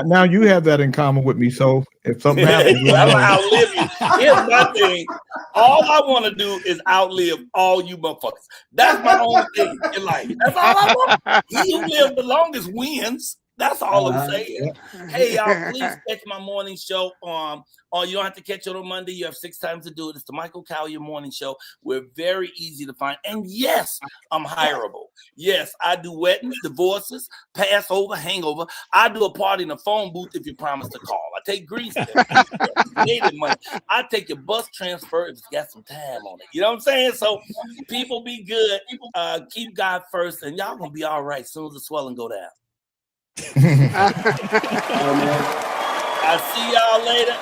now you have that in common with me. So if something happens, I'm gonna outlive you. Here's my thing. All I want to do is outlive all you motherfuckers. That's my only thing in life. That's all I want. He who lives the longest wins. That's all I'm saying. Hey, y'all, please catch my morning show. You don't have to catch it on Monday. You have 6 times to do it. It's the Michael Collier Morning Show. We're very easy to find. And yes, I'm hireable. Yes, I do weddings, divorces, Passover, hangover. I do a party in a phone booth if you promise to call. I take grease, creative money. I take your bus transfer if it's got some time on it. You know what I'm saying? So people be good. Keep God first, and y'all gonna be all right as soon as the swelling go down. I'll see y'all later.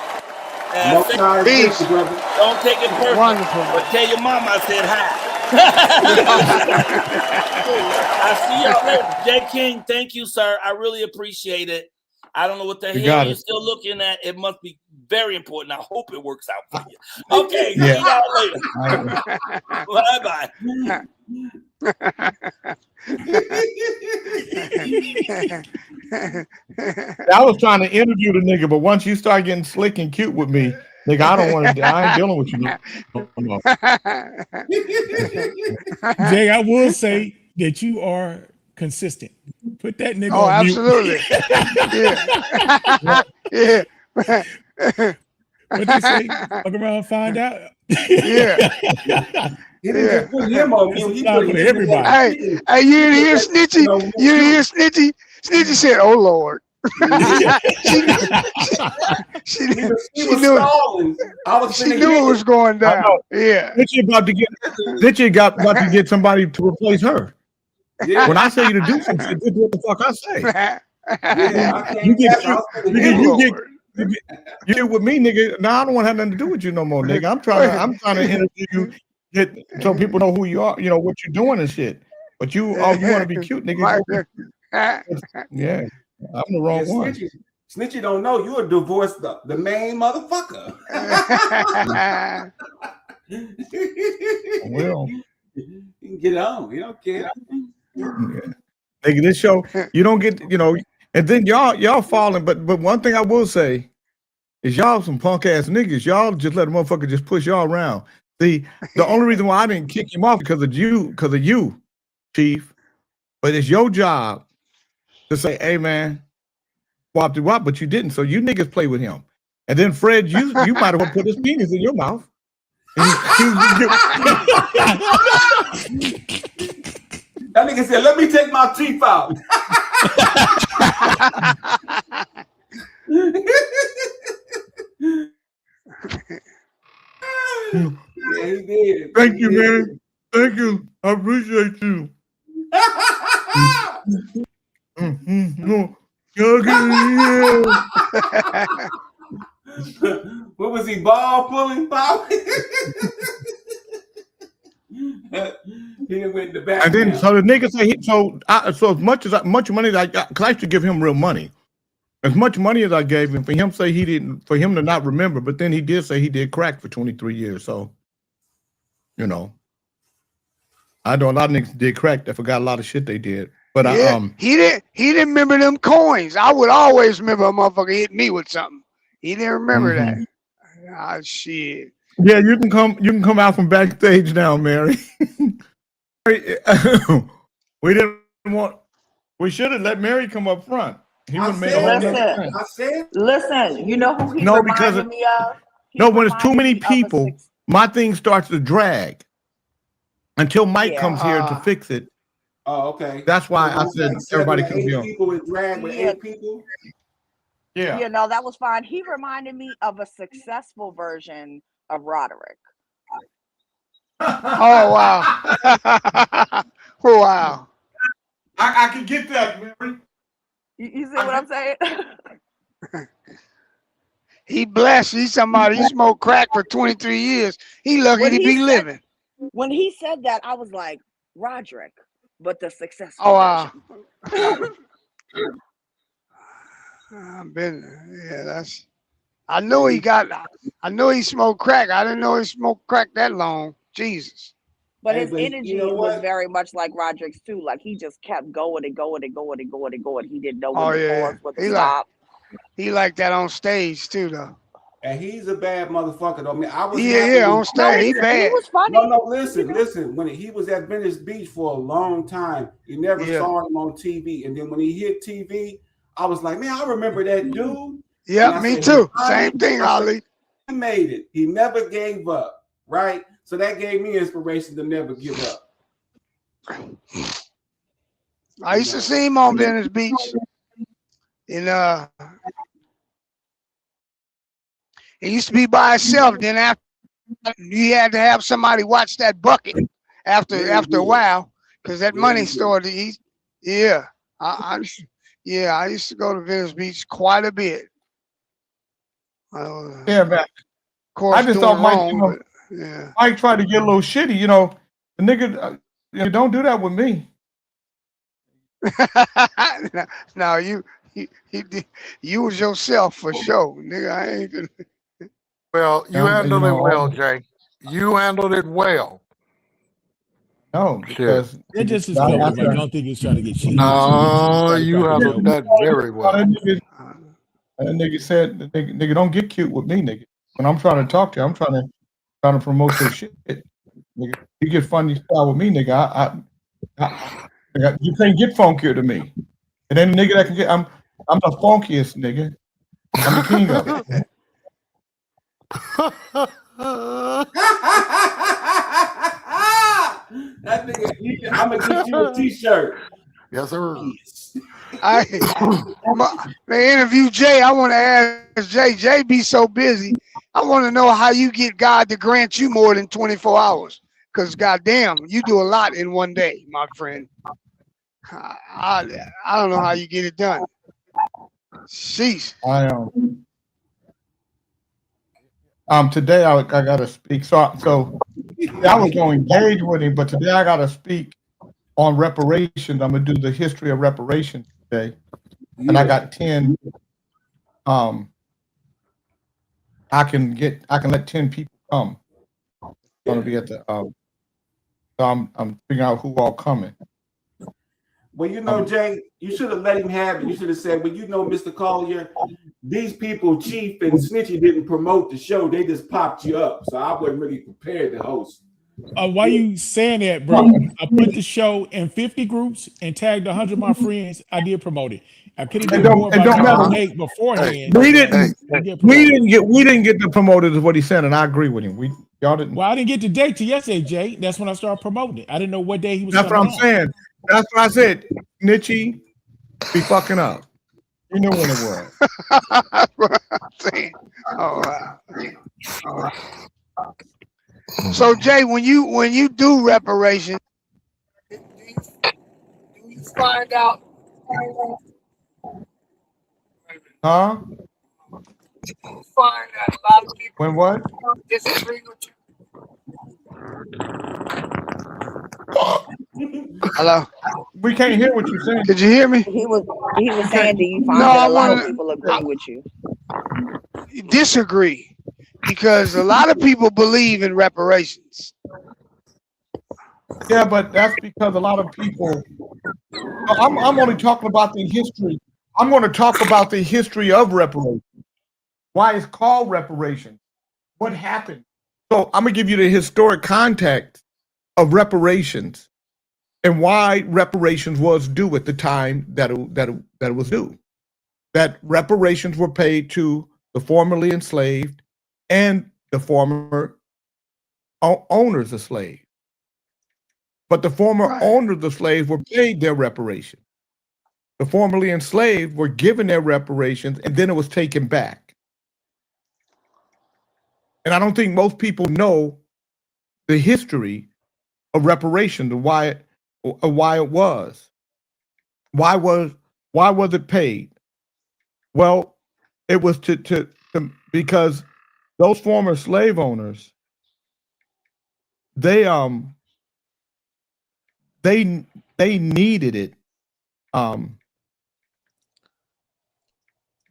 Don't take it personal. Wonderful. But tell your mama I said hi. I'll see y'all later. Jay King, thank you, sir. I really appreciate it. I don't know what the hell you're still looking at. It must be very important. I hope it works out for you. Okay, see y'all later. Bye-bye. I was trying to interview the nigga, but once you start getting slick and cute with me, nigga, I don't want to. I ain't dealing with you. No. Jay, I will say that you are consistent. Put that nigga on absolutely. mute. Yeah. What they say? Fuck around and find out. Yeah. He didn't put him on mute. He put everybody. Hey, you didn't hear Snitchy? You didn't hear Snitchy? Snitchy said, "Oh Lord." she knew it was going down. Yeah. Snitchy got about to get somebody to replace her. Yeah. When I say you to do something, do what the fuck I say. You get with me, nigga. Now I don't want to have nothing to do with you no more, nigga. I'm trying to interview you, so people know who you are, you know what you're doing and shit. But you want to be cute, nigga. Yeah, I'm the wrong one. Snitchy don't know you a divorced the main motherfucker. Well, you can get on. You don't care. Yeah. Nigga, this show, you don't get, and then y'all falling. But one thing I will say is y'all some punk ass niggas. Y'all just let a motherfucker just push y'all around. See, the only reason why I didn't kick him off because of you, Chief. But it's your job to say, hey man, wop de wop, but you didn't. So you niggas play with him. And then Fred, you might have put his penis in your mouth. That nigga said, let me take my teeth out. Yeah, he did. Thank you, man. Thank you. I appreciate you. No. What was he, ball pulling, Bob? He went in the back. And then so the nigga say so as much money as I got, because I used to give him real money. As much money as I gave him, for him to not remember, but then he did say he did crack for 23 years. So, I know a lot of niggas did crack that forgot a lot of shit they did. But Yeah, he didn't remember them coins. I would always remember a motherfucker hit me with something. He didn't remember that. Ah, shit. Yeah, you can come out from backstage now, Mary. We should have let Mary come up front. He would have made a whole nother thing. Listen, you know who he No, because reminded me of? No, when it's too many people, my thing starts to drag until Mike comes here to fix it. Oh, okay. That's why I said everybody can be on. People with drag with 8 people. Yeah. You know, that was fine. He reminded me of a successful version of Roderick. Oh wow. Wow. I can get that, Mary. You see what I'm saying? He blessed. He's somebody. He smoked crack for 23 years. He lucky to be living. When he said that, I was like, Roderick, but the successful Oh wow. version. I've been there. Yeah, that's. I know he smoked crack. I didn't know he smoked crack that long. Jesus. But his energy was very much like Roderick's too. Like he just kept going and going and going and going and going. He didn't know when to pause, when to stop. He like that on stage too, though. And he's a bad motherfucker, though. I mean, I was on stage. He bad. He was funny. No, listen. When he was at Venice Beach for a long time, you never saw him on TV. And then when he hit TV, I was like, man, I remember that dude. Yeah, me too. Same thing, Ali. He made it. He never gave up, right? So that gave me inspiration to never give up. I used to see him on Venice Beach. He used to be by himself. Then after you had to have somebody watch that bucket after a while, because that money started. I used to go to Venice Beach quite a bit. Yeah, man. Of course, I just thought Mike, Mike tried to get a little shitty. The nigga, don't do that with me. No, you was yourself for sure, nigga. I ain't gonna. Well, you handled it well, Jay. You handled it well. No, because it just is cool. I don't think he's trying to get shit. No, you handled that very well. That nigga said, nigga, don't get cute with me, nigga. When I'm trying to talk to you, I'm trying to promote your shit. Nigga, you get funny style with me, nigga. Nigga, you can't get funkier to me. And then nigga that can get, I'm the funkiest nigga. I'm the king of it. That nigga, I'm gonna get you a t-shirt. Yes, sir. They interview Jay. I want to ask Jay. Jay be so busy. I want to know how you get God to grant you more than 24 hours. Because goddamn, you do a lot in one day, my friend. I don't know how you get it done. Sheesh. Today I gotta speak. So I was going to engage with him, but today I gotta speak on reparations. I'm gonna do the history of reparations today, and I got 10. I can let 10 people come. Gonna be at the. So I'm figuring out who all coming. Well, Jay, you should have let him have it. You should have said, well, Mr. Collier, these people, Chief and Snitchy, didn't promote the show. They just popped you up. So I wasn't really prepared to host. Why you saying that, bro? I put the show in 50 groups and tagged 100 of my friends. I did promote it. I could have done more about it beforehand. We didn't get the promoters of what he said, and I agree with him. Y'all didn't. Well, I didn't get the date till yesterday, Jay. That's when I started promoting it. I didn't know what day he was. That's what I'm saying. That's what I said. Snitchy be fucking up. You knew when it was. All right. So Jay, when you do reparations, do you find out? Huh? Find that a lot of people When what? disagree with you. Hello. We can't hear what you're saying. Did you hear me? He was saying, do you find that a lot of people agree with you? Disagree, because a lot of people believe in reparations. Yeah, but that's because a lot of people I'm only talking about the history. I'm going to talk about the history of reparations. Why it's called reparations. What happened? So I'm going to give you the historic context of reparations and why reparations was due at the time that it was due. That reparations were paid to the formerly enslaved and the former owners of slaves. But the former owners of the slaves were paid their reparations. The formerly enslaved were given their reparations, and then it was taken back. And I don't think most people know the history of reparations and why it was. Why was it paid? Well, it was to because those former slave owners, they needed it.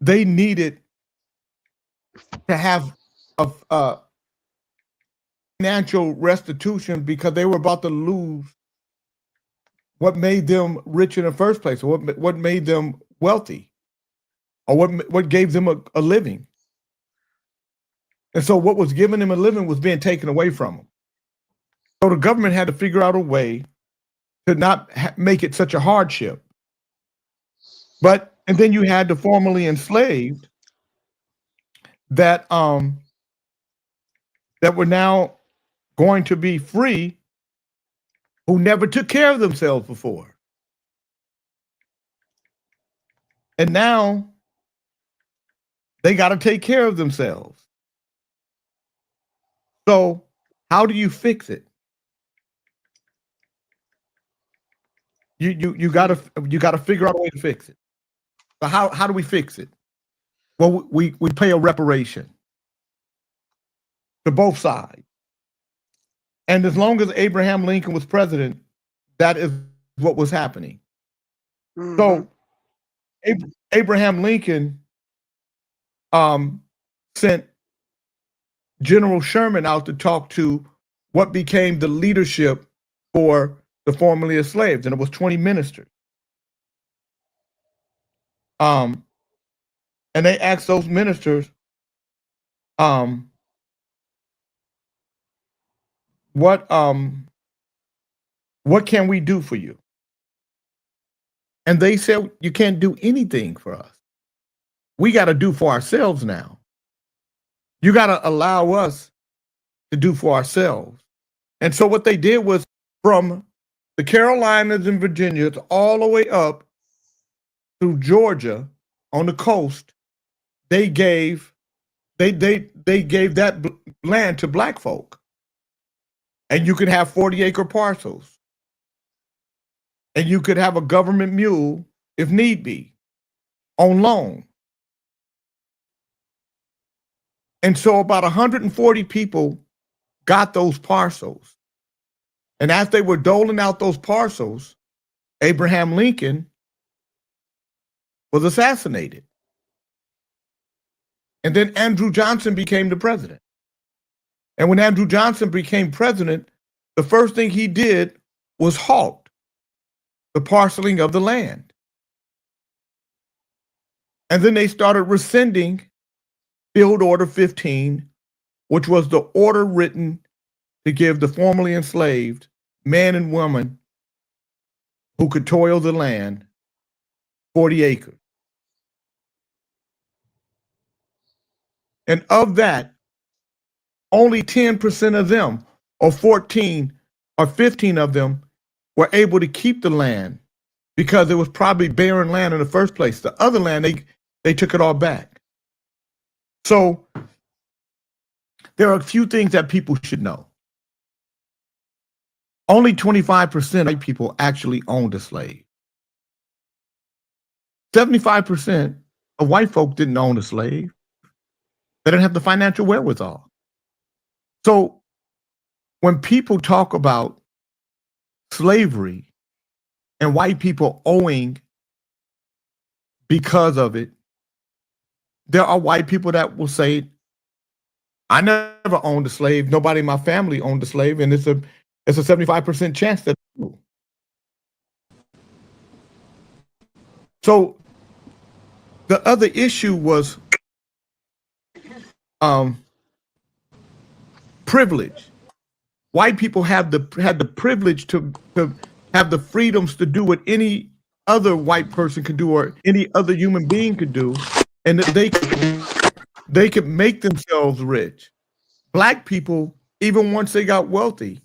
They needed to have a financial restitution because they were about to lose what made them rich in the first place, or what made them wealthy, or what gave them a living. And so what was giving them a living was being taken away from them. So the government had to figure out a way to not make it such a hardship. And then you had the formerly enslaved that were now going to be free, who never took care of themselves before. And now they got to take care of themselves. So how do you fix it? You got to figure out a way to fix it. So how do we fix it? Well, we pay a reparation to both sides. And as long as Abraham Lincoln was president, that is what was happening. Mm-hmm. So Abraham Lincoln sent General Sherman out to talk to what became the leadership for the formerly enslaved, and it was 20 ministers. And they asked those ministers, what can we do for you? And they said, you can't do anything for us. We got to do for ourselves now. You got to allow us to do for ourselves. And so what they did was, from the Carolinas and Virginia all the way up through Georgia on the coast, they gave that land to black folk. And you could have 40-acre parcels. And you could have a government mule, if need be, on loan. And so about 140 people got those parcels. And as they were doling out those parcels, Abraham Lincoln was assassinated. And then Andrew Johnson became the president. And when Andrew Johnson became president, the first thing he did was halt the parceling of the land. And then they started rescinding Field Order 15, which was the order written to give the formerly enslaved man and woman who could toil the land 40 acres. And of that, only 10% of them, or 14 or 15 of them, were able to keep the land because it was probably barren land in the first place. The other land, they took it all back. So there are a few things that people should know. Only 25% of white people actually owned a slave. 75% of white folk didn't own a slave. They didn't have the financial wherewithal. So when people talk about slavery and white people owing because of it, there are white people that will say, I never owned a slave. Nobody in my family owned a slave. And it's a 75% chance that. So the other issue was privilege. White people had the privilege to have the freedoms to do what any other white person could do or any other human being could do, and that they could make themselves rich. Black people, even once they got wealthy,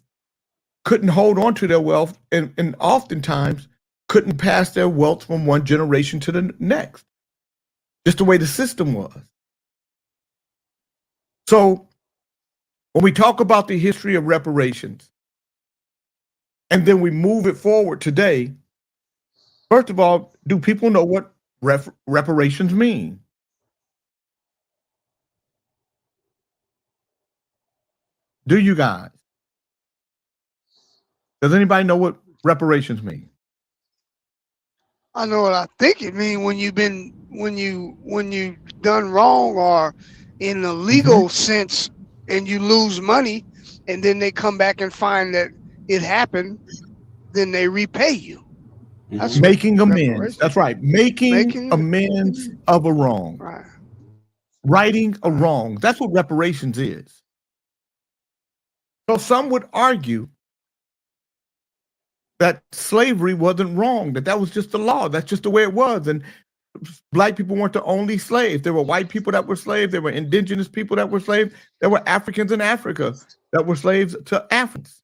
couldn't hold on to their wealth, and oftentimes couldn't pass their wealth from one generation to the next. Just the way the system was. So when we talk about the history of reparations, and then we move it forward today, first of all, do people know what reparations mean? Do you guys? Does anybody know what reparations mean? I know what I think it means when you've done wrong or in the legal sense and you lose money and then they come back and find that it happened, then they repay you. That's making amends. That's right. Making amends of a wrong. Right. Righting a wrong. That's what reparations is. So some would argue that slavery wasn't wrong, that was just the law. That's just the way it was. And Black people weren't the only slaves. There were white people that were slaves. There were indigenous people that were slaves. There were Africans in Africa that were slaves to Africans.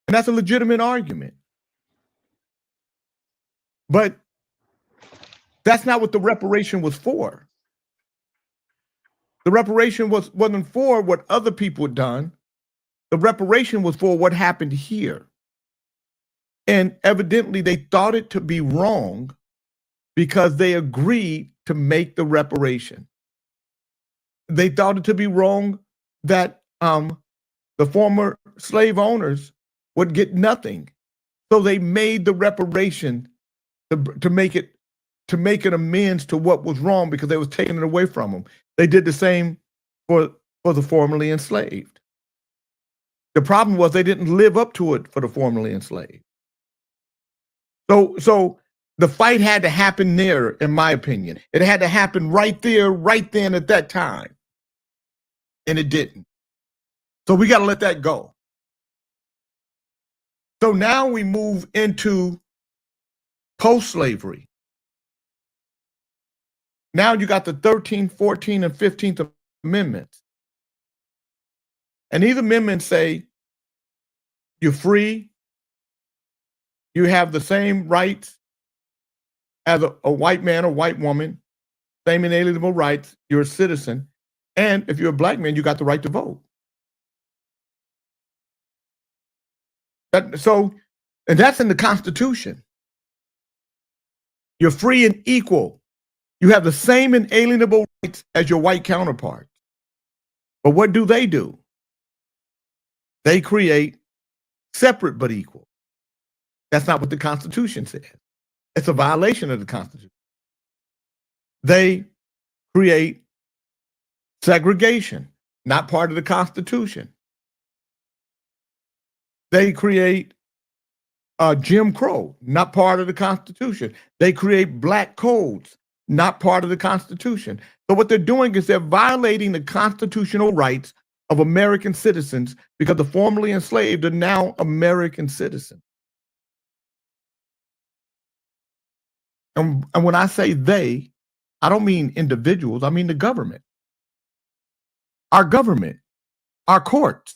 And that's a legitimate argument. But that's not what the reparation was for. The reparation wasn't for what other people had done. The reparation was for what happened here. And evidently they thought it to be wrong because they agreed to make the reparation. They thought it to be wrong that the former slave owners would get nothing. So they made the reparation to make it amends to what was wrong because they was taking it away from them. They did the same for the formerly enslaved. The problem was they didn't live up to it for the formerly enslaved. So the fight had to happen there, in my opinion. It had to happen right there, right then at that time. And it didn't. So we got to let that go. So now we move into post-slavery. Now you got the 13th, 14th, and 15th Amendments. And these amendments say you're free, you have the same rights as a white man or white woman, same inalienable rights, you're a citizen, and if you're a Black man, you got the right to vote. And that's in the Constitution. You're free and equal. You have the same inalienable rights as your white counterparts. But what do? They create separate but equal. That's not what the Constitution says. It's a violation of the Constitution. They create segregation, not part of the Constitution. They create Jim Crow, not part of the Constitution. They create black codes, not part of the Constitution. So what they're doing is they're violating the constitutional rights of American citizens because the formerly enslaved are now American citizens. And when I say they, I don't mean individuals, I mean the government. Our government, our courts,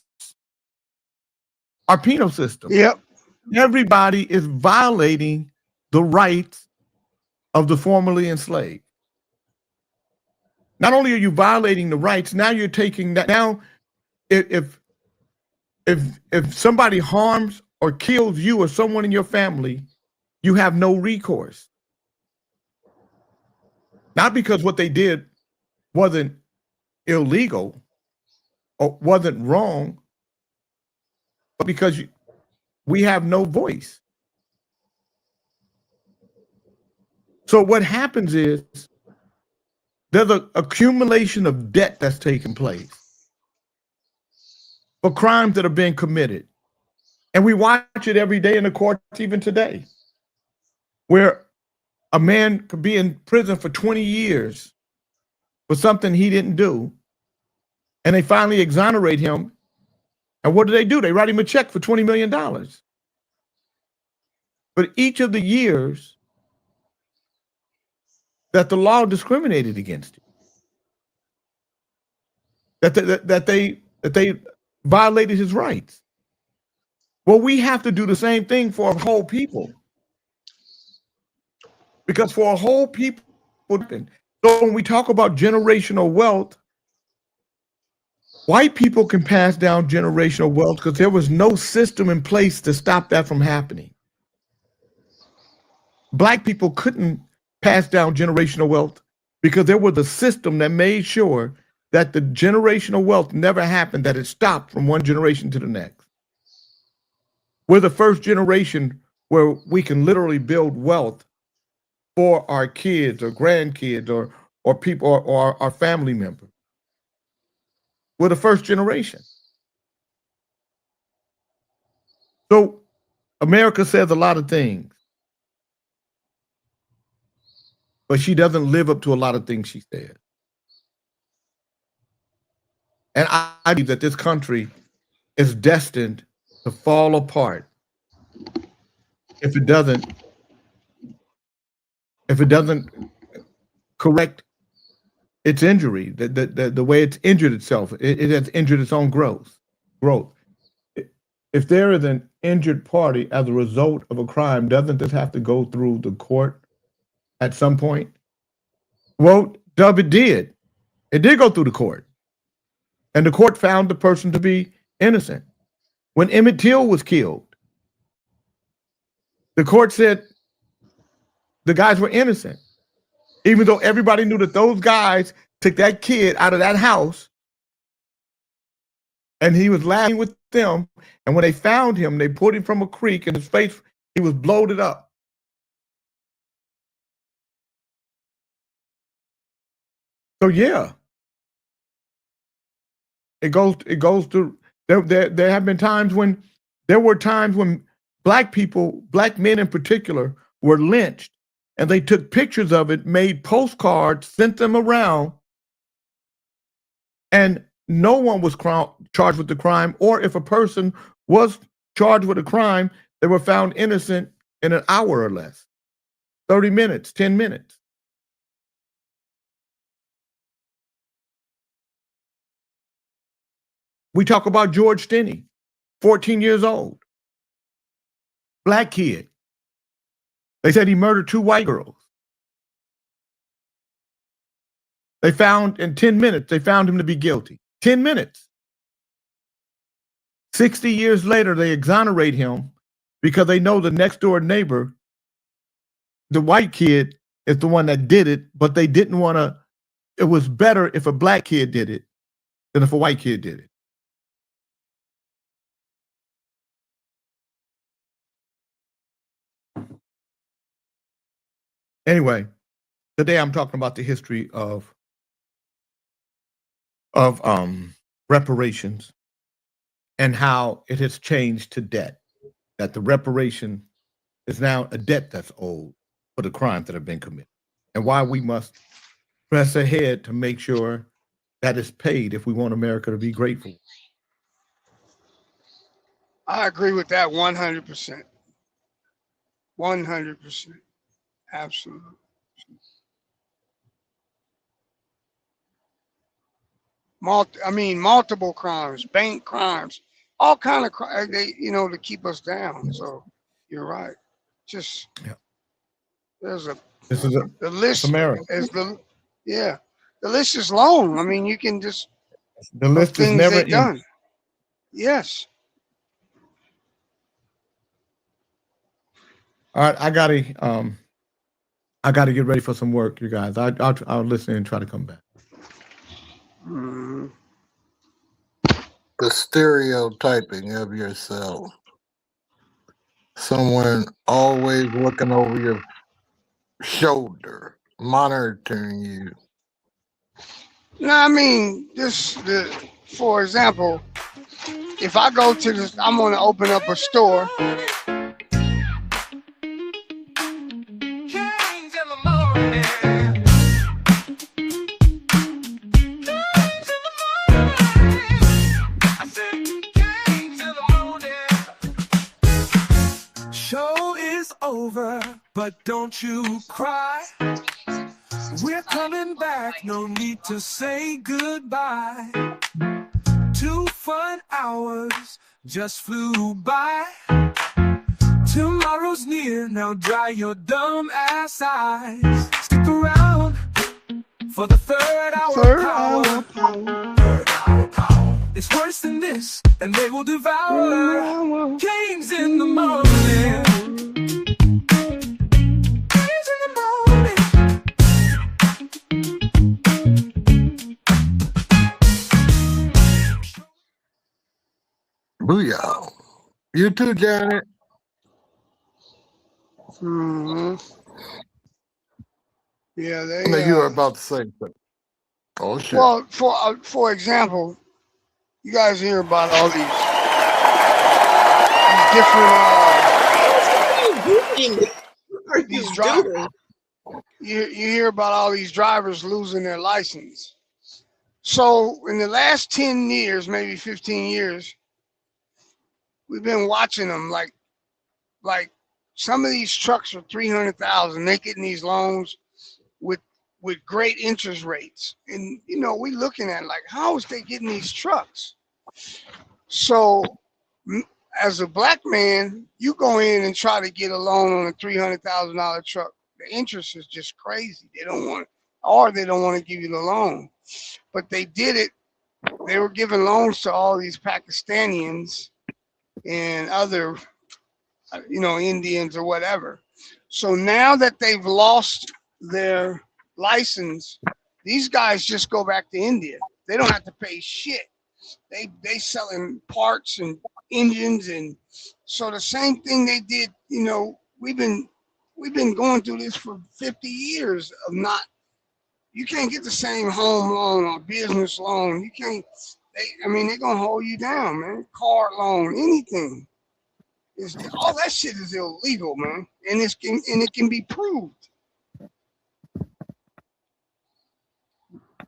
our penal system. Yep. Everybody is violating the rights of the formerly enslaved. Not only are you violating the rights, now you're taking that. Now, if somebody harms or kills you or someone in your family, you have no recourse. Not because what they did wasn't illegal or wasn't wrong, but because we have no voice. So what happens is there's an accumulation of debt that's taking place for crimes that are being committed. And we watch it every day in the courts, even today, where a man could be in prison for 20 years for something he didn't do, and they finally exonerate him. And what do? They write him a check for $20 million. But each of the years that the law discriminated against him, that they violated his rights. Well, we have to do the same thing for a whole people. Because for a whole people, so when we talk about generational wealth, white people can pass down generational wealth because there was no system in place to stop that from happening. Black people couldn't pass down generational wealth because there was a system that made sure that the generational wealth never happened, that it stopped from one generation to the next. We're the first generation where we can literally build wealth for our kids or grandkids or people or our family members. We're the first generation. So America says a lot of things, but she doesn't live up to a lot of things she says. And I believe that this country is destined to fall apart if it doesn't correct its injury, the way it's injured itself. It has injured its own growth. If there is an injured party as a result of a crime, doesn't this have to go through the court at some point? Well, Dub, it did. It did go through the court. And the court found the person to be innocent. When Emmett Till was killed, the court said the guys were innocent, even though everybody knew that those guys took that kid out of that house and he was laughing with them. And when they found him, they pulled him from a creek and his face, he was bloated up. So yeah, it goes through. There have been times when black people, black men in particular, were lynched, and they took pictures of it, made postcards, sent them around, and no one was charged with the crime. Or if a person was charged with a crime, they were found innocent in an hour or less, 30 minutes, 10 minutes. We talk about George Stinney, 14 years old, black kid. They said he murdered 2 white girls. They found in 10 minutes, they found him to be guilty. 10 minutes. 60 years later, they exonerate him because they know the next door neighbor, the white kid, is the one that did it, but they didn't want to. It was better if a black kid did it than if a white kid did it. Anyway, today I'm talking about the history of reparations and how it has changed to debt. That the reparation is now a debt that's owed for the crimes that have been committed, and why we must press ahead to make sure that is paid if we want America to be grateful. I agree with that 100%. 100%. Absolutely. Multiple crimes, bank crimes, all kind of crimes, to keep us down. So you're right. Just the list America. the list is long. I mean, you can just the list is never done. Yes. All right, I gotta get ready for some work, you guys. I'll listen and try to come back. The stereotyping of yourself. Someone always looking over your shoulder, monitoring you. No, for example, if I go to I'm going to open up a store. But don't you cry. We're coming back. No need to say goodbye. 2 fun hours just flew by. Tomorrow's near. Now dry your dumb ass eyes. Stick around for the third hour power. Third hour power. It's worse than this, and they will devour. Games in the morning. Games in the morning. Booyah. You too, Janet. Mm-hmm. Yeah, they. No, you were about to say something. Oh shit. Well, for example, you guys hear about all these different these drivers. You hear about all these drivers losing their license. So in the last 10 years, maybe 15 years, we've been watching them like some of these trucks are 300,000. They getting these loans with great interest rates, and you know we looking at like how is they getting these trucks? So as a black man, you go in and try to get a loan on a $300,000 truck. The interest is just crazy. They don't want, or they don't want to give you the loan. But they did it. They were giving loans to all these Pakistanians and other, Indians or whatever. So now that they've lost their license, these guys just go back to India. They don't have to pay shit. They selling parts and engines, and so the same thing they did. We've been going through this for 50 years of not. You can't get the same home loan or business loan. You can't. They're gonna hold you down, man. Car loan, anything. All that shit is illegal, man, and it can be proved.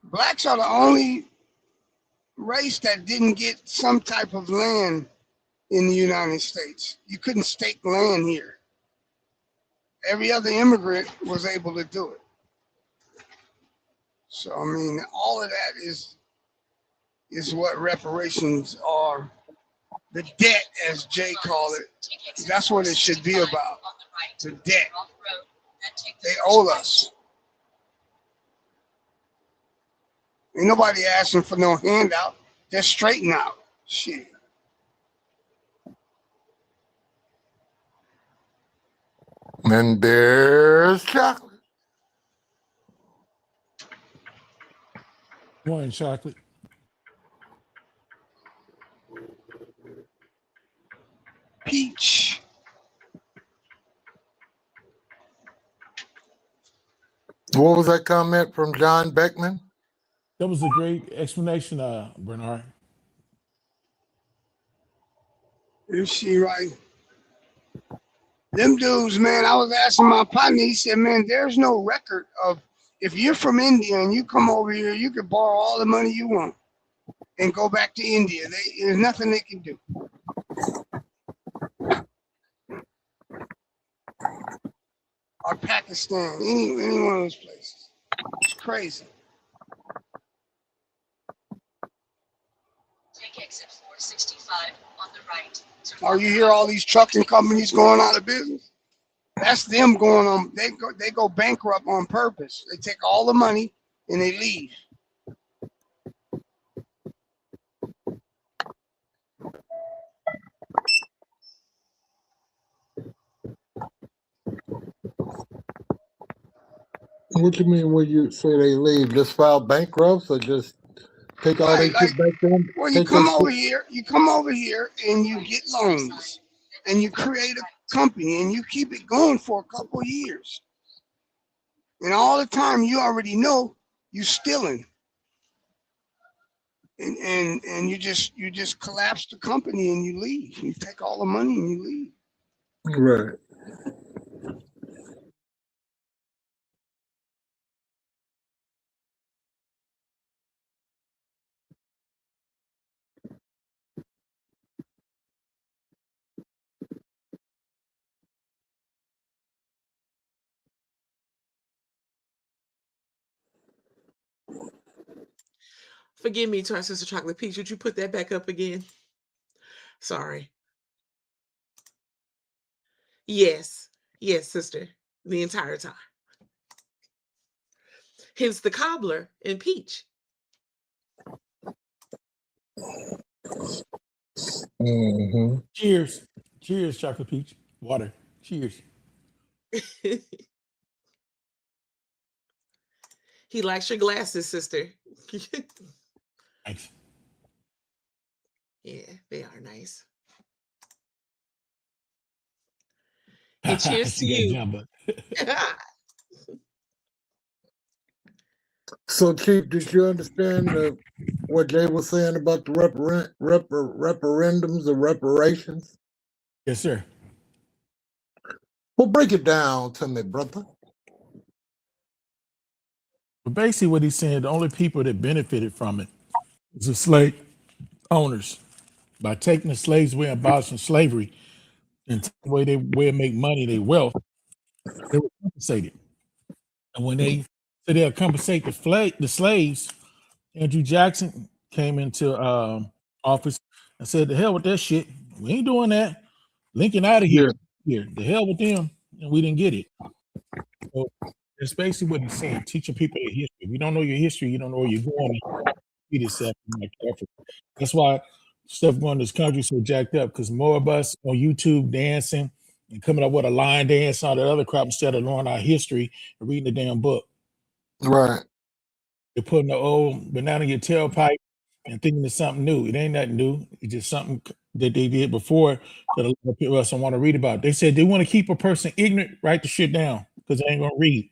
Blacks are the only race that didn't get some type of land in the United States. You couldn't stake land here. Every other immigrant was able to do it. So all of that is what reparations are. The debt, as Jay called it, that's what it should be about. The debt. They owe us. Ain't nobody asking for no handout. They're straighten out. Shit. And there's chocolate. Morning, chocolate. Peach. What was that comment from John Beckman? That was a great explanation, Bernard. Is she right? Them dudes, man, I was asking my partner, he said, man, there's no record of, if you're from India and you come over here, you could borrow all the money you want and go back to India. There's nothing they can do. Or Pakistan, any one of those places. It's crazy. Take exit 465 on the right. Oh, you hear all these trucking companies going out of business? That's them going on. They go bankrupt on purpose. They take all the money and they leave. What you mean when you say they leave? Just file bankrupts or just take all they shit back then? Well, you come over here and you get loans and you create a company and you keep it going for a couple of years. And all the time you already know you're stealing. And you just collapse the company and you leave. You take all the money and you leave. Right. Forgive me to our sister Chocolate Peach. Would you put that back up again? Sorry. Yes. Yes, sister. The entire time. Hence the cobbler and Peach. Mm-hmm. Cheers. Cheers, Chocolate Peach. Water. Cheers. He likes your glasses, sister. Thanks. Yeah, they are nice. And cheers to you. So, Chief, did you understand what Jay was saying about the referendums or reparations? Yes, sir. Well, break it down to me, brother. But basically what he's saying, the only people that benefited from it is the slave owners. By taking the slaves away and abolishing slavery and taking away their way to make money, their wealth, they were compensated. And when they said they'll compensate the slaves, Andrew Jackson came into office and said, the hell with that shit. We ain't doing that. Lincoln out of here. The hell with them. And we didn't get it. So that's basically what he's saying, teaching people their history. If you don't know your history, you don't know where you're going. That's why stuff going to this country so jacked up, because more of us on YouTube dancing and coming up with a line dance and all that other crap instead of knowing our history and reading the damn book. Right. They're putting the old banana in your tailpipe and thinking it's something new. It ain't nothing new. It's just something that they did before that a lot of people don't want to read about. They said they want to keep a person ignorant, write the shit down because they ain't going to read.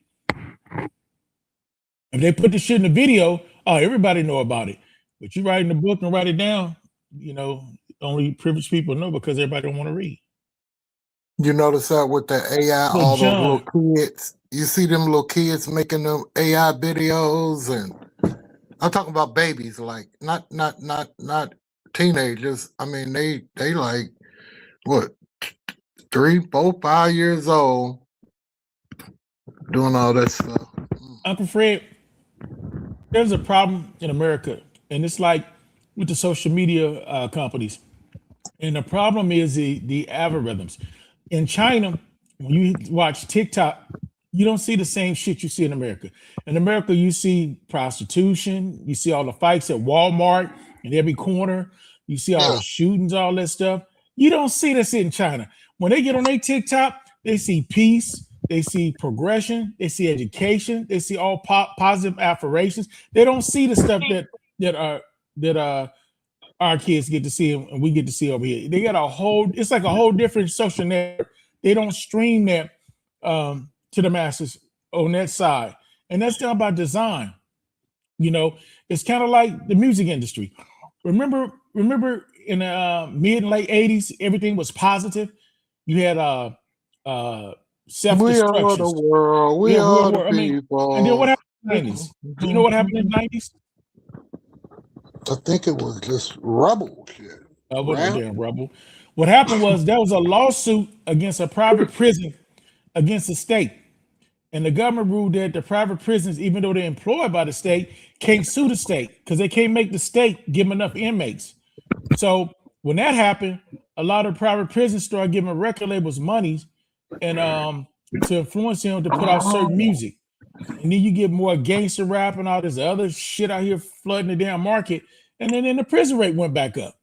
If they put the shit in the video, oh, everybody know about it. But you write in the book and write it down, you know, only privileged people know because everybody don't want to read. You notice that with the AI, all those little kids, you see them little kids making them AI videos, and I'm talking about babies, like not teenagers. I mean, they like what, 3, 4, 5 years old, doing all that stuff. Uncle Fred, there's a problem in America, and it's like with the social media companies. And the problem is the algorithms. In China, when you watch TikTok, you don't see the same shit you see in America. In America, you see prostitution, you see all the fights at Walmart in every corner, you see all the shootings, all that stuff. You don't see this in China. When they get on their TikTok, they see peace, they see progression, they see education, they see all positive affirmations. They don't see the stuff that our kids get to see and we get to see over here. They got it's like a whole different social network. They don't stream that to the masses on that side. And that's done by design. You know, it's kind of like the music industry. Remember in the mid and late 80s, everything was positive. You had self-destruction. We are the world. We are the people. And then what happened in the 90s? Do you know what happened in the 90s? I think it was just rubble shit. Damn rubble. What happened was there was a lawsuit against a private prison against the state. And the government ruled that the private prisons, even though they're employed by the state, can't sue the state because they can't make the state give them enough inmates. So when that happened, a lot of private prisons started giving record labels money and to influence them to put out certain music. And then you get more gangster rap and all this other shit out here flooding the damn market. And then the prison rate went back up.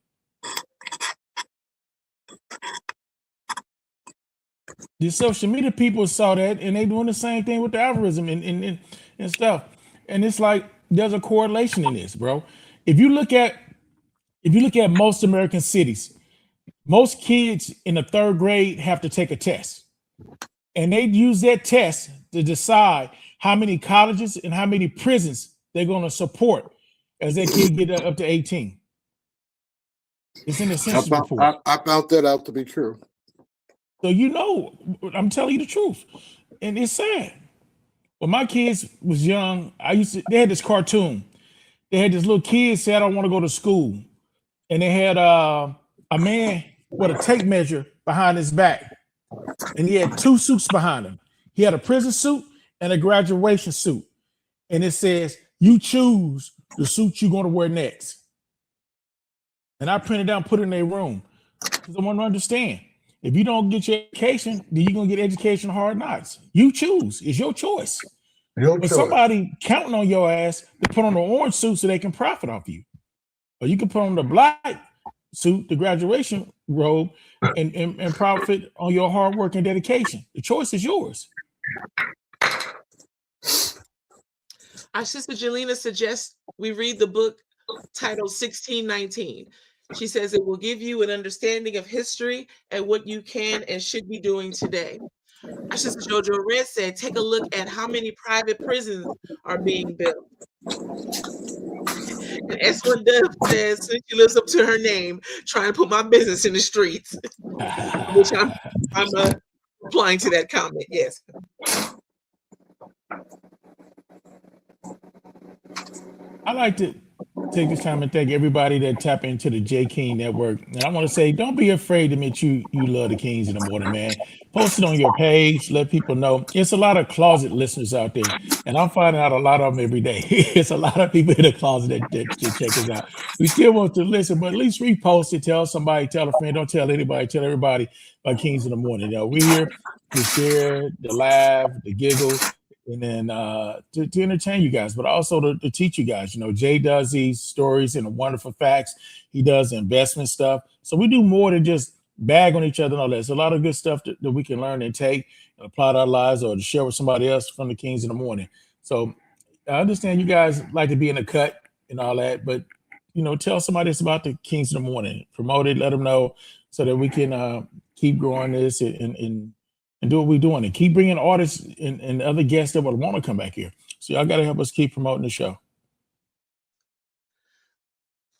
The social media people saw that and they doing the same thing with the algorithm and stuff. And it's like there's a correlation in this, bro. If you look at most American cities, most kids in the 3rd grade have to take a test. And they use that test to decide how many colleges and how many prisons they're going to support as that kid get up to 18. It's in the census report. I found that out to be true. So you know, I'm telling you the truth. And it's sad. When my kids was young, they had this cartoon. They had this little kid say, I don't want to go to school. And they had a man with a tape measure behind his back. And he had 2 suits behind him. He had a prison suit and a graduation suit. And it says, you choose the suit you're going to wear next. And I print it out and put it in their room. Because I want to understand. If you don't get your education, then you're going to get education hard knocks. You choose. It's your choice. But somebody counting on your ass to put on the orange suit so they can profit off you. Or you can put on the black suit, the graduation robe, and profit on your hard work and dedication. The choice is yours. Our sister Jelena suggests we read the book titled 1619. She says it will give you an understanding of history and what you can and should be doing today. Our sister Jojo Red said, take a look at how many private prisons are being built. And S1 Dove says, since she lives up to her name, trying to put my business in the streets, which I'm replying to that comment. Yes. I like to take this time and thank everybody that tap into the J King Network. And I want to say, don't be afraid to admit you love the Kings in the morning, man. Post it on your page. Let people know. It's a lot of closet listeners out there. And I'm finding out a lot of them every day. It's a lot of people in the closet that check us out. We still want to listen, but at least repost it. Tell somebody, tell a friend. Don't tell anybody. Tell everybody about Kings in the morning. We're here to share, the laugh, the giggle, and then to entertain you guys, but also to teach you guys. Jay does these stories and wonderful facts. He does investment stuff. So we do more than just bag on each other and all that. There's a lot of good stuff that we can learn and take and apply to our lives or to share with somebody else from the Kings in the morning. So I understand you guys like to be in the cut and all that, but tell somebody else about the Kings in the morning. Promote it, let them know so that we can keep growing this and do what we're doing and keep bringing artists and other guests that would want to come back here. So y'all got to help us keep promoting the show.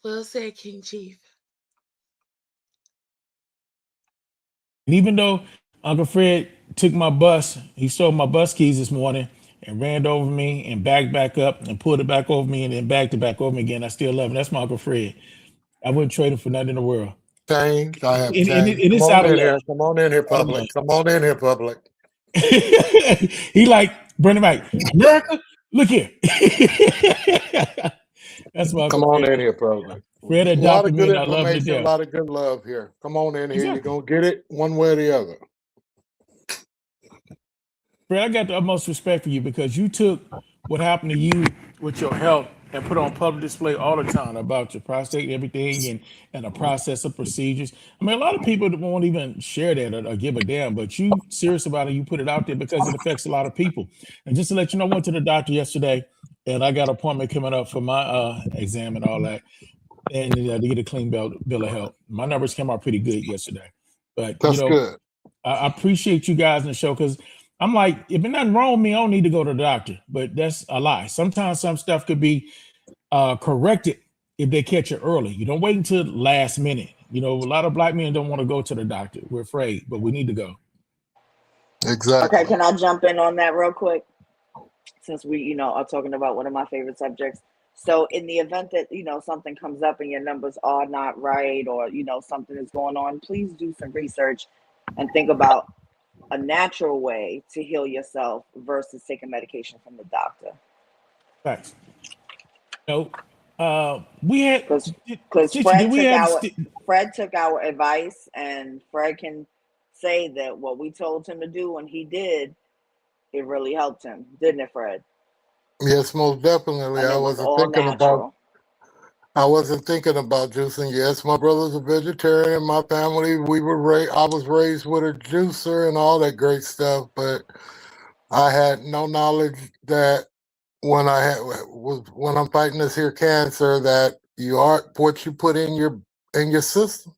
Well said, King Chief. And even though Uncle Fred took my bus, he stole my bus keys this morning and ran over me and backed back up and pulled it back over me and then backed it back over me again. I still love him. That's my Uncle Fred. I wouldn't trade him for nothing in the world. Changed. I have changed. It's out of love. Come on in here, public. Come on in here, public. He like Brendan Mac. America, look here. That's why. Come on in here, public. Fred adopted me, and I love him to death. A lot of good love here. Come on in here. You're gonna get it one way or the other. Fred, I got the utmost respect for you because you took what happened to you with your health and put on public display all the time about your prostate and everything and the process of procedures. I mean, a lot of people won't even share that or give a damn, but you serious about it, you put it out there because it affects a lot of people. And just to let you know, I went to the doctor yesterday and I got an appointment coming up for my exam and all that. And to get a clean bill of health. My numbers came out pretty good yesterday. But that's good. I appreciate you guys in the show because I'm like, if there's nothing wrong with me, I don't need to go to the doctor. But that's a lie. Sometimes some stuff could be corrected if they catch it early. You don't wait until the last minute. A lot of black men don't want to go to the doctor. We're afraid, but we need to go. Exactly. Okay, can I jump in on that real quick? Since we, are talking about one of my favorite subjects. So in the event that, something comes up and your numbers are not right or, something is going on, please do some research and think about a natural way to heal yourself versus taking medication from the doctor. Thanks. We had because Fred took our advice, and Fred can say that what we told him to do when he did, it really helped him, didn't it, Fred? Yes, most definitely. I wasn't thinking about juicing. Yes, my brother's a vegetarian. My family, I was raised with a juicer and all that great stuff, but I had no knowledge that when I'm fighting this here cancer, that you are what you put in your system.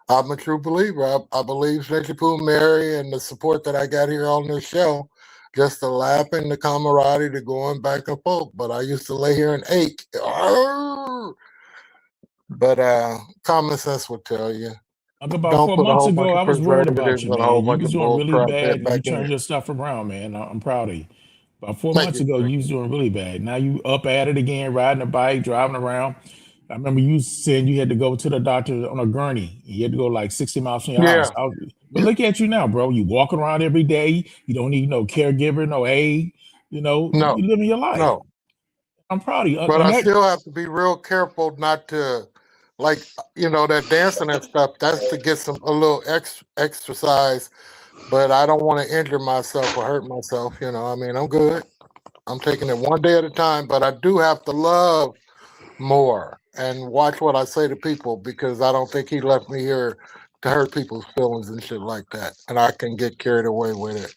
I'm a true believer. I believe Stretchy Pooh Mary and the support that I got here on this show. Just the laughing, the camaraderie, the going back and forth. But I used to lay here and ache. But common sense would tell you. About 4 months ago, I was worried about you, man. You was doing really bad. You turned your stuff around, man. I'm proud of you. About 4 months ago, you was doing really bad. Now you up at it again, riding a bike, driving around. I remember you saying you had to go to the doctor on a gurney. You had to go like 60 miles from your house. But look at you now, bro. You walking around every day. You don't need no caregiver, no aid. You living your life. No. I'm proud of you. But And I that, still have to be real careful not to, like, that dancing and stuff. That's to get a little exercise. But I don't want to injure myself or hurt myself. I mean, I'm good. I'm taking it one day at a time. But I do have to love more and watch what I say to people, because I don't think he left me here to hurt people's feelings and shit like that. And I can get carried away with it.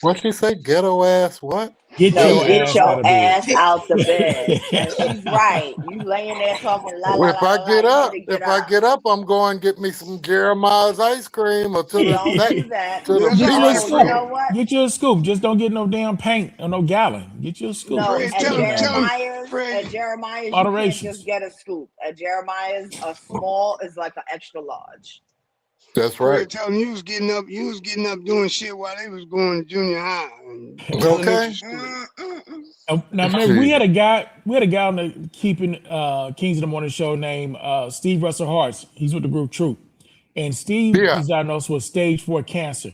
What'd she say? Ghetto ass what? get No, your get ass your out of bed. ass out the bed. And she's right. You laying there talking la la Well, if la I la. get You up, need to get if I up. get up, I'm going to get me some Jeremiah's ice cream or to Don't the do that. to the Get you a No, peach you scoop. know tree. what? Get you a scoop. Just don't get no damn paint or no gallon. Get you a scoop. No, Fred, at tell him, Jeremiah's, Fred. you can't Moderations. just get a scoop. At Jeremiah's, a small is like an extra large. That's Fred, right. tell him you was getting up doing shit while they was going to junior high and Okay. elementary school. Now, man, we had a guy on the Keeping Kings of the Morning show named Steve Russell Hartz. He's with the group Truth, and Steve Yeah. is diagnosed with stage 4 cancer,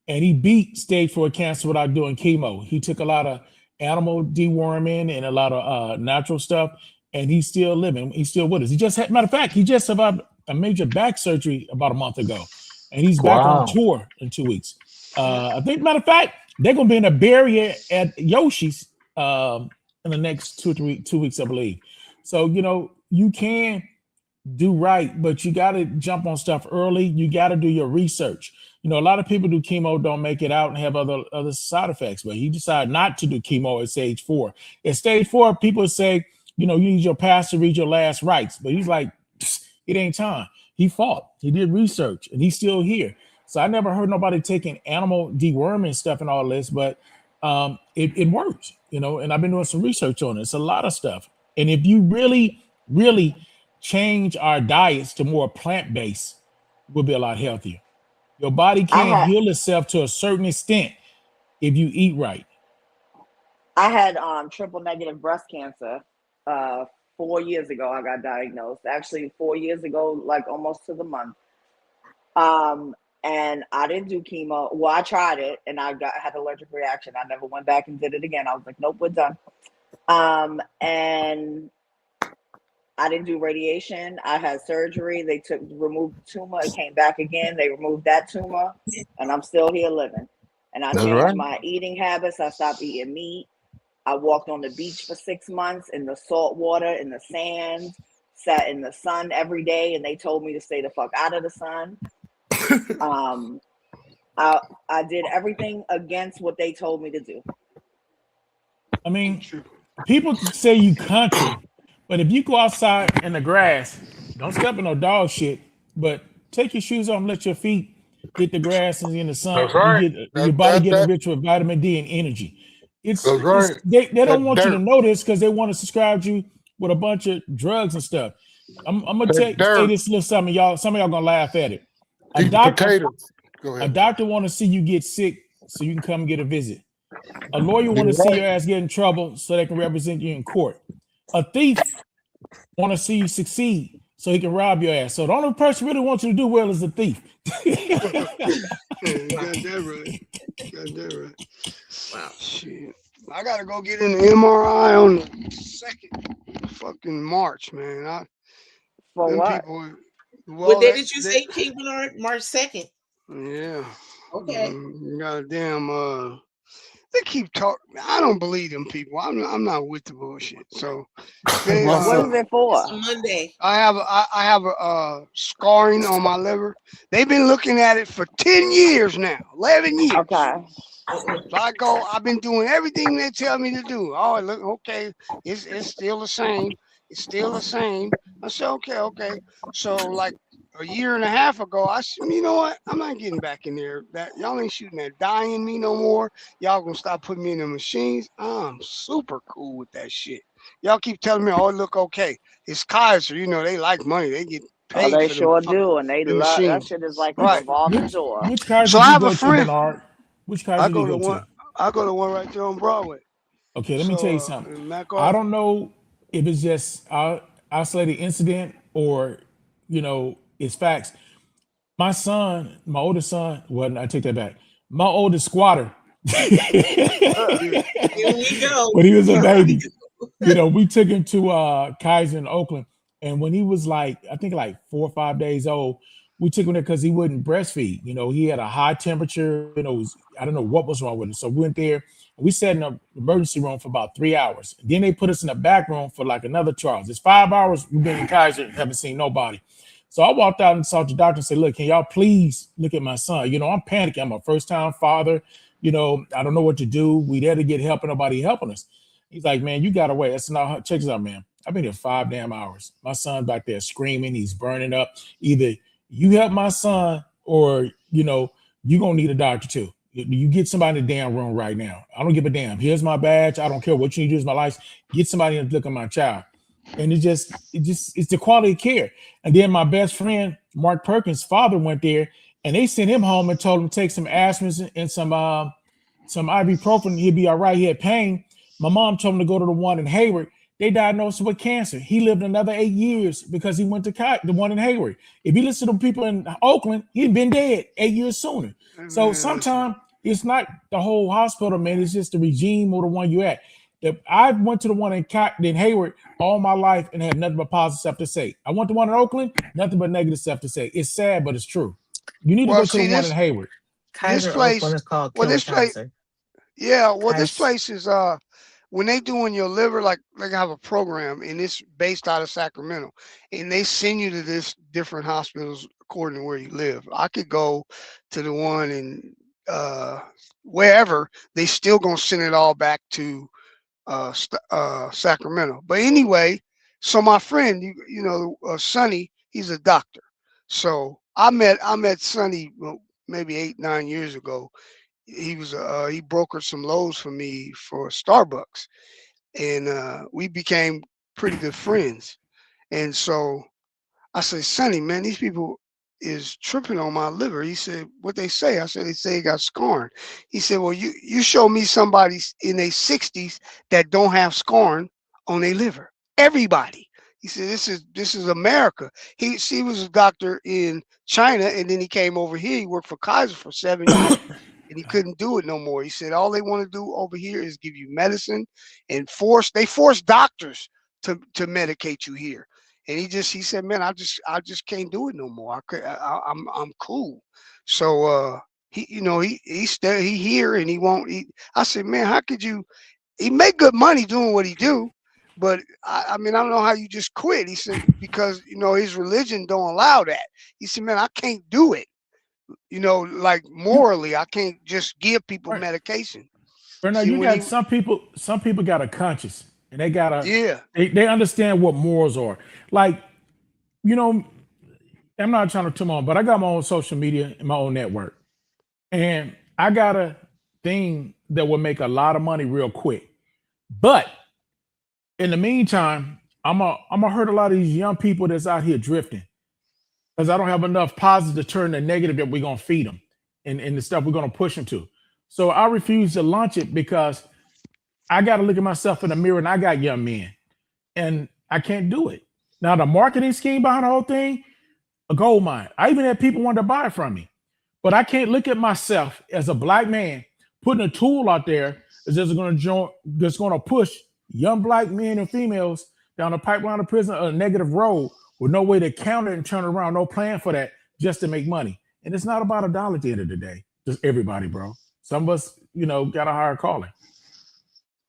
and he beat stage 4 cancer without doing chemo. He took a lot of animal deworming and a lot of natural stuff, and he's still living. He's still with us. Matter of fact, he just survived a major back surgery about a month ago, and he's back on Wow. tour in 2 weeks. I think, matter of fact, they're gonna be in a barrier at Yoshi's in the next 2 weeks, I believe. So you can do right, but you got to jump on stuff early. You got to do your research. A lot of people do chemo, don't make it out, and have other side effects. But he decided not to do chemo at stage 4. At stage 4, people say, you need your pastor to read your last rites. But he's like, it ain't time. He fought. He did research, and he's still here. So I never heard nobody taking animal deworming stuff and all this, but it works, and I've been doing some research on it. It's a lot of stuff. And if you really, really change our diets to more plant-based, we'll be a lot healthier. Your body can heal itself to a certain extent if you eat right. I had triple negative breast cancer 4 years ago. I got diagnosed. Actually, 4 years ago, like almost to the month. And I didn't do chemo. Well, I tried it and I had allergic reaction. I never went back and did it again. I was like, nope, we're done. And I didn't do radiation. I had surgery. They removed the tumor. It came back again. They removed that tumor, and I'm still here living. And I changed my eating habits. I stopped eating meat. I walked on the beach for 6 months in the salt water, in the sand, sat in the sun every day, and they told me to stay the fuck out of the sun. I did everything against what they told me to do. I mean, people say you country, but if you go outside in the grass, don't step in no dog shit, but take your shoes off and let your feet hit the grass and in the sun. That's right. Your body getting rich with vitamin D and energy. That's right. They don't want you to know this because they want to subscribe you with a bunch of drugs and stuff. I'm gonna say this little something, y'all. Some of y'all gonna laugh at it. A doctor want to see you get sick so you can come get a visit. A lawyer want to see your ass get in trouble so they can represent you in court. A thief want to see you succeed so he can rob your ass. So the only person really wants you to do well is a thief. You got that right. Wow. Shit. I gotta go get an MRI on the 2nd fucking March, man. For what? What day did you say, King Bernard? March 2nd. Yeah. Okay. You got a damn they keep talking. I don't believe them people. I'm not with the bullshit. So what is it for? It's Monday. I have a scarring on my liver. They've been looking at it for 10 years now, 11 years. Okay. So I've been doing everything they tell me to do. Oh, look, okay, it's still the same. It's still the same. I said, okay. So like a year and a half ago, I said, you know what? I'm not getting back in there. That y'all ain't shooting that dying me no more. Y'all gonna stop putting me in the machines. I'm super cool with that shit. Y'all keep telling me, oh, look, okay. It's Kaiser, they like money. They get paid. Oh, they for sure them, do, and they the love that machines. shit. Is like Right. a revolving door. Which Kaiser So do I you have go a to, friend. Bernard? Which Kaiser do you go to? I go to one right there on Broadway. Okay, let me tell you something. MacArthur. I don't know if it's just isolated incident or, it's facts. My oldest son, well, I take that back. My oldest squatter, Here we go. when he was a baby, You know, we took him to Kaiser in Oakland, and when he was like, I think like 4 or 5 days old, we took him there because he wouldn't breastfeed. You know, he had a high temperature. You know, I don't know what was wrong with him. So we went there. We sat in the emergency room for about 3 hours. Then they put us in the back room for like another 2 hours. It's 5 hours. We've been in Kaiser, haven't seen nobody. So I walked out and saw the doctor and said, "Look, can y'all please look at my son? You know, I'm panicking. I'm a first-time father. You know, I don't know what to do. We there to get help, and nobody helping us." He's like, "Man, you gotta wait." I said, "No, check this out, man. I've been here 5 damn hours. My son back there screaming. He's burning up. Either you help my son, or you know, you gonna need a doctor too. You get somebody in the damn room right now. I don't give a damn. Here's my badge. I don't care what you need to do with my life. Get somebody in to look at my child." And it's the quality of care. And then my best friend, Mark Perkins' father, went there, and they sent him home and told him to take some aspirin and some ibuprofen. He'd be all right. He had pain. My mom told him to go to the one in Hayward. They diagnosed him with cancer. He lived another 8 years because he went to the one in Hayward. If you listen to people in Oakland, he'd been dead 8 years sooner. So sometimes it's not the whole hospital, man. It's just the regime or the one you at. I went to the one in Hayward all my life and had nothing but positive stuff to say. I went to one in Oakland, nothing but negative stuff to say. It's sad, but it's true. You need to go to the one in Hayward. This place is called this place is when they doing your liver, like they have a program, and it's based out of Sacramento, and they send you to this different hospitals according to where you live. I could go to the one in wherever, they still gonna send it all back to Sacramento. But anyway, so my friend, you know, Sonny, he's a doctor. So I met Sonny maybe 8-9 years ago. He was he brokered some loads for me for Starbucks, and we became pretty good friends. And so I said, "Sonny, man, these people is tripping on my liver." He said, "What they say?" I said, "They say it got scarring." He said, "Well, you show me somebody in their 60s that don't have scarring on their liver. Everybody." He said, "This is America." He was a doctor in China, and then he came over here. He worked for Kaiser for 7 years, and he couldn't do it no more. He said, "All they want to do over here is give you medicine and force doctors to medicate you here." And he said, "Man, I just can't do it no more. I'm cool." So he here and he won't eat. I said, "Man, how could you?" He make good money doing what he do, but I mean, I don't know how you just quit. He said, because you know his religion don't allow that. He said, "Man, I can't do it. You know, like morally, I can't just give people medication." Bernard, you got some people got a conscience, and they got they understand what morals are. Like, you know, I'm not trying to come on, but I got my own social media and my own network, and I got a thing that will make a lot of money real quick. But in the meantime, I'm gonna hurt a lot of these young people that's out here drifting, because I don't have enough positive to turn the negative that we're gonna feed them and the stuff we're gonna push them to. So I refuse to launch it because I got to look at myself in the mirror, and I got young men, and I can't do it. Now, the marketing scheme behind the whole thing, a gold mine. I even had people want to buy it from me, but I can't look at myself as a black man putting a tool out there that's going to push young black men and females down the pipeline of prison, a negative road with no way to counter and turn around, no plan for that, just to make money. And it's not about $1 at the end of the day. Just everybody, bro. Some of us, you know, got a higher calling.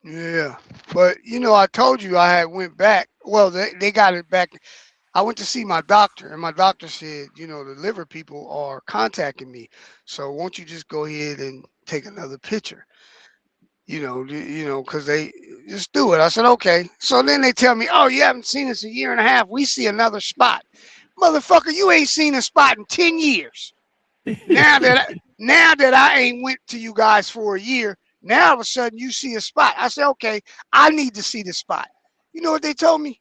Yeah, but you know, I told you I had went back. Well, they got it back. I went to see my doctor, and my doctor said, you know, the liver people are contacting me, so won't you just go ahead and take another picture? You know, because they just do it. I said, okay. So then they tell me, "Oh, you haven't seen us 1.5 years. We see another spot." Motherfucker, you ain't seen a spot in 10 years. Now that I ain't went to you guys for a year, now all of a sudden you see a spot. I said, okay, I need to see the spot. You know what they told me?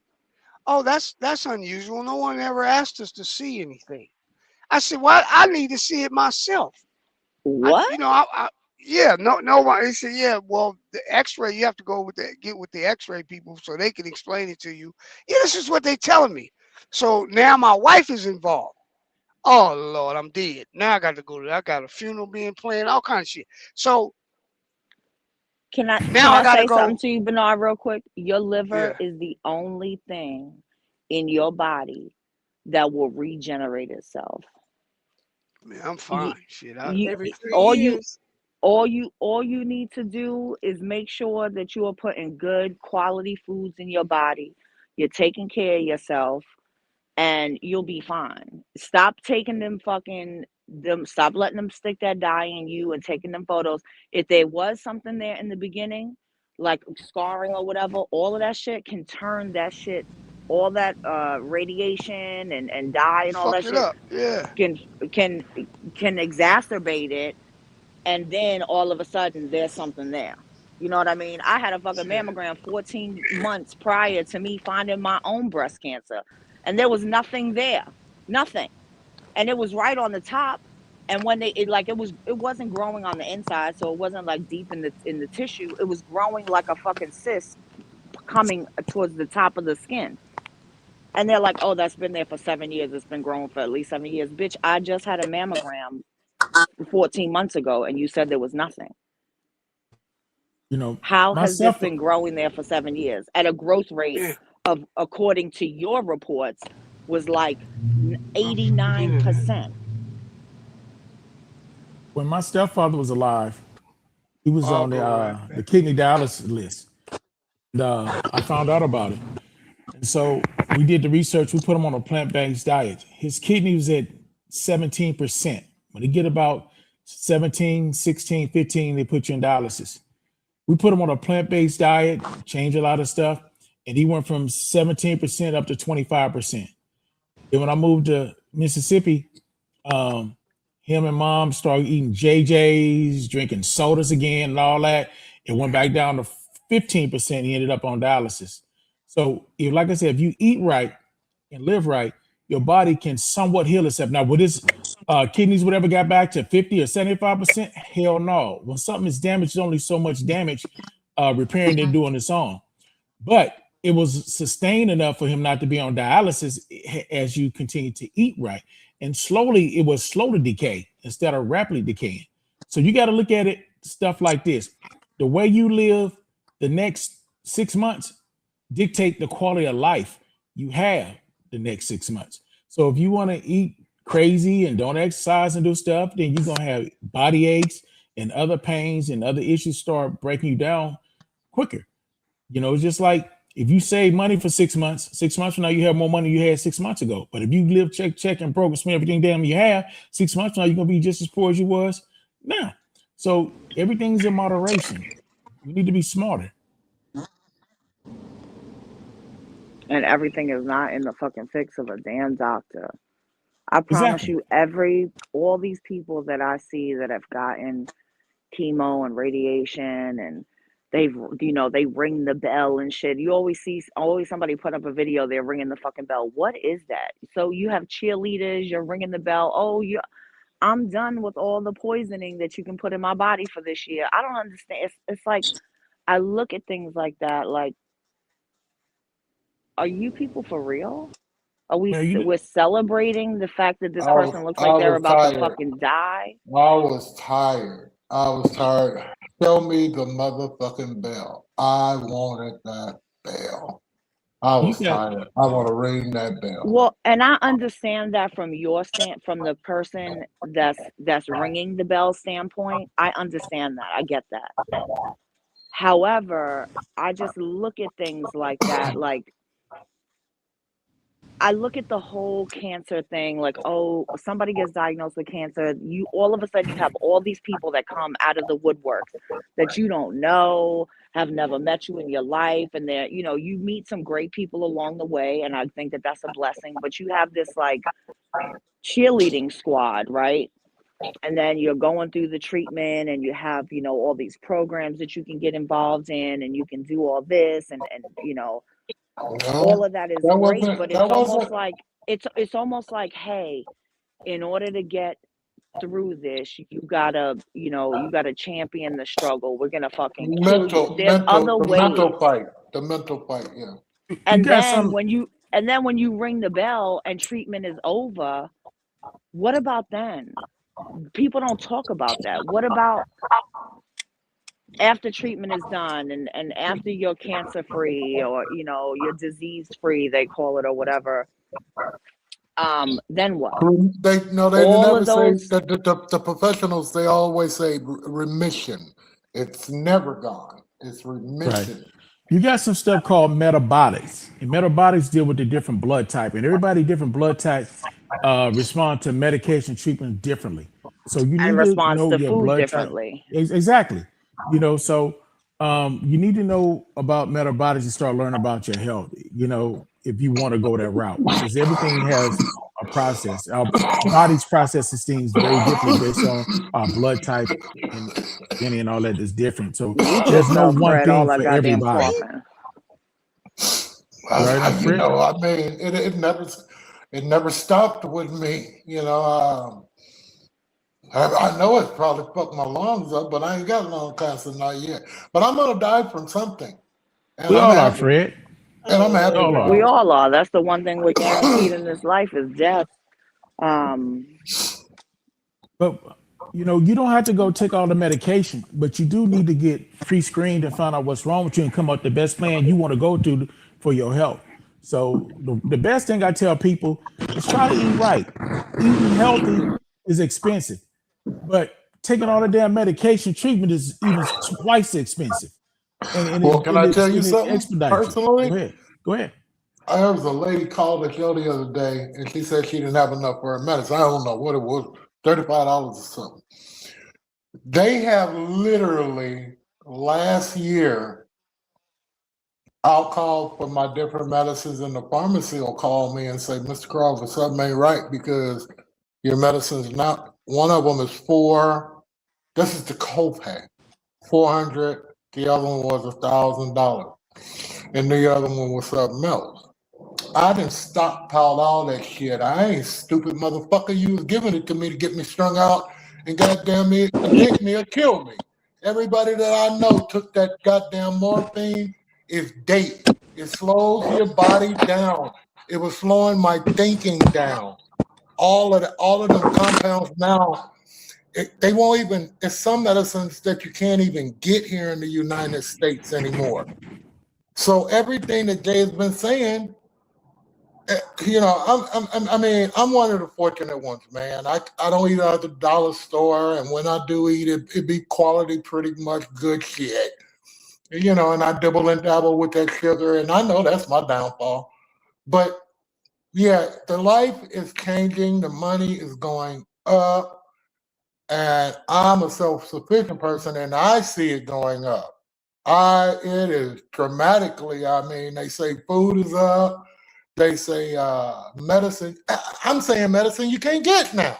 "Oh, that's unusual. No one ever asked us to see anything." I said, "Well, I need to see it myself." What? No one. They said, "Yeah, well, the X-ray, you have to get with the X-ray people so they can explain it to you." Yeah, this is what they telling me. So now my wife is involved. Oh Lord, I'm dead. Now I got to go I got a funeral being planned, all kinds of shit. So Can I Now I gotta say go. something to you, Bernard, real quick? Your liver Yeah, is the only thing in your body that will regenerate itself. man, I'm You, fine. Shit, Every 3 all years. you need to do is make sure that you are putting good quality foods in your body. You're taking care of yourself, and you'll be fine. Stop taking stop letting them stick that dye in you and taking them photos. If there was something there in the beginning, like scarring or whatever, all of that shit can turn that shit, all that radiation and dye and all fuck that it shit up. Yeah. can can exacerbate it, and then all of a sudden there's something there. You know what I mean? I had a fucking Shit. mammogram 14 months prior to me finding my own breast cancer, and there was nothing there, nothing, and it was right on the top. And when it wasn't growing on the inside, so it wasn't like deep in the tissue. It was growing like a fucking cyst coming towards the top of the skin. And they're like, "Oh, that's been there for 7 years. It's been growing for at least 7 years." Bitch, I just had a mammogram 14 months ago, and you said there was nothing. You know, How has this myself, been growing there for 7 years at a growth rate Yeah. of, according to your reports, was like Yeah. 89%? when my stepfather was alive, he was I'll on go right the back. kidney dialysis list. And, I found out about it. And so we did the research. We put him on a plant-based diet. His kidney was at 17%. When they get about 17, 16, 15, they put you in dialysis. We put him on a plant-based diet, changed a lot of stuff, and he went from 17% up to 25%. Then when I moved to Mississippi, him and mom started eating JJ's, drinking sodas again and all that. It went back down to 15%. He ended up on dialysis. So if, like I said, if you eat right and live right, your body can somewhat heal itself. Now, would his kidneys, whatever, got back to 50 or 75%? Hell no. When something is damaged, there's only so much damage repairing it doing its own. But it was sustained enough for him not to be on dialysis as you continue to eat right. And slowly, it was slow to decay instead of rapidly decaying. So you got to look at it, stuff like this. The way you live the next 6 months dictate the quality of life you have the next 6 months. So if you want to eat crazy and don't exercise and do stuff, then you're going to have body aches and other pains and other issues start breaking you down quicker. You know, it's just like if you save money for 6 months, 6 months from now, you have more money you had 6 months ago. But if you live check and broke and spend everything damn you have, 6 months from now, you're going to be just as poor as you was now. So everything's in moderation. You need to be smarter. And everything is not in the fucking fix of a damn doctor. I promise Exactly. you, all these people that I see that have gotten chemo and radiation, and they ring the bell and shit. You always somebody put up a video, they're ringing the fucking bell. What is that? So you have cheerleaders, you're ringing the bell. Oh, I'm done with all the poisoning that you can put in my body for this year. I don't understand. It's like, I look at things like that, like, are you people for real? Are we're celebrating the fact that this person looks like they're about to fucking die? I was tired. Show me the motherfucking bell. I wanted that bell. I was tired. I want to ring that bell. Well, and I understand that from from the person that's ringing the bell standpoint. I understand that. I get that. However, I just look at things like that, like, I look at the whole cancer thing, like, oh, somebody gets diagnosed with cancer. You all of a sudden you have all these people that come out of the woodwork that you don't know, have never met you in your life, and they're, you meet some great people along the way, and I think that that's a blessing. But you have this like cheerleading squad, right? And then you're going through the treatment, and you have, all these programs that you can get involved in, and you can do all this, and all of that is great, but it's almost like, hey, in order to get through this, you gotta champion the struggle. We're gonna fucking kill you. There's other ways. The mental fight, yeah. And then when you ring the bell and treatment is over, what about then? People don't talk about that. What about after treatment is done and after you're cancer free or you're disease free, they call it, or whatever, then what? They All never of say those, that the professionals, they always say remission. It's never gone. It's Right. remission. You got some stuff called metabolics, and metabolics deal with the different blood type, and everybody different blood type respond to medication treatment differently. So you and need to responds know to your food blood type. differently. Exactly. So you need to know about metabolics and start learning about your health, if you want to go that route, because everything has a process. Our body's processes things very differently based on our blood type and all that is different. So Mute there's no yourself, one Fred, thing all that for goddamn everybody. coughing. Right, I Fred? mean, it never stopped with me. I know it's probably fucked my lungs up, but I ain't got lung cancer, not yet. But I'm gonna die from something, and We I'm all are, happy. Fred. And I'm happy We all with are. We it. all are. That's the one thing we're guaranteed in this life is death. But you don't have to go take all the medication, but you do need to get pre-screened and find out what's wrong with you and come up with the best plan you want to go to for your health. So the best thing I tell people is try to eat right. Eating healthy is expensive, but taking all the damn medication treatment is even twice expensive. And Well, can I tell you something expedites you. Go personally? ahead. Go ahead. There was a lady called the show the other day, and she said she didn't have enough for her medicine. I don't know what it was, $35 or something. They have literally last year, I'll call for my different medicines, and the pharmacy will call me and say, Mr. Crawford, something ain't right because your medicine's not. One of them is this is the copay, $400. The other one was $1,000, and the other one was something else. I done stockpiled all that shit. I ain't stupid motherfucker. You was giving it to me to get me strung out and goddamn me, addict me or kill me. Everybody that I know took that goddamn morphine. It's dating. It slows your body down. It was slowing my thinking down. All of them compounds now, they won't even. There's some medicines that you can't even get here in the United States anymore. So everything that Jay has been saying. I'm one of the fortunate ones, man. I don't eat at the dollar store, and when I do eat it be quality, pretty much good shit. And I dibble and dabble with that sugar, and I know that's my downfall. But yeah, the life is changing, the money is going up, and I'm a self-sufficient person, and I see it going up. It is dramatically. I mean, they say food is up. They say medicine. I'm saying medicine you can't get now.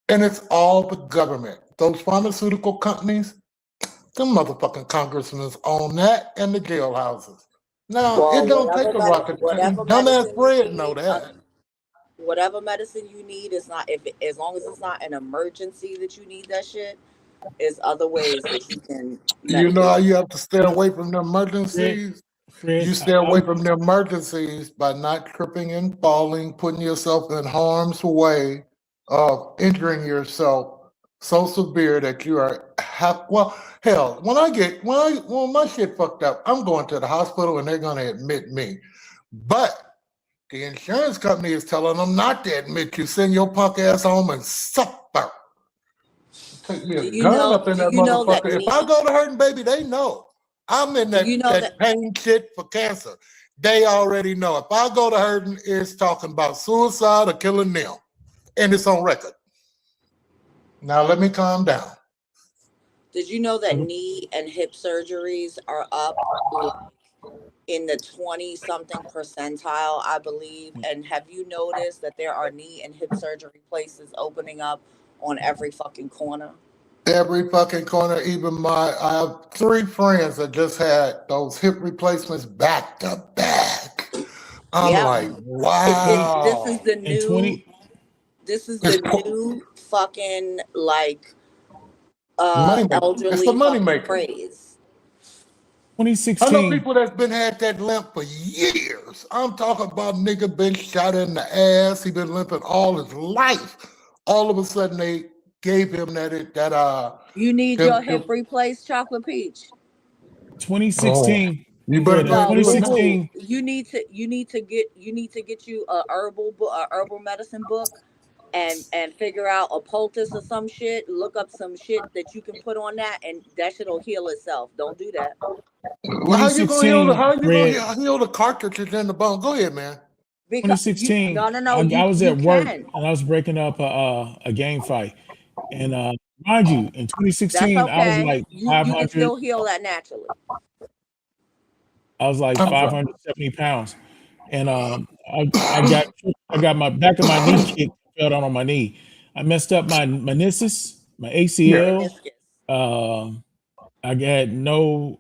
And it's all the government. Those pharmaceutical companies, them motherfucking congressmen own that and the jailhouses. Now, it don't take a rocket scientist. Dumbass Fred know that. Whatever medicine you need is not, as long as it's not an emergency that you need that shit, is other ways that you can medicate. You know how you have to stay away from the emergencies? You stay away from the emergencies by not tripping and falling, putting yourself in harm's way of injuring yourself so severe that you are hell, when my shit fucked up, I'm going to the hospital and they're gonna admit me. But the insurance company is telling them not to admit you, send your punk ass home and suffer. Take me a gun up in that motherfucker. If I go to hurting baby, they know. I'm in that pain shit for cancer. They already know. If I go to hurting, it's talking about suicide or killing them. And it's on record. Now let me calm down. Did you know that knee and hip surgeries are up in the 20-something percentile, I believe? And have you noticed that there are knee and hip surgery places opening up on every fucking corner? Every fucking corner, I have 3 friends that just had those hip replacements back to back. I'm like, wow. This is the new fucking elderly it's the money maker. Phrase. 2016. I know people that's been had that limp for years. I'm talking about nigga been shot in the ass. He been limping all his life. All of a sudden they gave him that You need them, your hip replaced, Chocolate Peach. 2016. you better Yeah, go do it now. 2016. You need to get you a herbal medicine book and figure out a poultice or some shit. Look up some shit that you can put on that, and that shit'll heal itself. Don't do that. Well, how you gonna heal 2016, heal the cartridges in the bone? Go ahead, man. Because 2016, no, I was at work can. and I was breaking up a game fight. And mind you, in 2016, That's I was okay. like You can 500, still heal that naturally. I was like I'm sorry. 570 pounds. And I got my back of my knee kicked, fell down on my knee. I messed up my meniscus, my ACL. I got no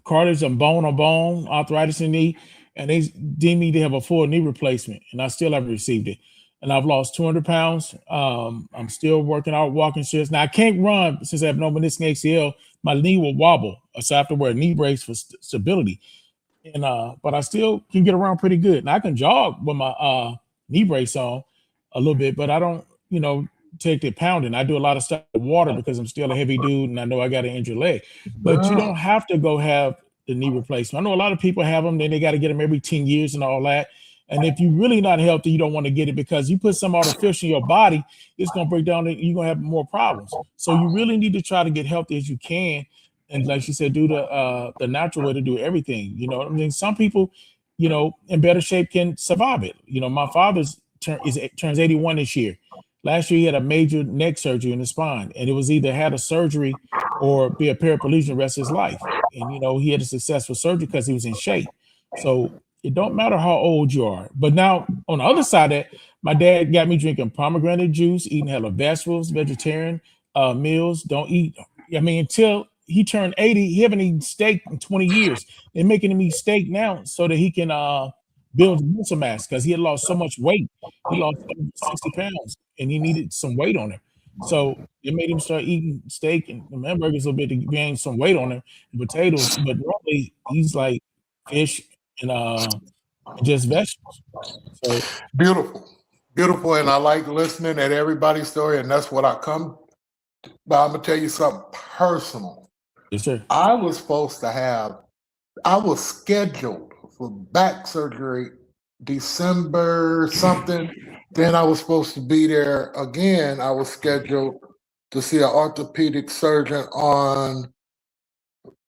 cartilage and bone on bone, arthritis in knee, and they deemed me to have a full knee replacement, and I still haven't received it. And I've lost 200 pounds. I'm still working out, walking shifts. Now I can't run since I have no meniscus and ACL. My knee will wobble, so I have to wear a knee brace for stability. And but I still can get around pretty good. And I can jog with my knee brace on a little bit, but I don't, take the pounding. I do a lot of stuff with water because I'm still a heavy dude and I know I got an injured leg. But you don't have to go have the knee replacement. I know a lot of people have them, then they got to get them every 10 years and all that. And if you're really not healthy, you don't want to get it because you put some artificial in your body, it's going to break down and you're going to have more problems. So you really need to try to get healthy as you can. And like she said, do the natural way to do everything. You know what I mean? Some people, in better shape can survive it. My father's turns 81 this year. Last year, he had a major neck surgery in the spine, and it was either had a surgery or be a paraplegic the rest of his life. And, he had a successful surgery because he was in shape. So it don't matter how old you are. But now, on the other side of that, my dad got me drinking pomegranate juice, eating hella vegetables, vegetarian meals. Don't eat. Until he turned 80, he haven't eaten steak in 20 years. They're making him eat steak now so that he can build muscle mass because he had lost so much weight. He lost 60 pounds and he needed some weight on him. So it made him start eating steak and hamburgers a little bit to gain some weight on him and potatoes. But normally he's like fish and just vegetables. So Beautiful. And I like listening at everybody's story. And that's what I come. But I'm going to tell you something personal. Yes, sir. I was scheduled for back surgery December something. Then I was supposed to be there again. I was scheduled to see an orthopedic surgeon on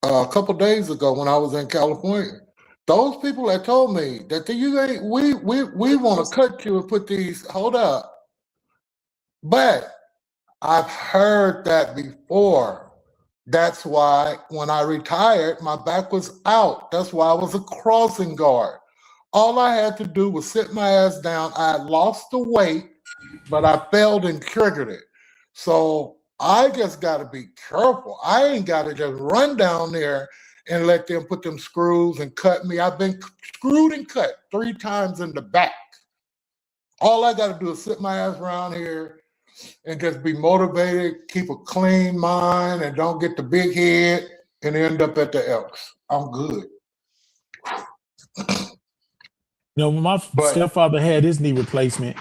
a couple days ago when I was in California. Those people that told me that we want to cut you and put these, hold up. But I've heard that before. That's why when I retired, my back was out. That's why I was a crossing guard. All I had to do was sit my ass down. I had lost the weight, but I failed and triggered it. So I just got to be careful. I ain't got to just run down there and let them put them screws and cut me. I've been screwed and cut 3 times in the back. All I got to do is sit my ass around here and just be motivated, keep a clean mind, and don't get the big head and end up at the Elks. I'm good. When my stepfather had his knee replacement,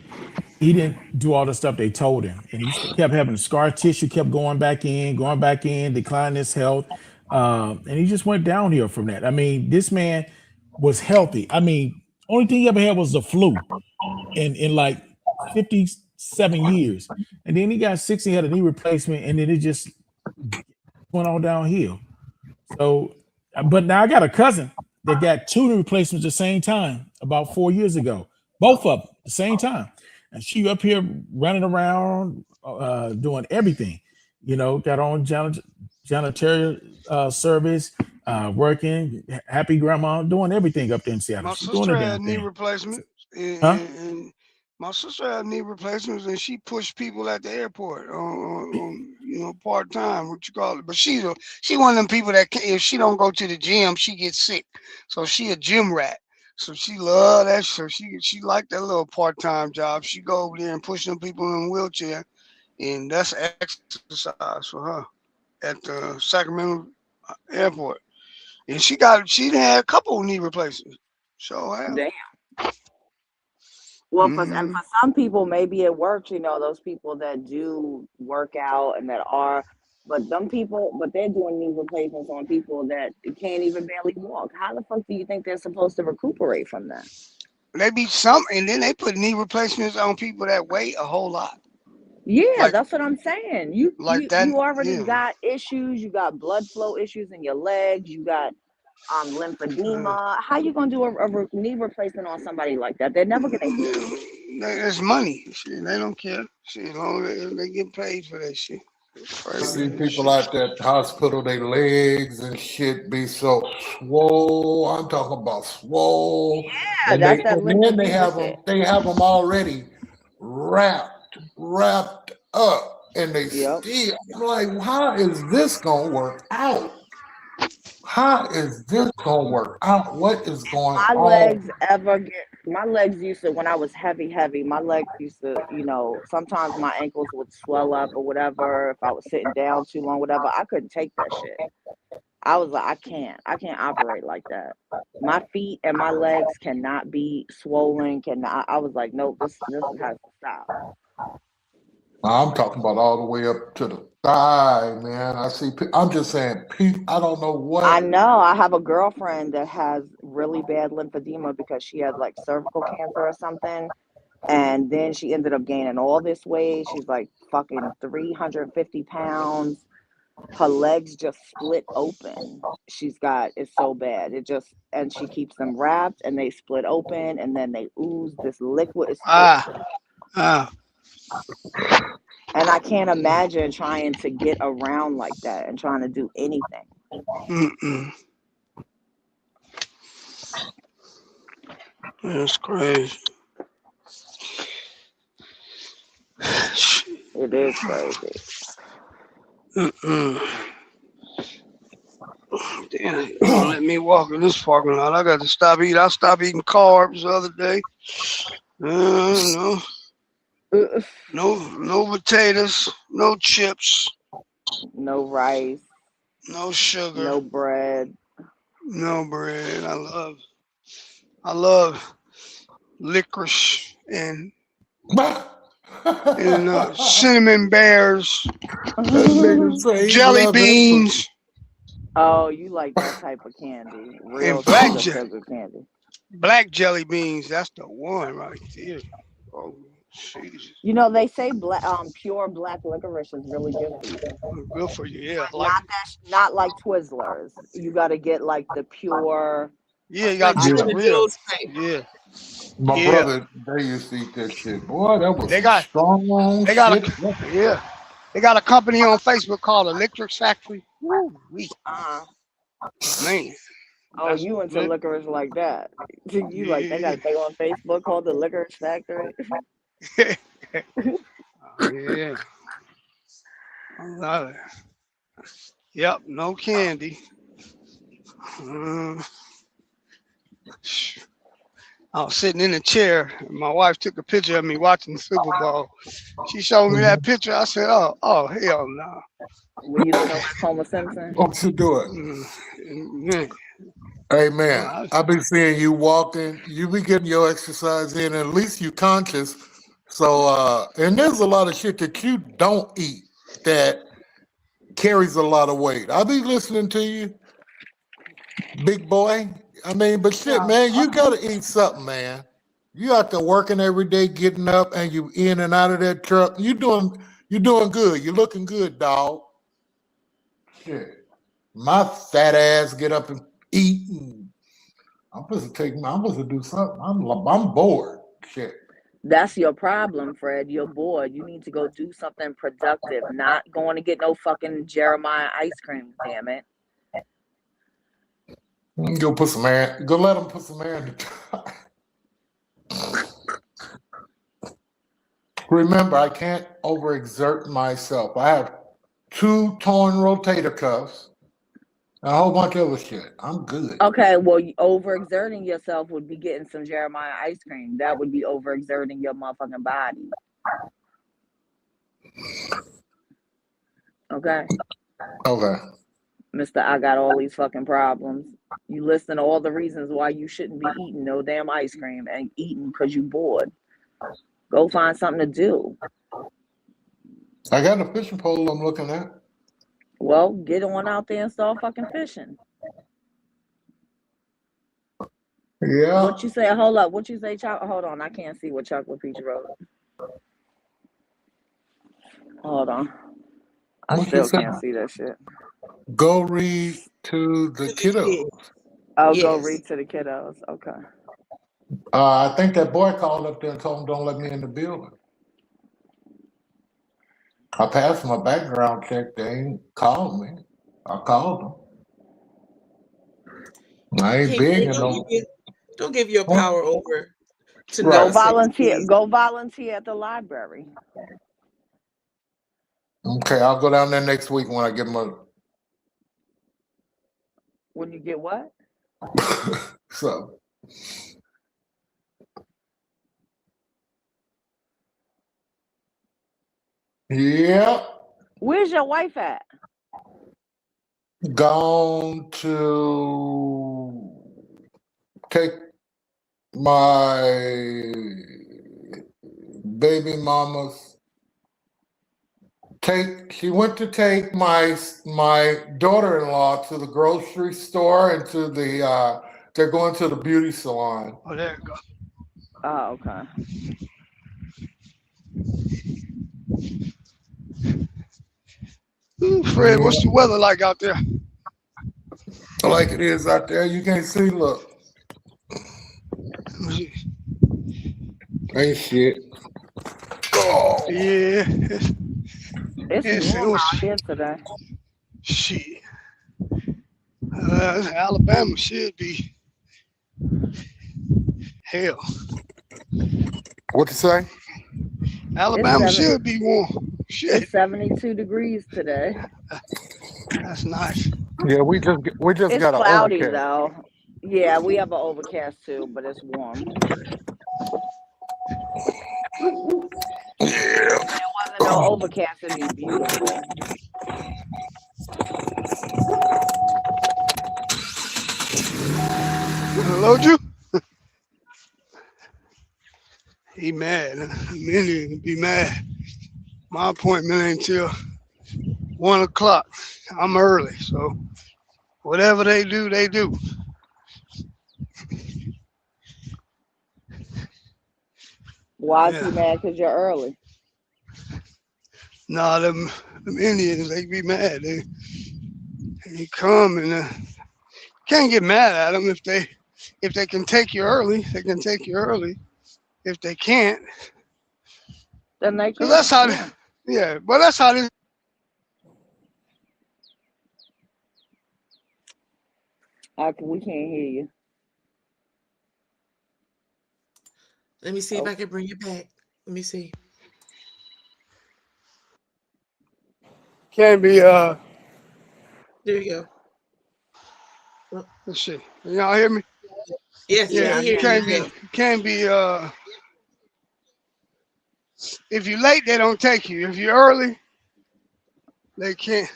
he didn't do all the stuff they told him. And he kept having scar tissue, kept going back in, declining his health. And he just went downhill from that. This man was healthy. Only thing he ever had was the flu in like 57 years. And then he got 60, had a knee replacement, and then it just went on downhill. So, but now I got a cousin that got 2 knee replacements at the same time about 4 years ago. Both of them at the same time. And she up here running around, doing everything. Got on janitorial service, working, happy grandma, doing everything up there in Seattle. My sister had knee replacements. And my sister had knee replacements, and she pushed people at the airport on part time, what you call it. But she one of them people that if she don't go to the gym, she gets sick. So she a gym rat. So she loved that. So she liked that little part time job. She go over there and push them people in a wheelchair, and that's exercise for her at the Sacramento airport. And she had a couple of knee replacements. So damn. Well, for some people, maybe it works. You know, those people that do work out and that are, but they're doing knee replacements on people that can't even barely walk. How the fuck do you think they're supposed to recuperate from that? They be some, and then they put knee replacements on people that weigh a whole lot. Yeah, that's what I'm saying. You that. already got issues. You got blood flow issues in your legs. You got lymphedema. How you gonna do a knee replacement on somebody like that? They're never gonna heal. It's money. Shit, they don't care. Shit, as long as they get paid for that shit. I see people out there at the hospital, their legs and shit be so swole. I'm talking about swole. Yeah, and that's that then they lymphedema have shit. them already wrapped up, and they Yep. still. I'm like, how is this gonna work out? How is this gonna work out? What is going My on? legs used to, when I was heavy, my legs used to, you know, sometimes my ankles would swell up or whatever. If I was sitting down too long, whatever, I couldn't take that shit. I was like, I can't operate like that. My feet and my legs cannot be swollen. I was like, nope, this has to stop. I'm talking about all the way up to the thigh, man. I'm just saying, I don't know what. I know. I have a girlfriend that has really bad lymphedema because she has like cervical cancer or something. And then she ended up gaining all this weight. She's like fucking 350 pounds. Her legs just split open. It's so bad. And she keeps them wrapped and they split open and then they ooze this liquid. And I can't imagine trying to get around like that and trying to do anything. That's crazy. It is crazy. Damn, you don't let me walk in this parking lot. I got to stop eating. I stopped eating carbs the other day. No potatoes, no chips, no rice, no sugar, no bread. I love licorice and cinnamon bears, jelly beans. Oh, you like that type of candy? Real And sugar candy. Black jelly beans. That's the one right there. Oh, Jesus. You know, they say pure black licorice is really good for you. Good for you, yeah. Not like Twizzlers. You got to get like the pure. Yeah, you got to get the real. Yeah. My brother, they used to eat that shit. Boy, that was strong. They got a company on Facebook called Electric Factory. Woo-wee. Man. Oh, you into licorice like that? You like they got a thing on Facebook called the Licorice Factory? Yeah. I love it. Yep, no candy. I was sitting in a chair. And my wife took a picture of me watching the Super Bowl. She showed me that picture. I said, oh, hell no. Well, you don't know Homer Simpson? What you doing? Hey, man, I've been seeing you walking. You be getting your exercise in, and at least you conscious. So, and there's a lot of shit that you don't eat that carries a lot of weight. I be listening to you, big boy. I mean, but shit, man, you gotta eat something, man. You out there working every day, getting up, and you in and out of that truck. You doing good. You looking good, dog. Shit, my fat ass get up and eat. And I'm supposed to do something. I'm bored. Shit. That's your problem, Fred. You're bored. You need to go do something productive, not going to get no fucking Jeremiah ice cream, damn it. Go put some air. Go let them put some air in the truck. Remember, I can't overexert myself. I have 2 torn rotator cuffs, and a whole bunch of other shit. I'm good. Okay, well, overexerting yourself would be getting some Jeremiah ice cream. That would be overexerting your motherfucking body. Okay? Okay. Mister, I got all these fucking problems. You listen to all the reasons why you shouldn't be eating no damn ice cream and eating because you bored. Go find something to do. I got a fishing pole I'm looking at. Well, get on out there and start fucking fishing. Yeah. What you say? Hold up. What you say, Chocolate? Hold on. I can't see what Chocolate Peach wrote. Hold on. I What still you say? can't see that shit. Go read to the kiddos. I'll go Yes. read to the kiddos. Okay. I think that boy called up there and told him don't let me in the building. I passed my background check. They ain't called me. I called them. I ain't Hey, begging Greg, no. don't give your Huh? power over to Go Right. nonsense, volunteer. please. Go volunteer at the library. Okay, I'll go down there next week when I get my. When you get what? So. Yeah. Where's your wife at? Gone to take my baby mama's. She went to take my daughter-in-law to the grocery store and to the they're going to the beauty salon. Oh, there you go. Oh, okay. Fred, what's the weather like out there? Like it is out there. You can't see, look. Ain't shit. Oh. Yeah. It's warm out here today. Shit. Alabama should be hell. What you say? Alabama should be warm. Shit. It's 72 degrees today. That's nice. Yeah, we just It's got an cloudy overcast. though. Yeah, we have an overcast too, but it's warm. Yeah. If there wasn't no overcast, it'd be beautiful. Hello, Drew? He mad. Many be mad. My appointment ain't till 1 o'clock. I'm early, so whatever they do, they do. Why is he mad? Because you're early. Nah, them Indians, they be mad. They come and can't get mad at them if they can take you early. They can take you early. If they can't, then they can't. That's how. Yeah, but that's how this. We can't hear you. Let me see if I can bring it back. Let me see. Can't be There you go. Let's see. Y'all hear me? Yes, Yeah, I hear you. can't be if you're late, they don't take you. If you're early, they can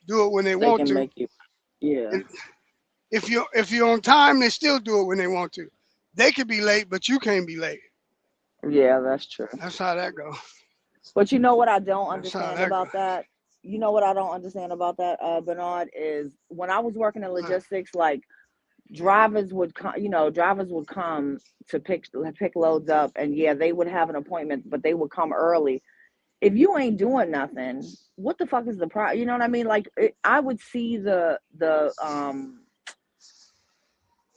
do it when they want can to. make you. Yeah. And if you're on time, they still do it when they want to. They could be late, but you can't be late. Yeah, that's true. That's how that goes. But you know what I don't That's how understand that about that? You know what I don't understand about that, Bernard, is when I was working in logistics, like drivers would come, to pick loads up, and yeah, they would have an appointment, but they would come early. If you ain't doing nothing, what the fuck is the problem? You know what I mean? Like I would see the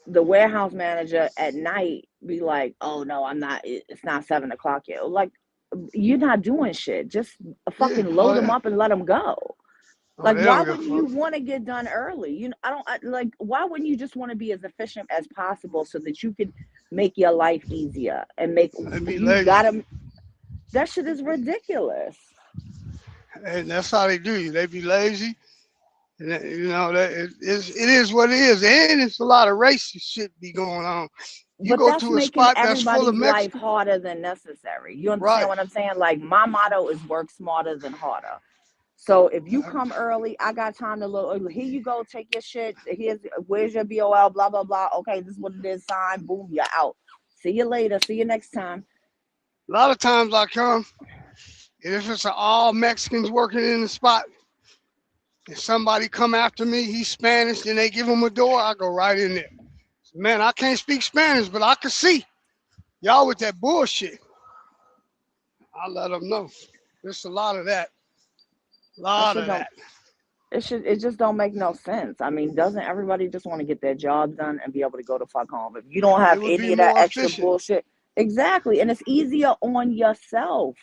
warehouse manager at night be like, "Oh no, I'm not. It's not 7 o'clock yet." Like, you're not doing shit. Just fucking load them up and let them go. Like, why wouldn't you want to get done early? You know, why wouldn't you just want to be as efficient as possible so that you could make your life easier and make that shit is ridiculous. And that's how they do you. They be lazy. And that it is what it is. And it's a lot of racist shit be going on. You But go that's to a making spot that's full everybody's of life Mexicans. harder than necessary. You understand what I'm saying? Like, my motto is work smarter than harder. So if you come early, I got time to look. Here you go, take your shit. Where's your BOL? Blah blah blah. Okay, this is what it is. Sign. Boom, you're out. See you later. See you next time. A lot of times I come, and if it's all Mexicans working in the spot, and somebody come after me, he's Spanish, and they give him a door, I go right in there. Man, I can't speak Spanish, but I can see y'all with that bullshit. I let them know. There's a lot of that. A lot of that. It just don't make no sense. I mean, doesn't everybody just want to get their job done and be able to go the fuck home? If you don't have any of that extra bullshit, exactly, and it's easier on yourself.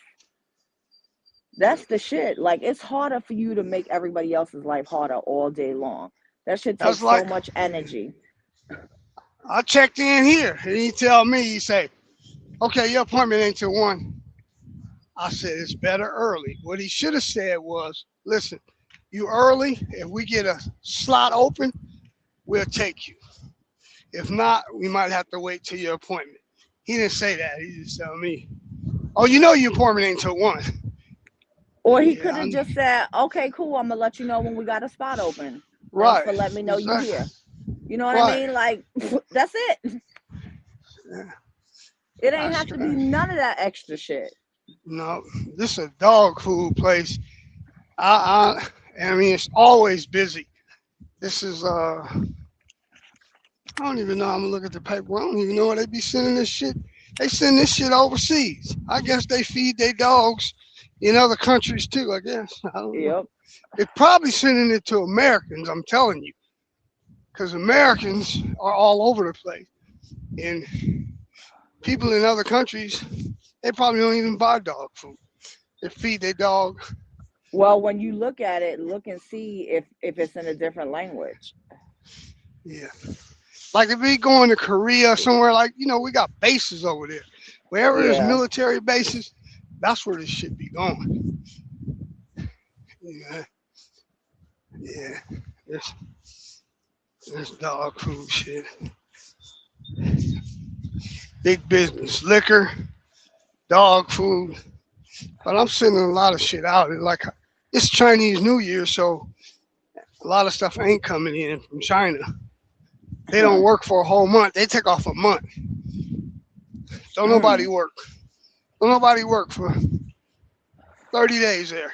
That's the shit. Like, it's harder for you to make everybody else's life harder all day long. That shit takes so much energy. I checked in here, and he tell me, he say, okay, your appointment ain't till 1. I said, it's better early. What he should have said was, listen, you early, if we get a slot open, we'll take you. If not, we might have to wait till your appointment. He didn't say that. He just told me, oh, you know your appointment ain't till 1. Or he could have just said, okay, cool, I'm going to let you know when we got a spot open. Right. Thanks for letting me know you're here. You know what I mean? Like, that's it. Yeah. It ain't have to be none of that extra shit. No, this is a dog food place. I mean, it's always busy. This is, I don't even know. I'm going to look at the paper. I don't even know where they be sending this shit. They send this shit overseas. I guess they feed their dogs in other countries too, I guess. I don't know. They're probably sending it to Americans, I'm telling you. Because Americans are all over the place. And people in other countries, they probably don't even buy dog food. They feed their dog. Well, when you look at it, look and see if it's in a different language. Yeah. Like if we going to Korea somewhere, like, you know, we got bases over there. Wherever there's military bases, that's where this shit be going. Yeah. Yeah. This dog food shit. Big business. Liquor, dog food. But I'm sending a lot of shit out. Like, it's Chinese New Year, so a lot of stuff ain't coming in from China. They don't work for a whole month. They take off a month. Don't nobody work. Don't nobody work for 30 days there.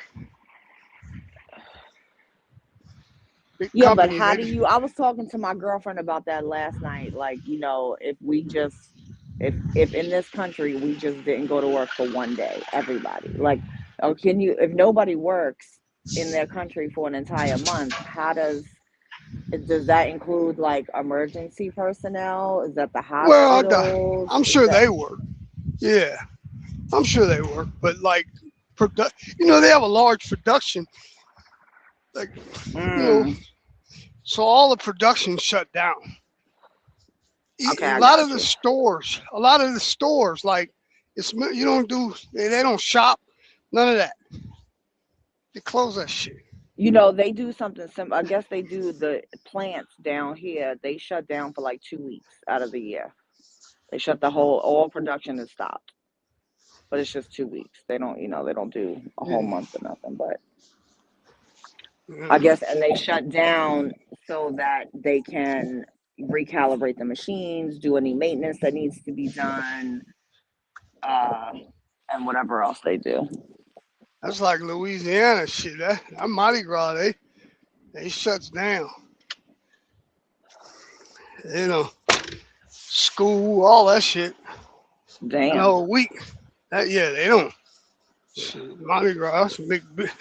Big Yeah, but companies, how do you, I was talking to my girlfriend about that last night. Like, you know, if in this country, we just didn't go to work for one day, everybody, like, or if nobody works in their country for an entire month, how does that include like emergency personnel? Is that the hospitals? I'm sure they work. Yeah, I'm sure they work. But like, you know, they have a large production. Like, you know, so all the production shut down. Okay, a lot of the stores, like, it's, you don't do, they don't shop, none of that. They close that shit. You know, they do something similar. I guess they do the plants down here. They shut down for like 2 weeks out of the year. They shut all production is stopped. But it's just 2 weeks. They don't, you know, they don't do a whole month or nothing. But I guess, and they shut down so that they can recalibrate the machines, do any maintenance that needs to be done, and whatever else they do. That's like Louisiana shit. That Mardi Gras, they shuts down. You know, school, all that shit. Damn. You know, a week. They don't. Shit, Mardi Gras,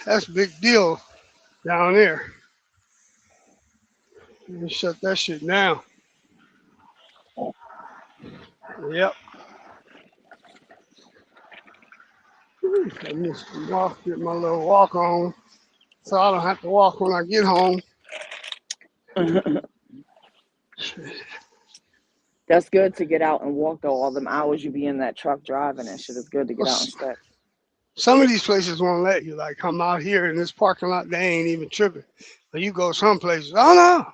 that's a big deal down there. They shut that shit down. Yep. I missed the walk, get my little walk on, so I don't have to walk when I get home. That's good to get out and walk though. All them hours you be in that truck driving and shit, is good to get out and stretch. Some of these places won't let you. Like, come out here in this parking lot, they ain't even tripping. But you go some places, oh no,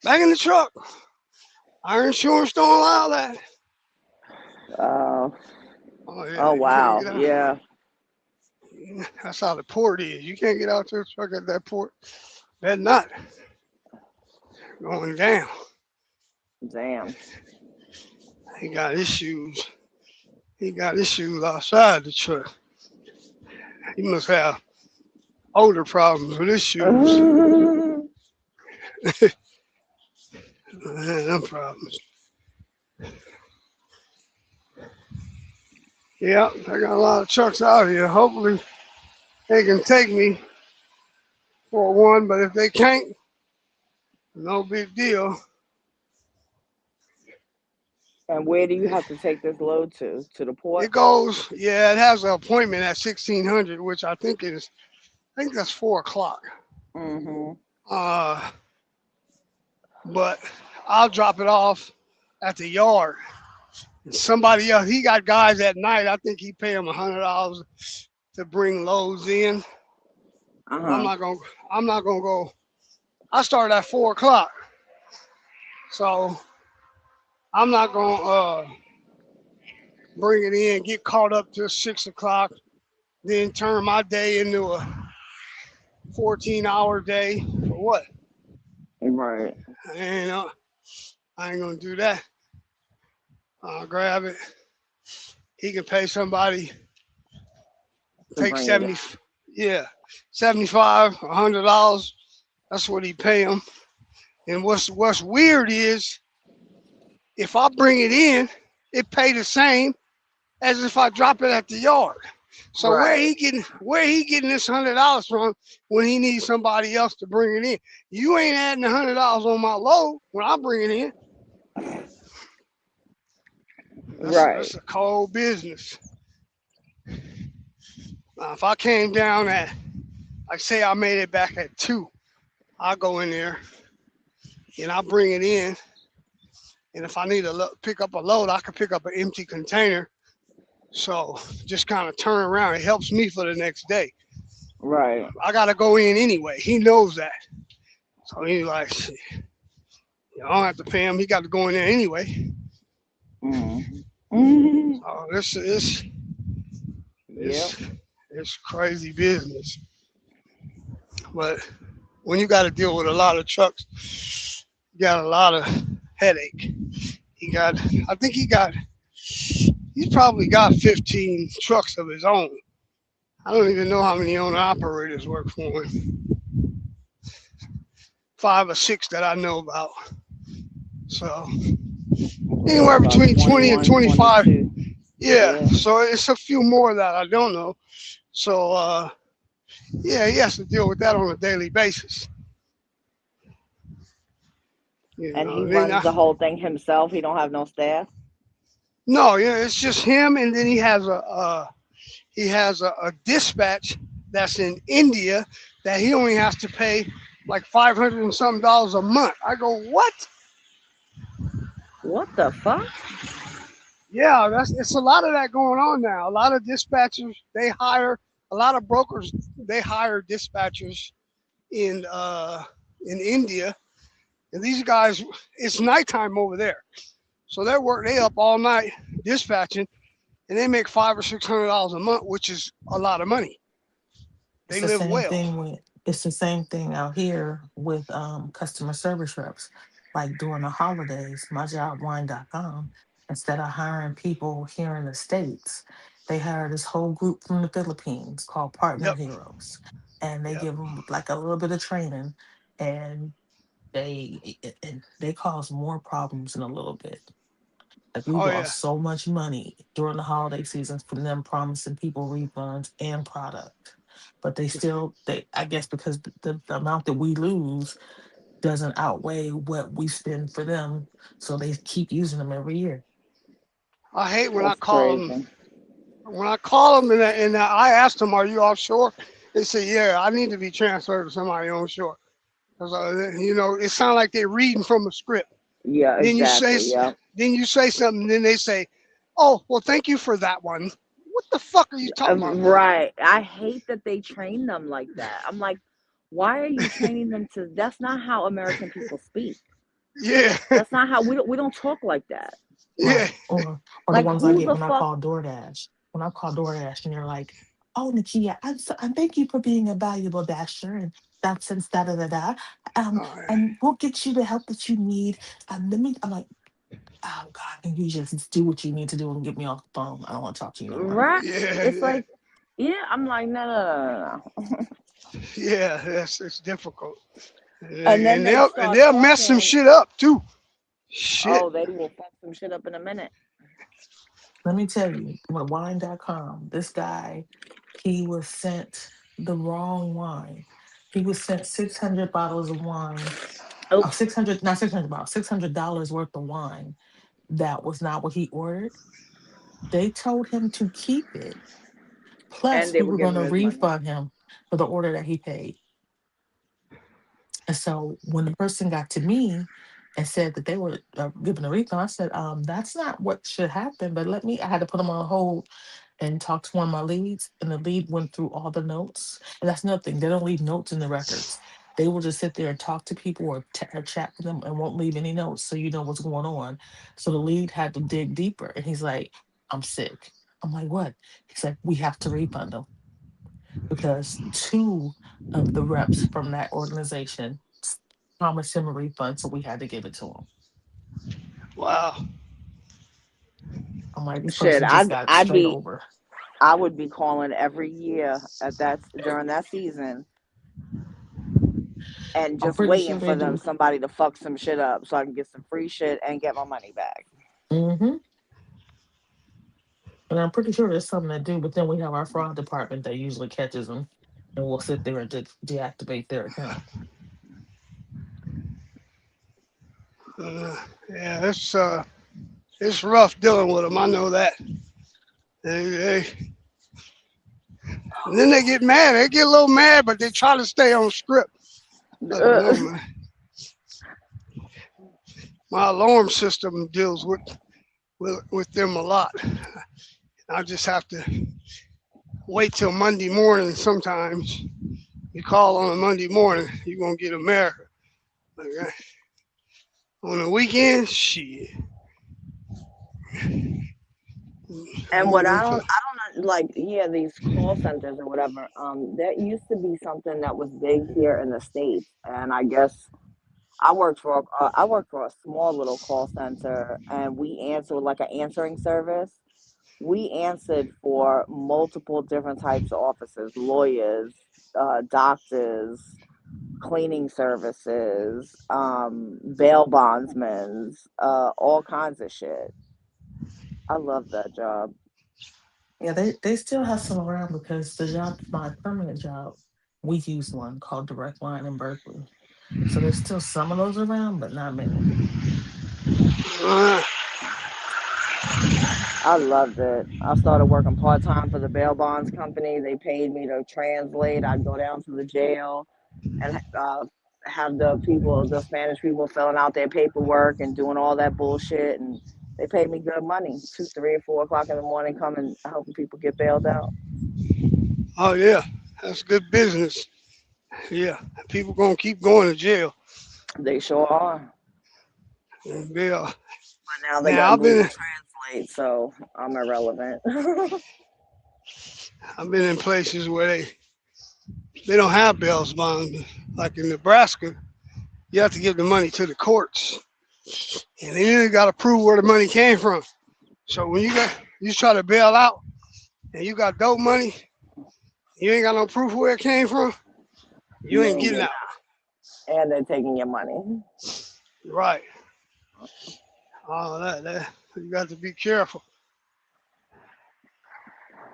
back in the truck. Our insurance don't allow that. Oh wow, yeah. That's how the port is. You can't get out to the truck at that port. That's not going down. Damn. He got issues. He got issues outside the truck. He must have older problems with his shoes. Them problems. Yeah, I got a lot of trucks out here. Hopefully they can take me for one, but if they can't, no big deal. And where do you have to take this load to? To the port? It goes, yeah, it has an appointment at 1600, which I think that's 4 o'clock. Mm-hmm. But I'll drop it off at the yard. Somebody else, he got guys at night. I think he pay them $100 to bring loads in. I'm not gonna go. I start at 4 o'clock, so I'm not gonna bring it in, get caught up till 6 o'clock, then turn my day into a 14-hour day for what? Right. And I ain't gonna do that. I'll grab it. He can pay somebody. Take 70. Yeah, $75, $100. That's what he pay him. And what's weird is, if I bring it in, it pay the same as if I drop it at the yard. So where he getting this $100 from when he needs somebody else to bring it in? You ain't adding $100 on my load when I bring it in. That's a cold business. Now, if I came down at, like say I made it back at 2, I'll go in there and I'll bring it in. And if I need to pick up a load, I can pick up an empty container. So just kind of turn around. It helps me for the next day. Right. I got to go in anyway. He knows that. So he's like, shit, I don't have to pay him. He got to go in there anyway. So it's crazy business. But when you got to deal with a lot of trucks, you got a lot of headache. He's probably got 15 trucks of his own. I don't even know how many owner operators work for him. 5 or 6 that I know about. So anywhere between 20 and 25. Yeah, so it's a few more that I don't know. So he has to deal with that on a daily basis. And he runs the whole thing himself. He don't have no staff. No, it's just him, and then he has a dispatch that's in India that he only has to pay like $500 and something a month. I go, what? What the fuck? Yeah, it's a lot of that going on now. A lot of dispatchers, a lot of brokers, they hire dispatchers in India, and these guys, it's nighttime over there, so they up all night dispatching, and they make $500 or $600 a month, which is a lot of money. They live well. It's the same thing out here with customer service reps. Like during the holidays, myjobwine.com, instead of hiring people here in the States, they hire this whole group from the Philippines called Partner Heroes. And they give them like a little bit of training, and they cause more problems in a little bit. Like we lost so much money during the holiday seasons from them promising people refunds and product. But I guess because the amount that we lose doesn't outweigh what we spend for them, so they keep using them every year. I hate when I call them. When I call them and I ask them, "Are you offshore?" They say, "Yeah, I need to be transferred to somebody onshore." Because it sounds like they're reading from a script. Yeah, then exactly. Then you say something, then they say, "Oh, well, thank you for that one." What the fuck are you talking about? Right. I hate that they train them like that. I'm like, why are you training them to? That's not how American people speak. Yeah. That's not how we don't talk like that. Yeah. Or like, the ones I get when I call DoorDash. When I call DoorDash and they're like, "Oh, Nakia, I thank you for being a valuable dasher and that since da da da da. And we'll get you the help that you need." I'm like, oh God, can you just do what you need to do and get me off the phone? I don't want to talk to you anymore. Right? Yeah, It's yeah, like, yeah, I'm like, no. yeah. It's difficult, And then and they start they'll mess some talking. shit up too. Shit. Oh, they will fuck some shit up in a minute. Let me tell you, with wine.com, this guy, he was sent the wrong wine. He was sent 600 bottles of wine. Oh, 600, not 600 bottles, $600 worth of wine. That was not what he ordered. They told him to keep it. and Plus, they we will were give going him to his money. refund him for the order that he paid. And so when the person got to me and said that they were giving a refund, I said, that's not what should happen. But I had to put them on hold and talk to one of my leads. And the lead went through all the notes. And that's nothing. They don't leave notes in the records. They will just sit there and talk to people or chat with them and won't leave any notes so you know what's going on. So the lead had to dig deeper. And he's like, I'm sick. I'm like, what? He's like, we have to refund them because two of the reps from that organization promised him a refund, so we had to give it to him. Wow. I'm like, this Shit, person just got straight over. I would be calling every year during that season and just waiting for them somebody to fuck some shit up so I can get some free shit and get my money back. Mm-hmm. And I'm pretty sure there's something to do, but then we have our fraud department that usually catches them, and we'll sit there and deactivate their account. Yeah, it's rough dealing with them. I know that. And then they get mad. They get a little mad, but they try to stay on script. I don't know, man. My alarm system deals with them a lot. I just have to wait till Monday morning. Sometimes you call on a Monday morning, you're gonna get America. Okay. On the weekend, shit. And what I don't like, yeah, these call centers or whatever. That used to be something that was big here in the States, and I guess I worked for a small little call center, and we answered like an answering service. We answered for multiple different types of offices, lawyers, doctors, cleaning services, bail bondsmen, all kinds of shit. I love that job. Yeah, they still have some around because the job, my permanent job, we use one called Direct Line in Berkeley. So there's still some of those around, but not many. I loved it. I started working part-time for the bail bonds company. They paid me to translate. I'd go down to the jail and have the Spanish people filling out their paperwork and doing all that bullshit. And they paid me good money, 2, 3, or 4 o'clock in the morning, coming helping people get bailed out. Oh yeah, that's good business. Yeah, people gonna keep going to jail. They sure are. Yeah. But now they got Google Translate, so I'm irrelevant. I've been in places where they don't have bail bonds, like in Nebraska. You have to give the money to the courts, and then you got to prove where the money came from. So when you try to bail out, and you got dope money, you ain't got no proof where it came from, you ain't getting out. And they're taking your money. Right. Oh, that you got to be careful.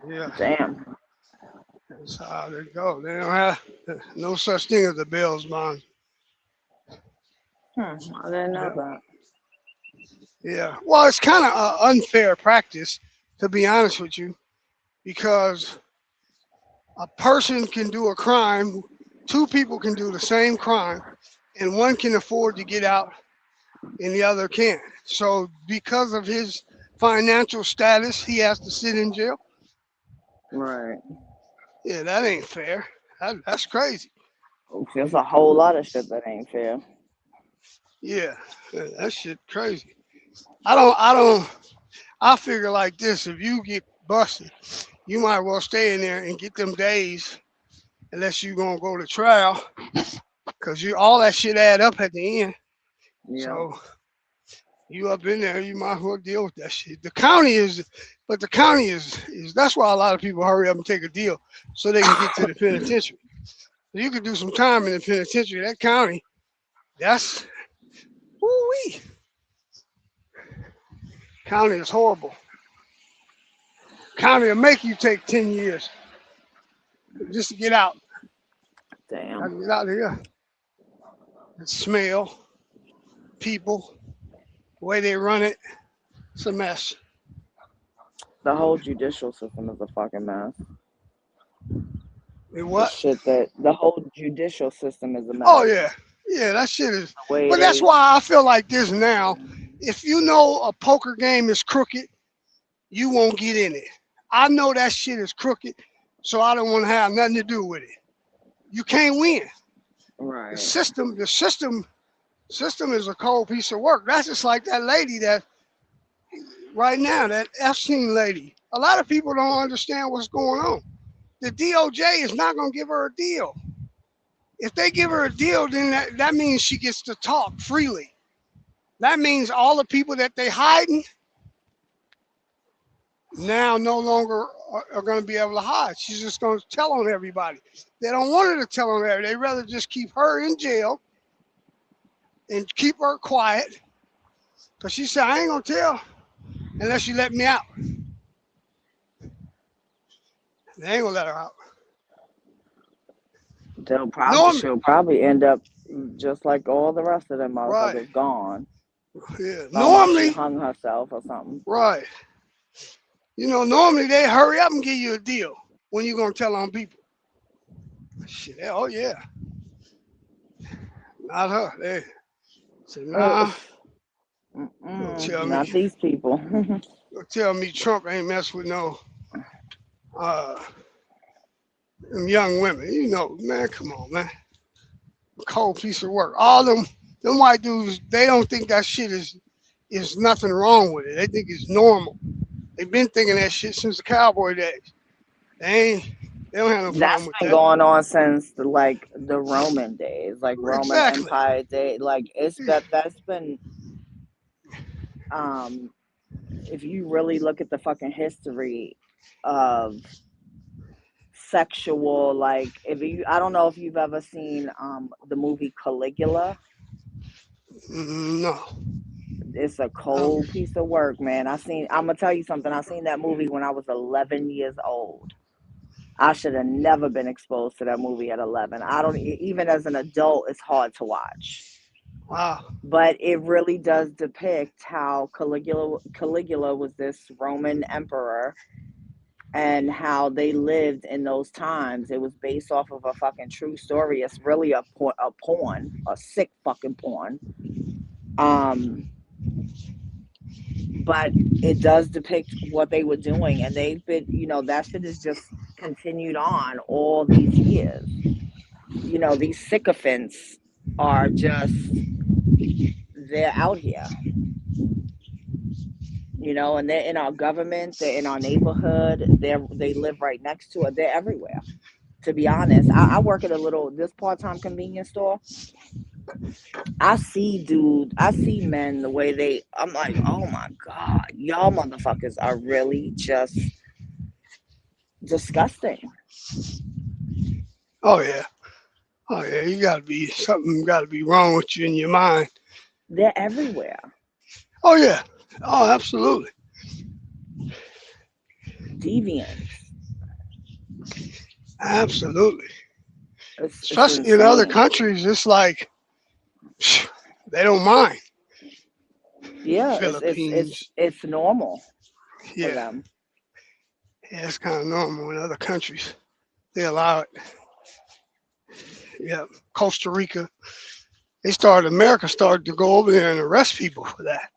Yeah. Damn. That's how they go. They don't have no such thing as a bail bond. I didn't know that. Yeah. Well, it's kind of unfair practice, to be honest with you, because a person can do a crime, 2 people can do the same crime, and one can afford to get out and the other can't. So because of his financial status, he has to sit in jail. Right. Yeah, that ain't fair. That's crazy. There's a whole lot of shit that ain't fair. Yeah, that shit crazy. I figure like this: if you get busted, you might well stay in there and get them days, unless you gonna go to trial, because all that shit add up at the end. Yeah. So You up in there, you might as well deal with that shit. The county is that's why a lot of people hurry up and take a deal so they can get to the penitentiary. You could do some time in the penitentiary. That county, that's woo-wee. County is horrible. County will make you take 10 years just to get out. Damn. I can get out of here. The smell, people, the way they run it, it's a mess. The whole judicial system is a fucking mess. What? The whole judicial system is a mess. Oh yeah, that shit is. But that's why I feel like this now. If you know a poker game is crooked, you won't get in it. I know that shit is crooked, so I don't want to have nothing to do with it. You can't win. Right. The system is a cold piece of work. That's just like that lady that right now, that Epstein lady. A lot of people don't understand what's going on. The DOJ is not going to give her a deal. If they give her a deal, then that means she gets to talk freely. That means all the people that they hiding now no longer are going to be able to hide. She's just going to tell on everybody. They don't want her to tell on everybody. They'd rather just keep her in jail and keep her quiet. Because she said, I ain't going to tell unless you let me out. They ain't going to let her out. She'll probably end up just like all the rest of them motherfuckers, gone. Yeah. Normally she hung herself or something. Right. You know, normally they hurry up and give you a deal when you're gonna tell on people. Shit, oh yeah. Not her. They said, nah. Not these people. Tell me Trump ain't mess with no them young women. You know, man, come on, man. Cold piece of work. All them white dudes, they don't think that shit is nothing wrong with it. They think it's normal. They've been thinking that shit since the cowboy days. They don't have no problem That's with been that. going on since the Roman days, like Roman Exactly. Empire day. Like that's been if you really look at the fucking history of sexual, like I don't know if you've ever seen the movie Caligula. No. It's a cold piece of work, man. I'm gonna tell you something. I seen that movie when I was 11 years old. I should have never been exposed to that movie at 11. Even as an adult, it's hard to watch. Wow. But it really does depict how Caligula was this Roman emperor and how they lived in those times. It was based off of a fucking true story. It's really a porn, a sick fucking porn. But it does depict what they were doing, and they've been, that shit has just continued on all these years. These sycophants are just, they're out here. And they're in our government, they're in our neighborhood, they live right next to it, they're everywhere. To be honest, I work at this part-time convenience store. I see men the way I'm like, oh my God, y'all motherfuckers are really just disgusting. Oh yeah. Something gotta be wrong with you in your mind. They're everywhere. Oh yeah. Oh, absolutely. Deviant. Absolutely. Especially in other countries, it's like they don't mind. Yeah, Philippines. It's normal. Yeah. For them. Yeah, it's kind of normal in other countries. They allow it. Yeah, Costa Rica. America started to go over there and arrest people for that.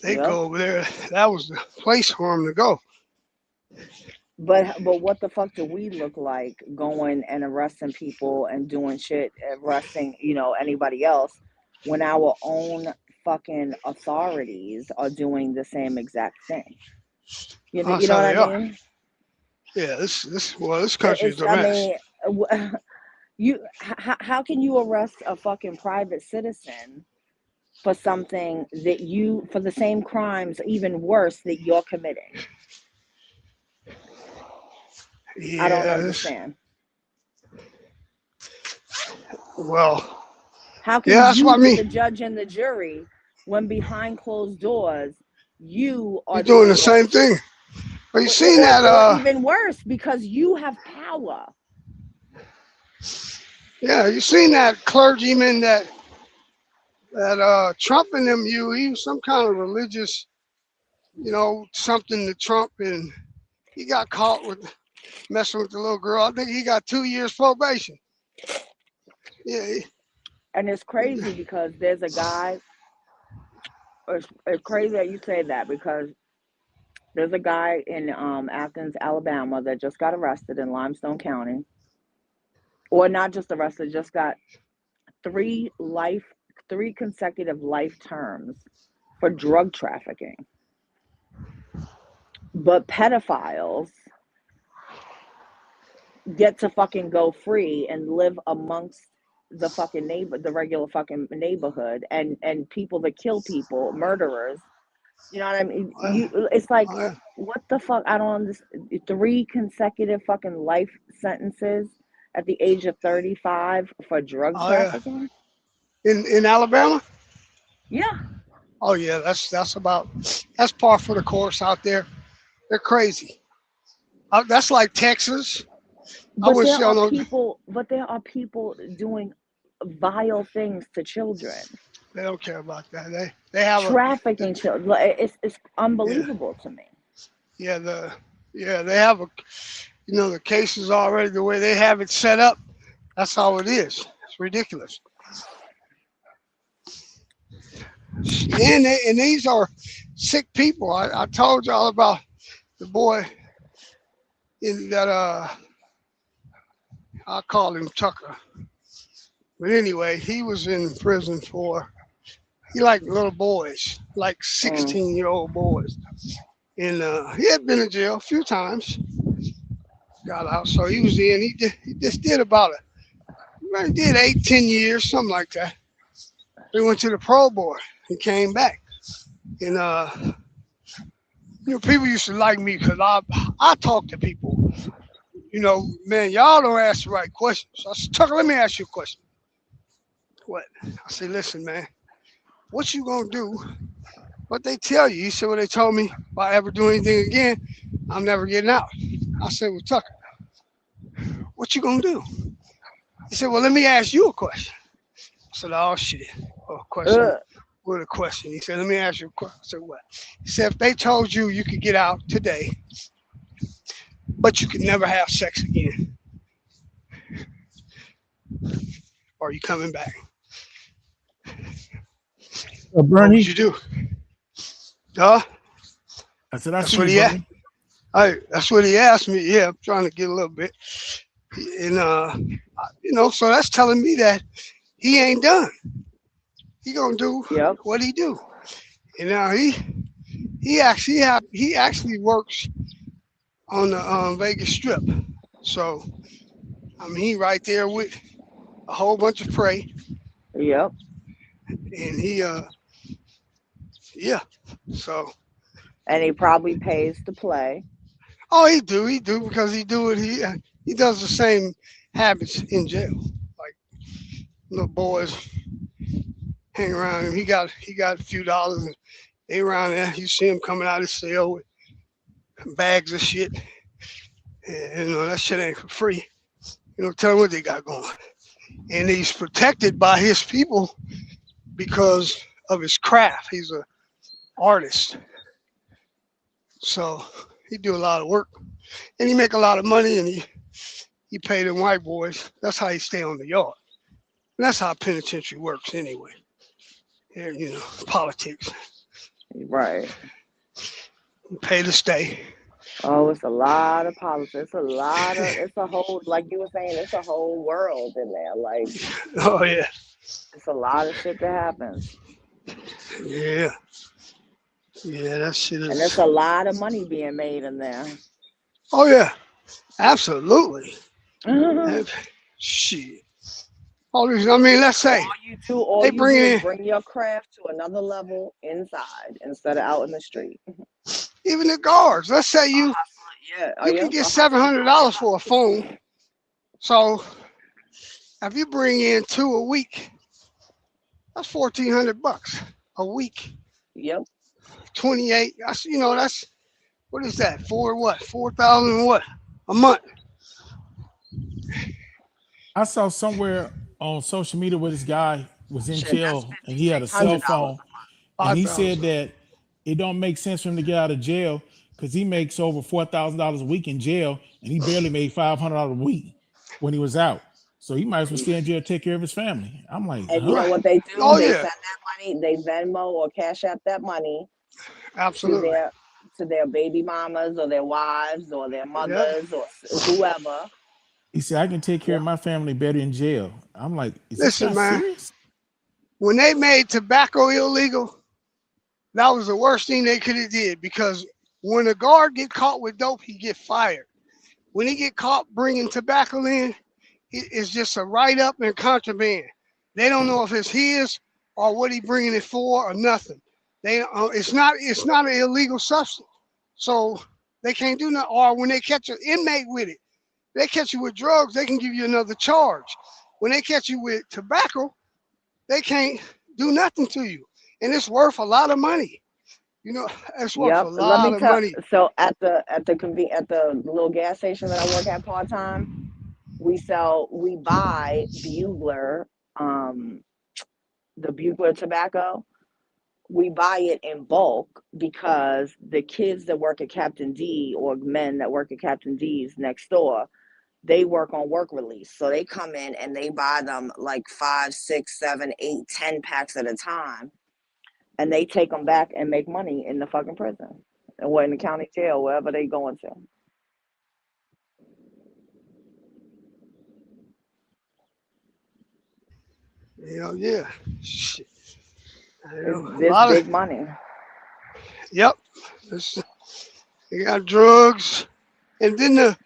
They go over there. That was the place for them to go. But what the fuck do we look like going and arresting people and doing shit, arresting, anybody else when our own fucking authorities are doing the same exact thing? You know what I mean? Yeah, this country is a mess. How can you arrest a fucking private citizen for something that for the same crimes, even worse, that you're committing? I don't Yeah, understand. well, How can yeah, that's you what I be mean. the judge and the jury when behind closed doors you are You're doing the doing same worse? thing. But you seen that? Or even worse, because you have power. Yeah, you seen that clergyman that Trump and them. He was some kind of religious, something to Trump, and he got caught with messing with the little girl. I think he got 2 years probation. Yeah. And it's crazy because there's a guy. It's crazy that you say that, because there's a guy in Athens, Alabama, that just got arrested in Limestone County. Or not just arrested, just got 3 consecutive life terms for drug trafficking. But pedophiles get to fucking go free and live amongst the fucking the regular fucking neighborhood, and people that kill people, murderers. You know what I mean? It's like, what the fuck? I don't understand. 3 consecutive fucking life sentences at the age of 35 for drug trafficking. In Alabama? Yeah. Oh yeah, that's par for the course out there. They're crazy. That's like Texas. But there are people doing vile things to children. They don't care about that. They have trafficking children. It's unbelievable to me. Yeah, they have the cases already the way they have it set up. That's how it is. It's ridiculous. And these are sick people. I told y'all about the boy in that I call him Tucker. But anyway, he was in prison he liked little boys, like 16-year-old boys. And he had been in jail a few times. Got out, so he was in. He just did about he did 8-10 years, something like that. He went to the parole board. He came back. And people used to like me because I talk to people. Man, y'all don't ask the right questions. So I said, Tucker, let me ask you a question. What? I said, listen, man, what you gonna do? What they tell you? He said, well, they told me if I ever do anything again, I'm never getting out. I said, well, Tucker, what you gonna do? He said, well, let me ask you a question. I said, oh shit. Oh, question. What a question. He said, let me ask you a question. I said, what? He said, if they told you you could get out today, but you could never have sex again, are you coming back? Bernie, what would you do? I said, that's what he asked. That's what he asked me. Yeah, I'm trying to get a little bit. And so that's telling me that he ain't done. He gonna do what he do. And now he actually works on the Vegas Strip. So he right there with a whole bunch of prey. Yep. And he so. And he probably pays to play. Oh, he do because he does the same habits in jail. Like little boys hang around him. He got a few dollars and they around there. You see him coming out of his cell with bags of shit. And that shit ain't for free. Tell him what they got going. And he's protected by his people because of his craft. He's an artist. So he do a lot of work, and he make a lot of money, and he pay them white boys. That's how he stay on the yard. And that's how penitentiary works anyway. And, politics. Right. You pay to stay. Oh, it's a lot of politics. It's a whole, like you were saying, it's a whole world in there. Like, oh yeah, it's a lot of shit that happens. Yeah. Yeah, that shit is. And there's a lot of money being made in there. Oh yeah, absolutely. Shit. All these, I mean, let's say All they you bring do it is in. bring your craft to another level inside instead of out in the street. Even the guards. Let's say you Yeah, you can get $700 for a phone. So if you bring in 2 a week, that's $1,400 a week. Yep. 28. That's that's what is that? 4,000 what a month? I saw somewhere on social media where this guy was in jail and he had a cell phone, and he said that it don't make sense for him to get out of jail because he makes over $4,000 a week in jail, and he barely made $500 a week when he was out. So he might as well stay in jail and take care of his family. I'm like, And you know what they do? Oh, They yeah. send that money, they Venmo or Cash App that money Absolutely. to their baby mamas or their wives or their mothers or whoever. He said, I can take care of my family better in jail. I'm like, is Listen, this guy man. serious? When they made tobacco illegal, that was the worst thing they could have did, because when a guard get caught with dope, he get fired. When he get caught bringing tobacco in, it's just a write-up and contraband. They don't know if it's his or what he bringing it for or nothing. It's not an illegal substance, so they can't do nothing. Or when they catch an inmate with it, they catch you with drugs, they can give you another charge. When they catch you with tobacco, they can't do nothing to you, and it's worth a lot of money. It's worth a lot of money. So at the little gas station that I work at part time, we buy Bugler, the Bugler tobacco. We buy it in bulk because the kids that work at Captain D, or men that work at Captain D's next door, they work on work release. So they come in and they buy them like 5, 6, 7, 8, 10 packs at a time. And they take them back and make money in the fucking prison or in the county jail, wherever they going to. Yeah. Shit. It's big money. Yep. They got drugs, and then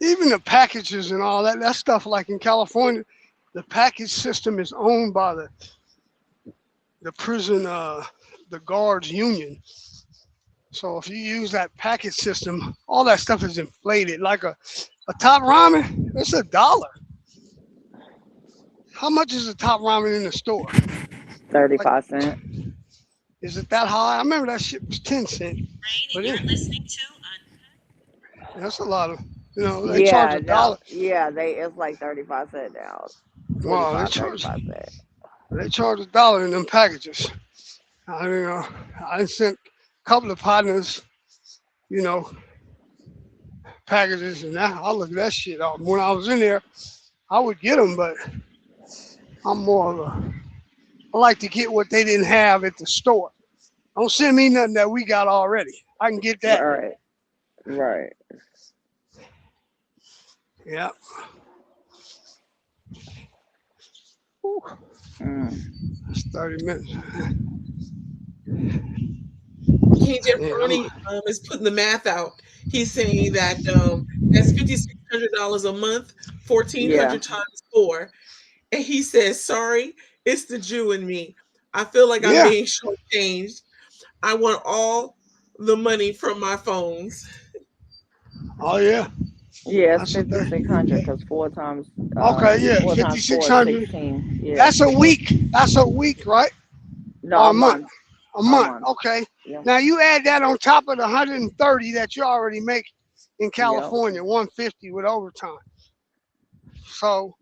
even the packages and all that stuff. Like in California, the package system is owned by the prison, the guards union. So if you use that package system, all that stuff is inflated. Like a top ramen, it's $1. How much is a top ramen in the store? 35 cents. Is it that high? I remember that shit was 10 cents. But You're listening to that's a lot of, they charge $1. Yeah, it's like 35 cents now. Wow, they 35 charge cents. $1 in them packages. I sent a couple of partners, packages, and I look at that shit up. When I was in there, I would get them, but I'm more of I like to get what they didn't have at the store. Don't send me nothing that we got already. I can get that. Right. Yeah. That's 30 minutes. King Jeff Browning is putting the math out. He's saying that that's $5,600 a month, 1,400 times 4. And he says, sorry, it's the Jew in me. I feel like I'm being shortchanged. I want all the money from my phones. Oh, yeah. Yeah, it's 5,600 because 4 times. Okay, yeah, 5,600. Yeah. That's a week. That's a week, right? No, or a month. A month. Okay. Yeah. Now you add that on top of the 130 that you already make in California, 150 with overtime. So,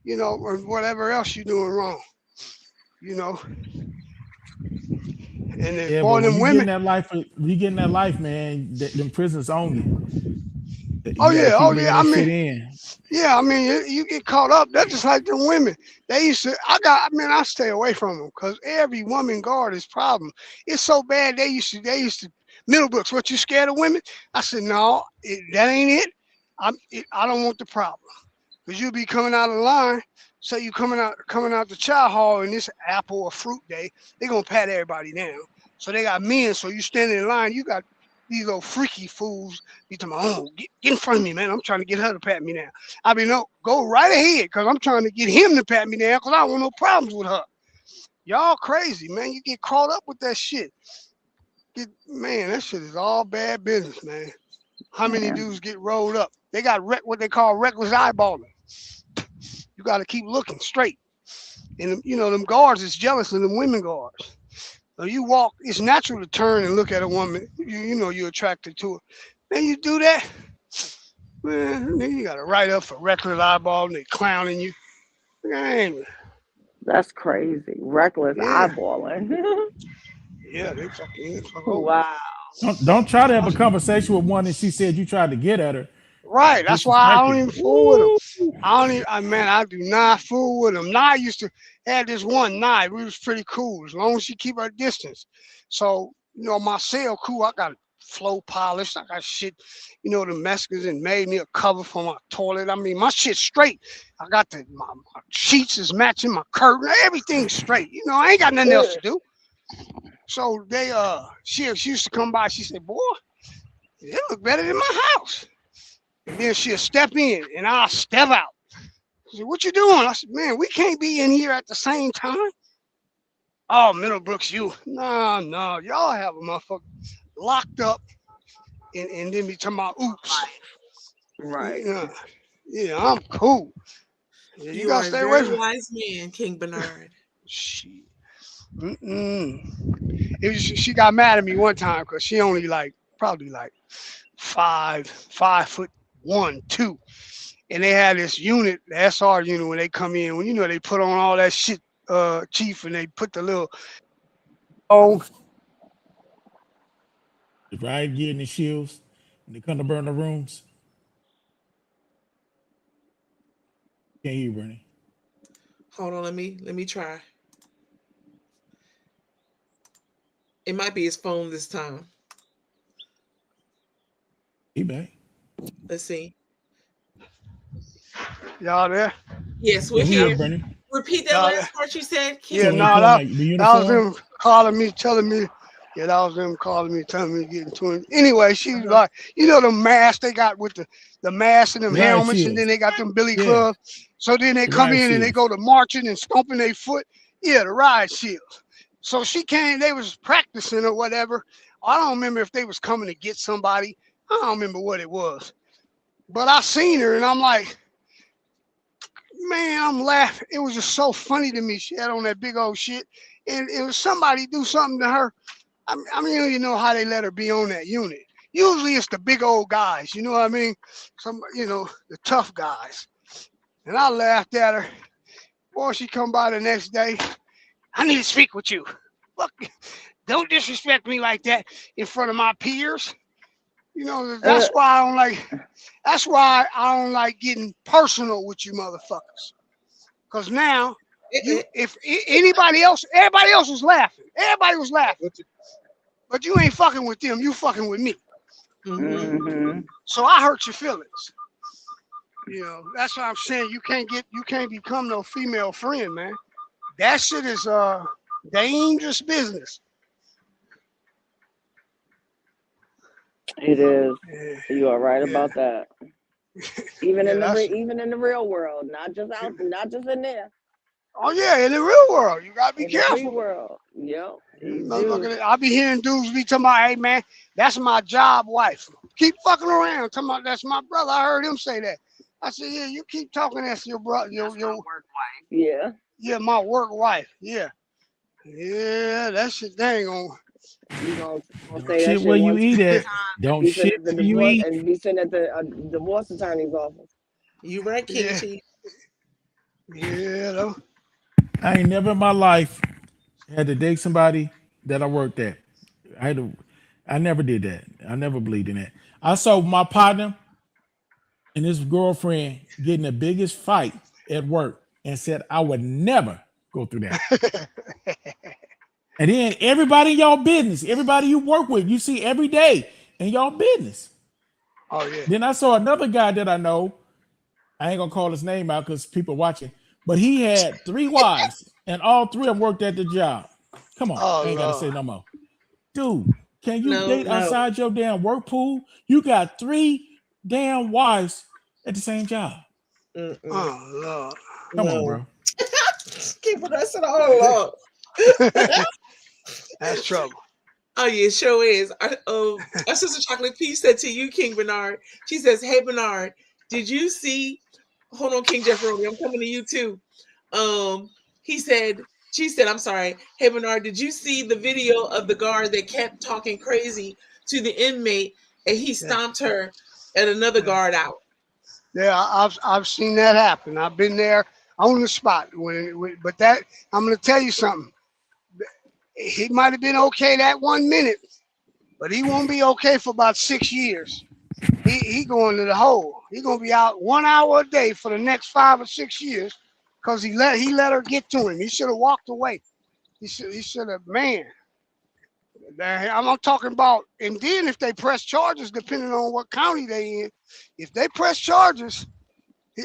or whatever else you're doing wrong, And then for them women, you getting that life, man. Them prisons own you. Oh yeah. I mean, in. you get caught up. That's just like them women. They used to. I stay away from them because every woman guard is problem. It's so bad. They used to. Middlebrooks, what, you scared of women? I said, no, that ain't it. I don't want the problem, because you'll be coming out of line. So you coming out the chow hall and this apple or fruit day, they're gonna pat everybody down. So they got men. So you standing in line, you got these little freaky fools be talking about, oh, get in front of me, man. I'm trying to get her to pat me down. I mean, no, go right ahead, because I'm trying to get him to pat me down because I don't want no problems with her. Y'all crazy, man. You get caught up with that shit. Man, that shit is all bad business, man. How many dudes get rolled up? They got what they call reckless eyeballing. You got to keep looking straight. And, you know, them guards is jealous of them women guards. So you walk, it's natural to turn and look at a woman. You know you're attracted to her. Man, you do that, man, then you got to write up for reckless eyeball and they clowning you. Man. That's crazy. Reckless eyeballing. Yeah, they fucking wow. Don't try to have a conversation with one and she said you tried to get at her. Right. That's why I don't even fool with them. I do not fool with them. Nye used to have this one Nye. We was pretty cool as long as she keep her distance. So, you know, my cell cool. I got flow polished. I got shit. You know, the Mexicans and made me a cover for my toilet. I mean, my shit straight. I got my sheets is matching my curtain. Everything's straight. You know, I ain't got nothing else to do. So they she used to come by. She said, "Boy, it look better than my house." And then she'll step in and I'll step out. She said, "What you doing?" I said, "Man, we can't be in here at the same time." "Oh, Middlebrooks, you no, y'all have a motherfucker locked up and then be talking about oops." Right. Yeah, I'm cool. Yeah, You gotta are stay a away very from wise man, King Bernard. Shit. She got mad at me one time because she only probably 5'1", 2, and they had this unit, the SR unit, when they come in, when you know they put on all that shit, Chief, and they put the little The riot gear and the shields, and they come to burn the rooms. Can't hear you, Bernie. Hold on, let me try. It might be his phone this time. He back. Let's see. Y'all there? Yes, we're Yeah, here. Bernie. Repeat that Y'all last part you said. Yeah, King. that was them calling me, telling me. Yeah, that was them calling me, telling me to get into it. Anyway, she was like, you know, the masks they got with the masks and them Riot helmets, shields. and then they got them billy Yeah. clubs. So then they The come riot in and they shields. go to marching and stomping their foot. Yeah, the riot shields. So she came, they was practicing or whatever. I don't remember if they was coming to get somebody. I don't remember what it was. But I seen her and I'm like, man, I'm laughing. It was just so funny to me. She had on that big old shit. And it was somebody do something to her. I mean, you don't even know how they let her be on that unit. Usually it's the big old guys, you know what I mean? The tough guys. And I laughed at her. Boy, she come by the next day. "I need to speak with you." Look, don't disrespect me like that in front of my peers. You know, that's why I don't like getting personal with you motherfuckers. Because now, if everybody else was laughing. Everybody was laughing. But you ain't fucking with them, you fucking with me. Mm-hmm. So I hurt your feelings. You know, that's what I'm saying. You can't become no female friend, man. That shit is dangerous business. It is. Yeah. You are right about that. Even in Yeah, even in the real world, not just in there. Oh yeah, in the real world, you gotta be In careful. the real world, yep. Motherfucker, I be hearing dudes be talking about, "Hey man, that's my job wife." Keep fucking around, talking about that's my brother. I heard him say that. I said, "Yeah, you keep talking that's your brother, your work wife." Yeah. Yeah, my work wife. Yeah. Yeah, that shit dang on. You gonna Don't say that shit shit where you one eat at. time Don't and be sitting shit at the where you divorce eat. and be sitting at the divorce attorney's office. You right, King Yeah. Chief. Yeah, though. I ain't never in my life had to date somebody that I worked at. I never did that. I never believed in that. I saw my partner and his girlfriend getting the biggest fight at work and said I would never go through that. And then everybody in y'all business, everybody you work with, you see every day in y'all business. Oh yeah. Then I saw another guy that I know. I ain't gonna call his name out because people watching, but he had 3 wives and all 3 of them worked at the job. Come on, Oh, I ain't gotta Lord. say no more. Dude, Can you No, date no. outside your damn work pool? You got 3 damn wives at the same job. Mm-mm. Oh Lord. Come on, No. bro. Keep it us all along. That's trouble. Oh yeah, sure is. Our sister Chocolate Peach said to you, King Bernard. She says, "Hey Bernard, did you see?" Hold on, King Jefferoni, I'm coming to you too. She said, "I'm sorry. Hey Bernard, did you see the video of the guard that kept talking crazy to the inmate and he stomped her and another guard out?" Yeah, I've seen that happen. I've been there on the spot but that I'm gonna tell you something. He might have been okay that 1 minute, but he won't be okay for about 6 years. He going to the hole. He gonna be out 1 hour a day for the next 5 or 6 years because he let her get to him. He should have walked away. He should have, man. I'm talking about, and then if they press charges, depending on what county they in, if they press charges,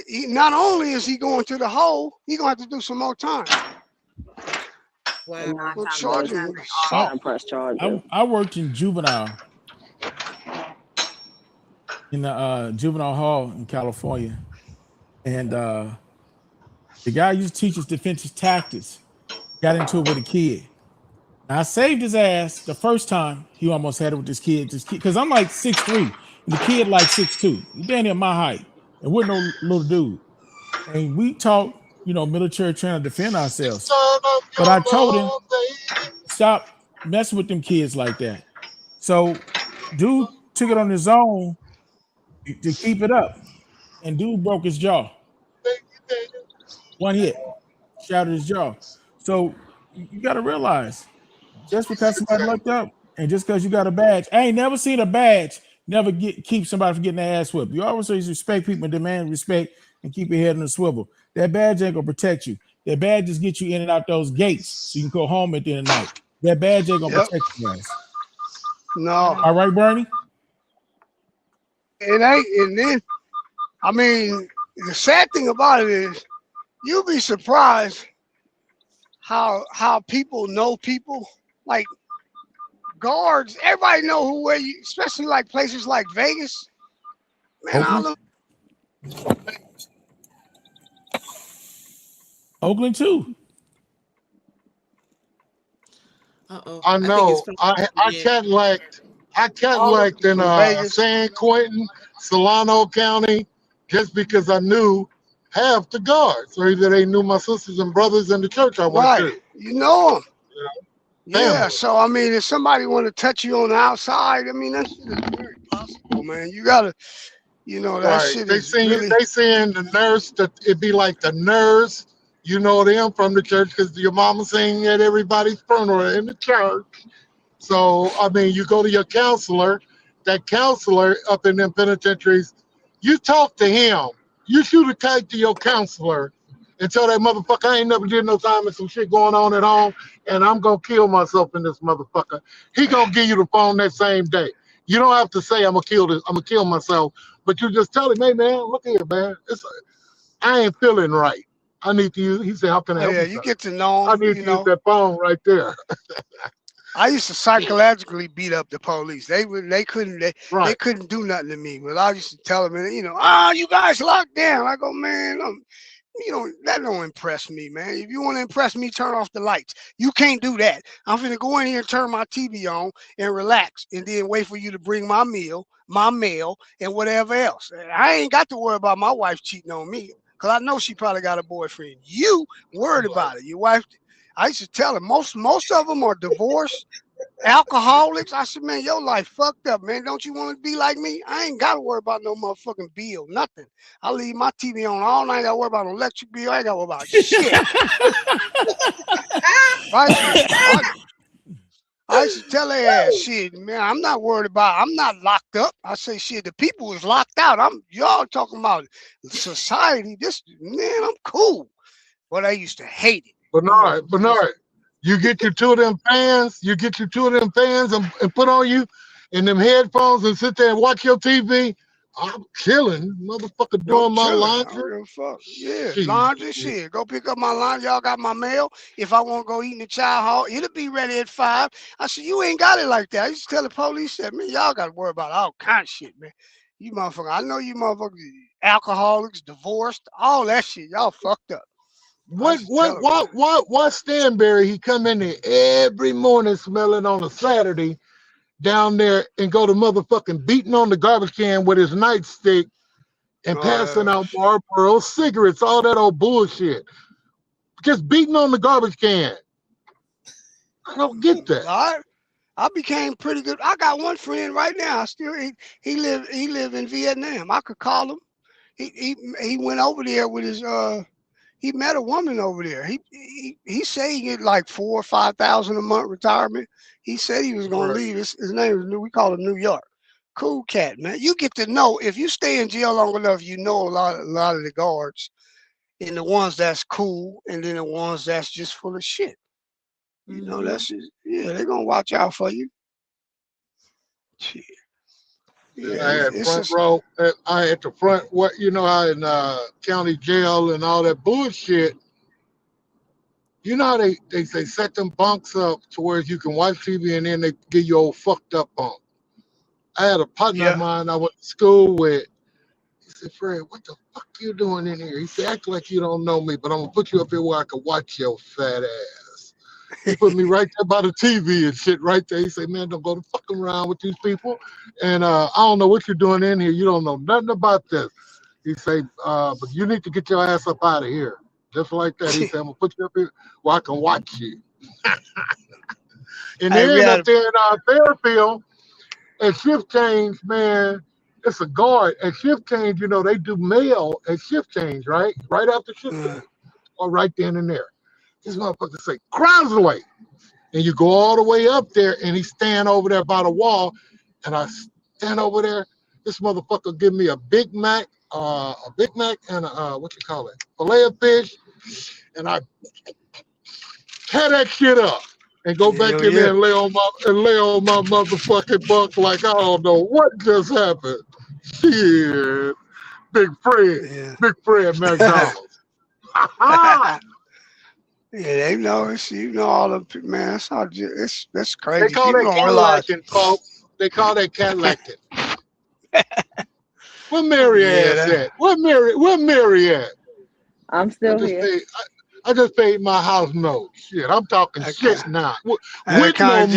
he not only is he going to the hole, he gonna have to do some more time. Wow. Press charges. I worked in juvenile in the juvenile hall in California, and the guy used to teach us defensive tactics. Got into it with a kid. Now, I saved his ass the first time he almost had it with this kid because I'm like 6'3", and the kid like 6'2". He damn near my height, and we're no little dude. And we taught, military trying to defend ourselves. But I told him, stop messing with them kids like that. So dude took it on his own to keep it up, and dude broke his jaw. 1 hit, shattered his jaw. So you got to realize, just because somebody looked up and just because you got a badge, I ain't never seen a badge never keep somebody from getting their ass whipped. You always respect people and demand respect and keep your head on the swivel. That badge ain't gonna protect you. That badge just get you in and out those gates so you can go home at the end of the night. That badge ain't gonna protect you guys. No. All right, Bernie? It ain't, and then, I mean, the sad thing about it is, you'll be surprised how people know people. Like guards, everybody know where you, especially like places like Vegas. Man, Oakland too. I know. I Cadillac in San Quentin, Solano County, just because I knew half the guards, or either they knew my sisters and brothers in the church I went to. You know them. Yeah. So I mean, if somebody want to touch you on the outside, I mean, that shit is very possible, man. You gotta, that shit they is saying really... they saying the nurse that it'd be like the nurse. You know them from the church because your mama sang at everybody's funeral in the church. So, I mean, you go to your counselor, that counselor up in them penitentiaries, you talk to him. You shoot a kite to your counselor and tell that motherfucker, I ain't never did no time and some shit going on at home, and I'm going to kill myself in this motherfucker. He going to give you the phone that same day. You don't have to say, I'm going to kill myself, but you just tell him, hey, man, look here, man. I ain't feeling right. I need to use, he said, how can I help you? You get to know I need to use that phone right there. I used to psychologically beat up the police. They couldn't do nothing to me. But I used to tell them, you guys locked down. I go, man, that don't impress me, man. If you want to impress me, turn off the lights. You can't do that. I'm finna go in here and turn my TV on and relax, and then wait for you to bring my meal, my mail, and whatever else. I ain't got to worry about my wife cheating on me. Because I know she probably got a boyfriend. You worried about it. Your wife, I used to tell her, most of them are divorced, alcoholics. I said, man, your life fucked up, man. Don't you want to be like me? I ain't got to worry about no motherfucking bill, nothing. I leave my TV on all night. I ain't got to worry about an electric bill. I ain't got to worry about shit. I used to tell her ass, shit, man, I'm not locked up. I say, shit, the people is locked out. Y'all talking about society. Man, I'm cool. But I used to hate it. Bernard, you get your two of them fans, and put on you in them headphones and sit there and watch your TV. I'm chilling, motherfucker, I'm doing my chilling. I don't laundry. give a fuck. Yeah, Shit. laundry shit. Go pick up my laundry. Y'all got my mail. If I want to go eat in the child hall, it'll be ready at 5. I said, you ain't got it like that. I used to tell the police that, man, y'all got to worry about all kind of shit, man. You motherfucker. I know you motherfuckers, alcoholics, divorced, all that shit. Y'all fucked up. What Stanberry, he come in there every morning smelling on a Saturday down there and go to motherfucking beating on the garbage can with his nightstick and passing out Marlboro cigarettes, all that old bullshit. Just beating on the garbage can. I don't get that. I became pretty good. I got one friend right now. I still he live in Vietnam. I could call him. He went over there with his he met a woman over there. He said he get like $4,000 or $5,000 a month retirement. He said he was gonna leave. His name is we call him New York. Cool cat, man. You get to know if you stay in jail long enough, you know a lot of the guards, and the ones that's cool, and then the ones that's just full of shit. You know, that's just, yeah, they're gonna watch out for you. Shit. Yeah, I had front row. I at the front. What you know how in county jail and all that bullshit. You know how they set them bunks up to where you can watch TV and then they give you old fucked up bunk. I had a partner of mine I went to school with. He said, Fred, what the fuck you doing in here? He said, act like you don't know me, but I'm gonna put you up here where I can watch your fat ass. He put me right there by the TV and shit right there. He said, man, don't go to fucking around with these people. And I don't know what you're doing in here. You don't know nothing about this. He said, but you need to get your ass up out of here. Just like that. He said, I'm gonna put you up here where I can watch you. And then up there in Fairfield, at shift change, man, it's a guard. At shift change, you know, they do mail at shift change, right? Right after shift change. Or right then and there. This motherfucker say, Crosley. And you go all the way up there and he stand over there by the wall. And I stand over there. This motherfucker give me a Big Mac and a, what you call it? Filet of fish. And I tear that shit up and go back in there and lay on my motherfucking bunk like I don't know what just happened. Shit. Big Fred McDonald's. Yeah, they know it's, you know, all the man. That's all. That's crazy. They call that Cadillac, folks. They call that Cadillac. Where Mary ass at? Where Mary at? I'm still here. I just paid my house note. Shit, I'm talking shit now. I'm glad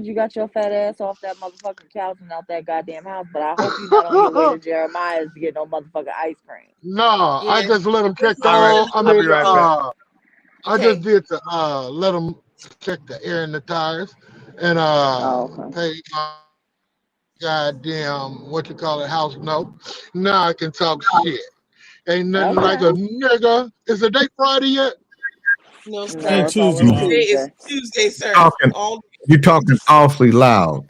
you got your fat ass off that motherfucking couch and out that goddamn house. But I hope you're not on your way to Jeremiah's to get no motherfucking ice cream. No, I just let them check the. I just did to let them check the air in the tires and pay my goddamn what you call it house note. Now I can talk shit. Ain't nothing like a nigga. Is the day Friday yet? No, sir. Hey, Tuesday. Today is Tuesday, sir. You're talking awfully loud.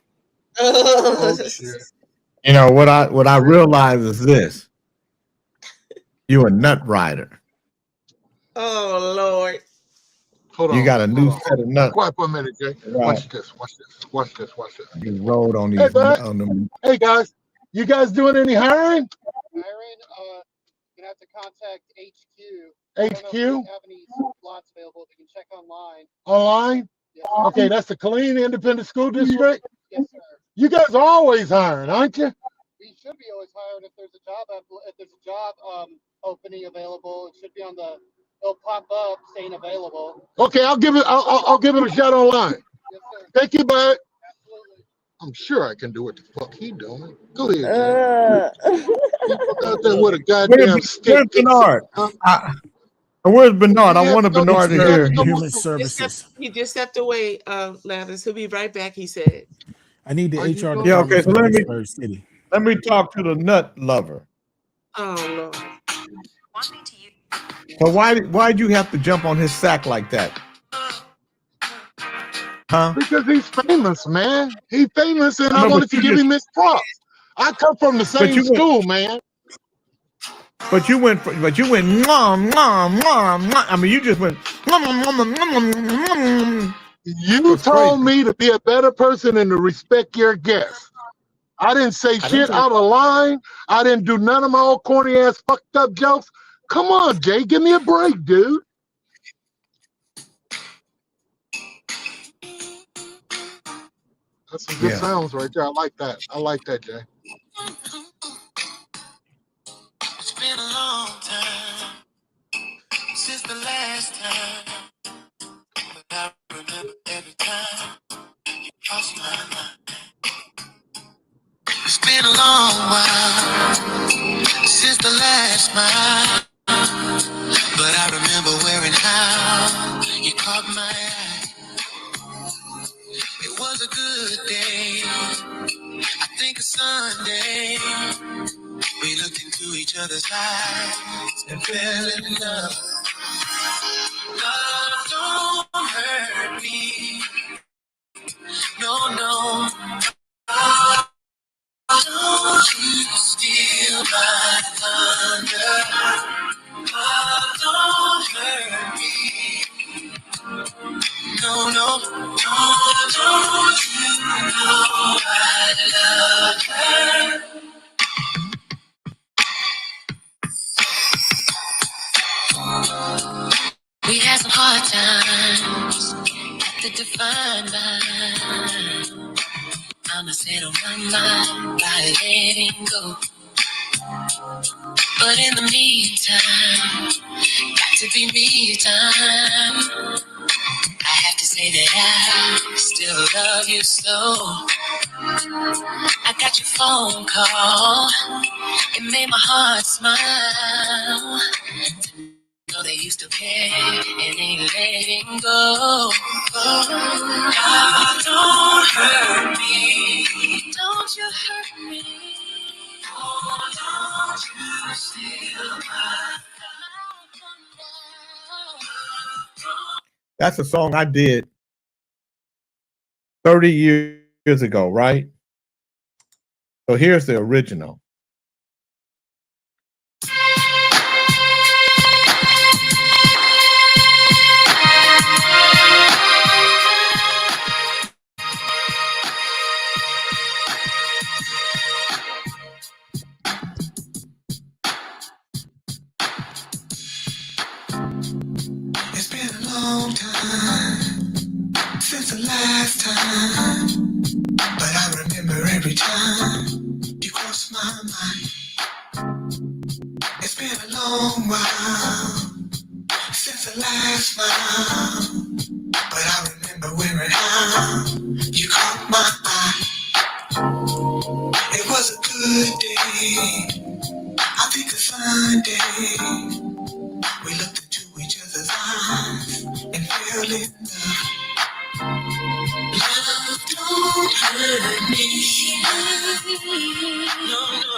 Oh, shit. You know what I realize is this. You're a nut rider. Oh Lord. Hold on. You got a new set of nuts. Quiet for a minute, Jay. Watch this. You rode on these on them. Hey guys, you guys doing any hiring? You have to contact HQ. HQ? If they have any slots available, they can check online. Online? Yes. Okay, that's the Killeen Independent School District? Yes, sir. You guys are always hiring, aren't you? We should be always hiring if there's a job opening available. It should be on the. It'll pop up saying available. Okay, I'll give it a shot online. Yes, sir. Thank you, bud. Absolutely. I'm sure I can do what the fuck he doing. Go ahead, Jay. Out there with a goddamn stick. Where's Bernard? Where's Bernard? I wanted Bernard to hear. Human services. He just stepped away, Lathers. He'll be right back, he said. I need the HR Yeah, okay. So City. let me talk to the nut lover. Oh Lord. So why'd you have to jump on his sack like that? Huh? Because he's famous, man. He's famous, and I wanted to give him his props. I come from the same school, man. But you went, mwah, mwah, mwah, mwah. I mean, you just went. You told me to be a better person and to respect your guests. I didn't say I didn't shit say out of line. I didn't do none of my old corny ass fucked up jokes. Come on, Jay, give me a break, dude. That's some good yeah. sounds right there. I like that. I like that, Jay. It's been a long time since the last time, but I remember every time you crossed my mind. It's been a long while since the last smile, but I remember where and how you caught my eye. It was a good day, I think a Sunday. We looked into each other's eyes and fell in love. Love don't hurt me, no, no. Love don't you steal my thunder. Love don't hurt me, no, no. No, don't you know I love her? We had some hard times to define by. I'ma set on my mind by letting go. But in the meantime, got to be me time. I have to say that I still love you so. I got your phone call, it made my heart smile. Know they used to care and ain't letting go. God, don't hurt me. Don't you hurt me. Oh, don't you steal my That's a song I did 30 years ago, right? So here's the original. It's been a long time since the last time, but I remember every time you cross my mind. It's been a long while since the last smile, but I remember where and how you caught my eye. It was a good day, I think a Sunday. We looked into each other's eyes and fell in love. Love don't hurt me. No, no.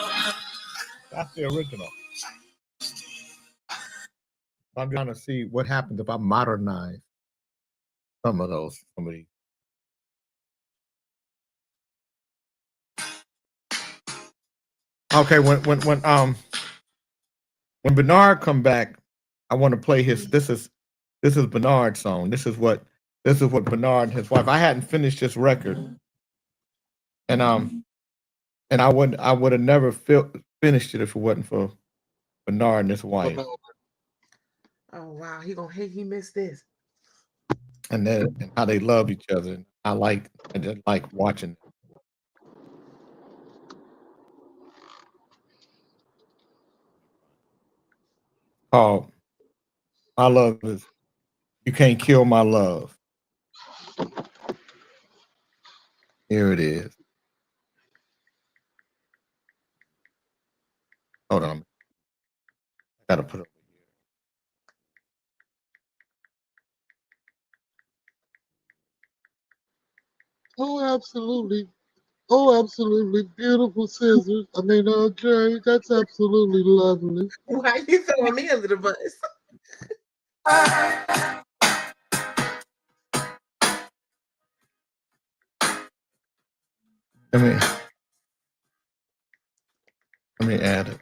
That's the original. I'm trying to see what happens if I modernize some of these. Okay, when Bernard come back, I want to play his. This is Bernard's song. This is what Bernard and his wife. I hadn't finished this record, and I would have never finished it if it wasn't for Bernard and his wife. Oh wow, he gonna hate he missed this. And then and how they love each other. I just like watching. Oh, my love is You Can't Kill My Love. Here it is. Hold on. I gotta put it. Oh, absolutely. Oh, absolutely beautiful scissors. I mean, Jay, that's absolutely lovely. Why you throwing me under the bus? Let me add it.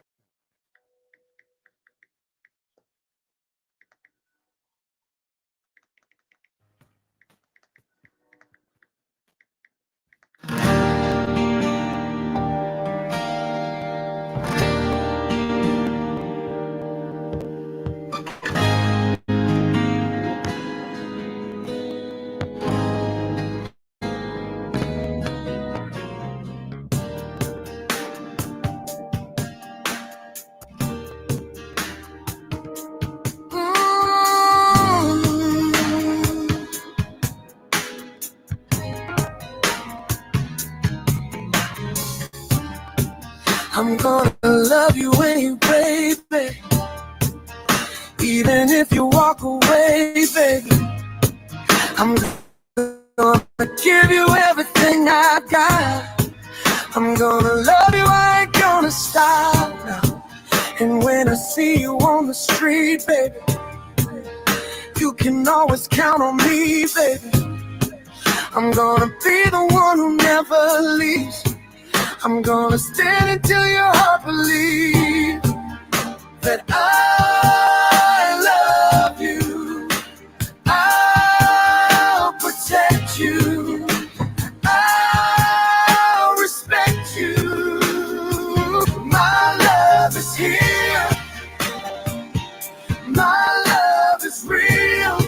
I'm gonna love you anyway, baby. Even if you walk away, baby. I'm gonna give you everything I got. I'm gonna love you, I ain't gonna stop now. And when I see you on the street, baby, you can always count on me, baby. I'm gonna be the one who never leaves. I'm gonna stand until your heart believes that I love you. I'll protect you. I'll respect you. My love is here. My love is real.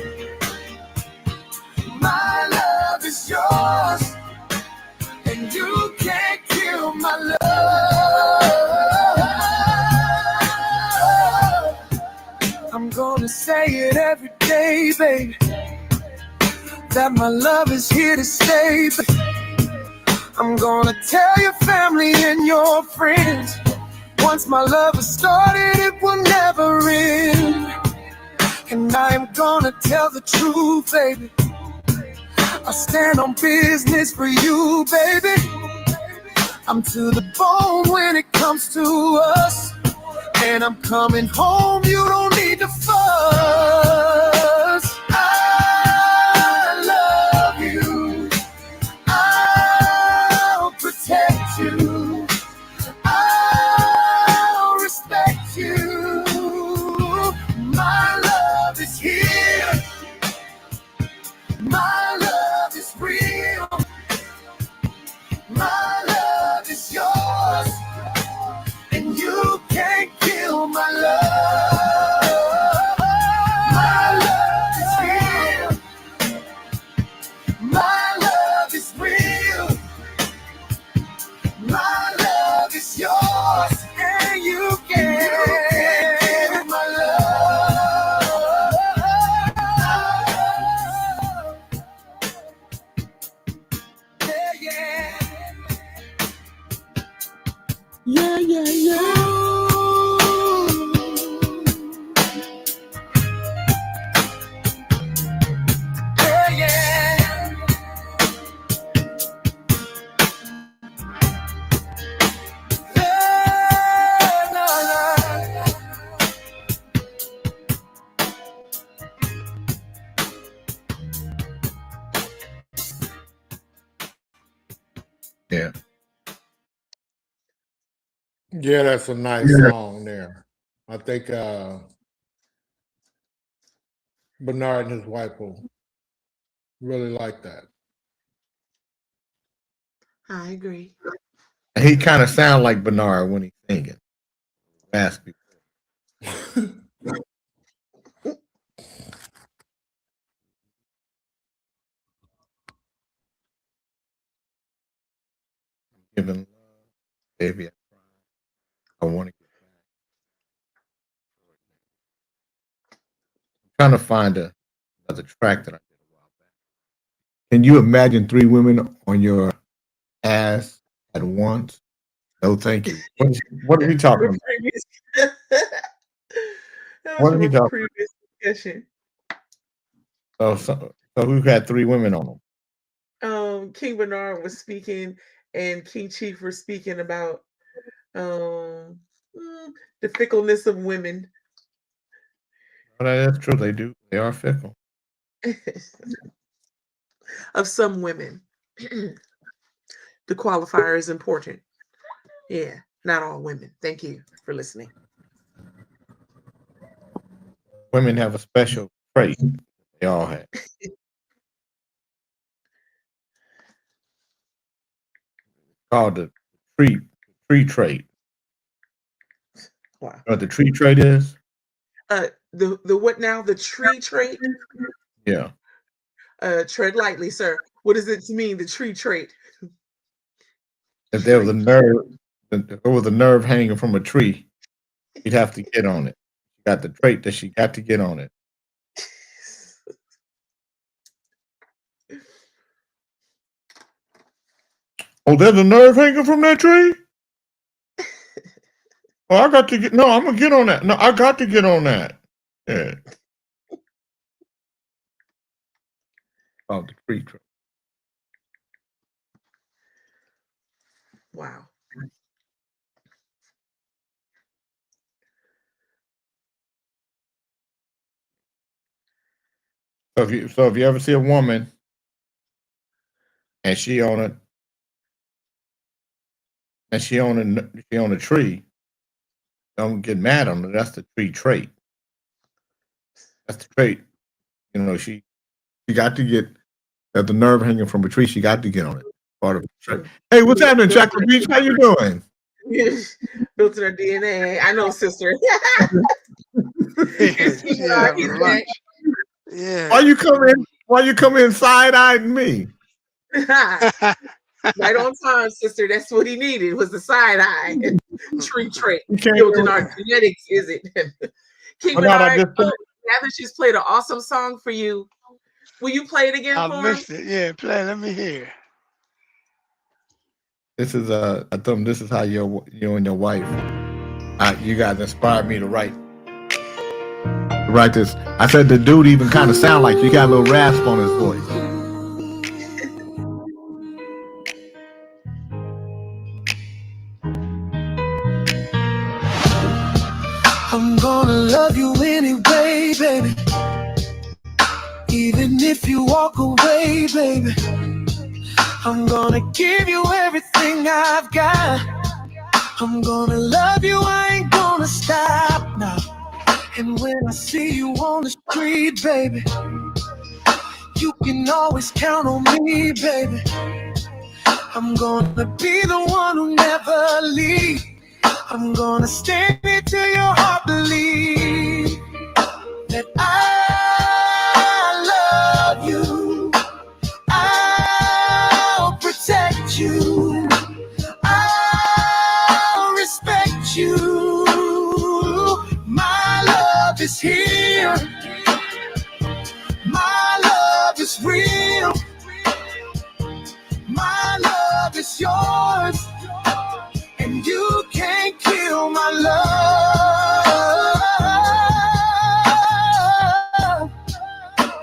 My love is yours. And you can't kill my love. I'm gonna say it every day, baby, that my love is here to stay, baby. I'm gonna tell your family and your friends, once my love has started, it will never end. And I am gonna tell the truth, baby. I stand on business for you, baby. I'm to the bone when it comes to us. And I'm coming home, you don't need to fuss. I love you. I'll protect you. I'll respect you. My love is here. My love is real. My love is yours. And you can't kill my love. My love is here. My love is real. My love is yours. And you can't kill my love. Yeah, yeah. Yeah, yeah, yeah. Yeah, yeah. Yeah, no, no. Yeah. Yeah, that's a nice song there. I think Bernard and his wife will really like that. I agree. And he kind of sound like Bernard when he's singing. Raspy. Giving love, baby. I want to get back. I'm trying to find another track that I did a while back. Can you imagine 3 women on your ass at once? No, thank you. What are we talking about? That What was are we from a talking previous discussion. about? So who had 3 women on them? King Bernard was speaking, and King Chief were speaking about um, the fickleness of women. Well, that's true. They do. They are fickle. Of some women. The qualifier is important. Yeah, not all women. Thank you for listening. Women have a special trait. They all have. Called the tree trait. Wow. You know what the tree trait is? The what now? The tree trait? Yeah. Tread lightly, sir. What does it mean, the tree trait? If there was a nerve hanging from a tree, you'd have to get on it. She got the trait that she got to get on it. Oh, there's a nerve hanging from that tree? Oh, I got to get. No, I'm gonna get on that. No, I got to get on that. Yeah. Oh, the tree trait. Wow. So if you ever see a woman and she on a tree, don't get mad on her. That's the tree trait. That's the trait. You know, she got to get the nerve hanging from a tree. She got to get on it. Part of the trait. Hey, what's happening, Chocolate Beach? How you doing? Built in her DNA. I know, sister. Yeah. Why you come in side-eyeing me? Right on time, sister. That's what he needed, was the side eye. Tree trait. Built in our genetics, is it? King Bernard, now that she's played an awesome song for you, will you play it again for I missed it. Yeah, play. Let me hear. This is I told him this is how you and your wife, you guys inspired me to write this. I said the dude even kind of sound like you got a little rasp on his voice. I'm gonna love you anyway, baby. Even if you walk away, baby. I'm gonna give you everything I've got. I'm gonna love you, I ain't gonna stop now. And when I see you on the street, baby, you can always count on me, baby. I'm gonna be the one who never leaves. I'm gonna stand here till your heart believes that I love you. I'll protect you. I'll respect you. My love is here. My love is real. My love is yours. And you can't kill my love.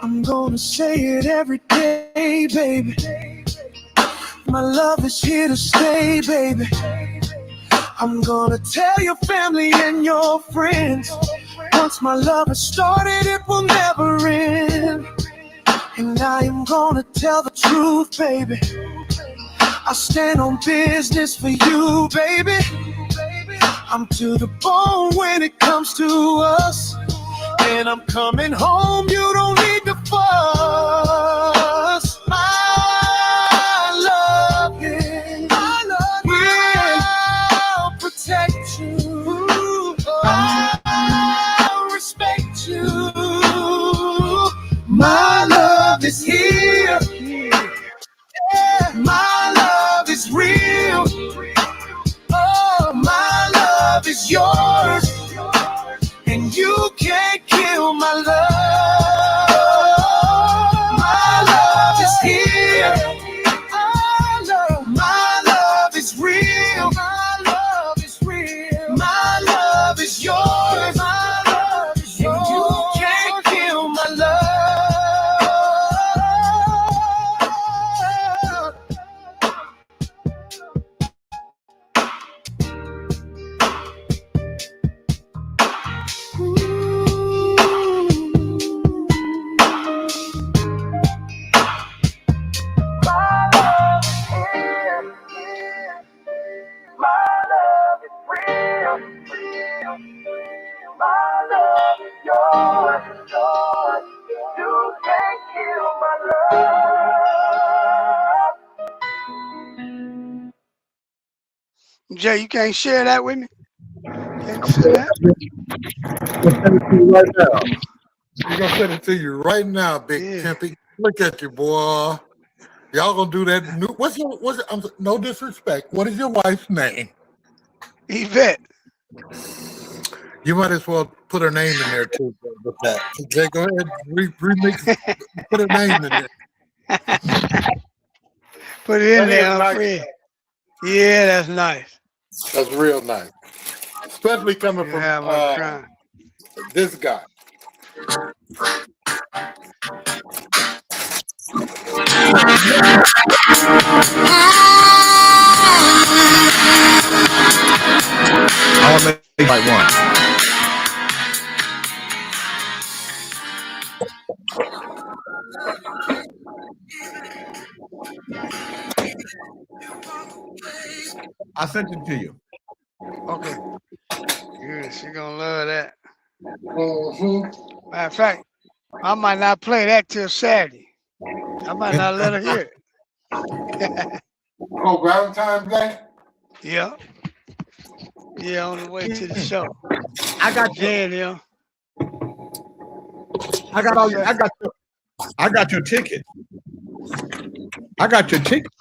I'm gonna say it every day, baby. My love is here to stay, baby. I'm gonna tell your family and your friends. Once my love has started, it will never end. And I am gonna tell the truth, baby. I stand on business for you, baby. I'm to the bone when it comes to us. And I'm coming home, you don't need to fuss. I love you. I'll protect you. I'll respect you. My love is here. My love is real. Oh, my love is yours. And you can't kill my love. My love is here. My love is real. My love is real. My love is yours. My love is yours. And you can't kill my love. Jay, you can't share that with me? Can't share that? Right now. We're gonna send it to you right now, Big Pimpy. Look at you, boy. Y'all gonna do that? No disrespect. What is your wife's name? Yvette. You might as well put her name in there too. With that. Jay, go ahead, remix. Put her name in there. Put it in That there, is nice. Fred. Yeah, that's nice. That's real nice. especially coming You from have a crime. this guy. I'll make like one. I sent it to you. Okay. Good. She gonna love that. Mm-hmm. Matter of fact, I might not play that till Saturday. I might not let her hear it. Oh, Valentine's Day? Yeah. Yeah, on the way to the show. I got Jen, yeah. I got all your, I got your ticket. I got your ticket.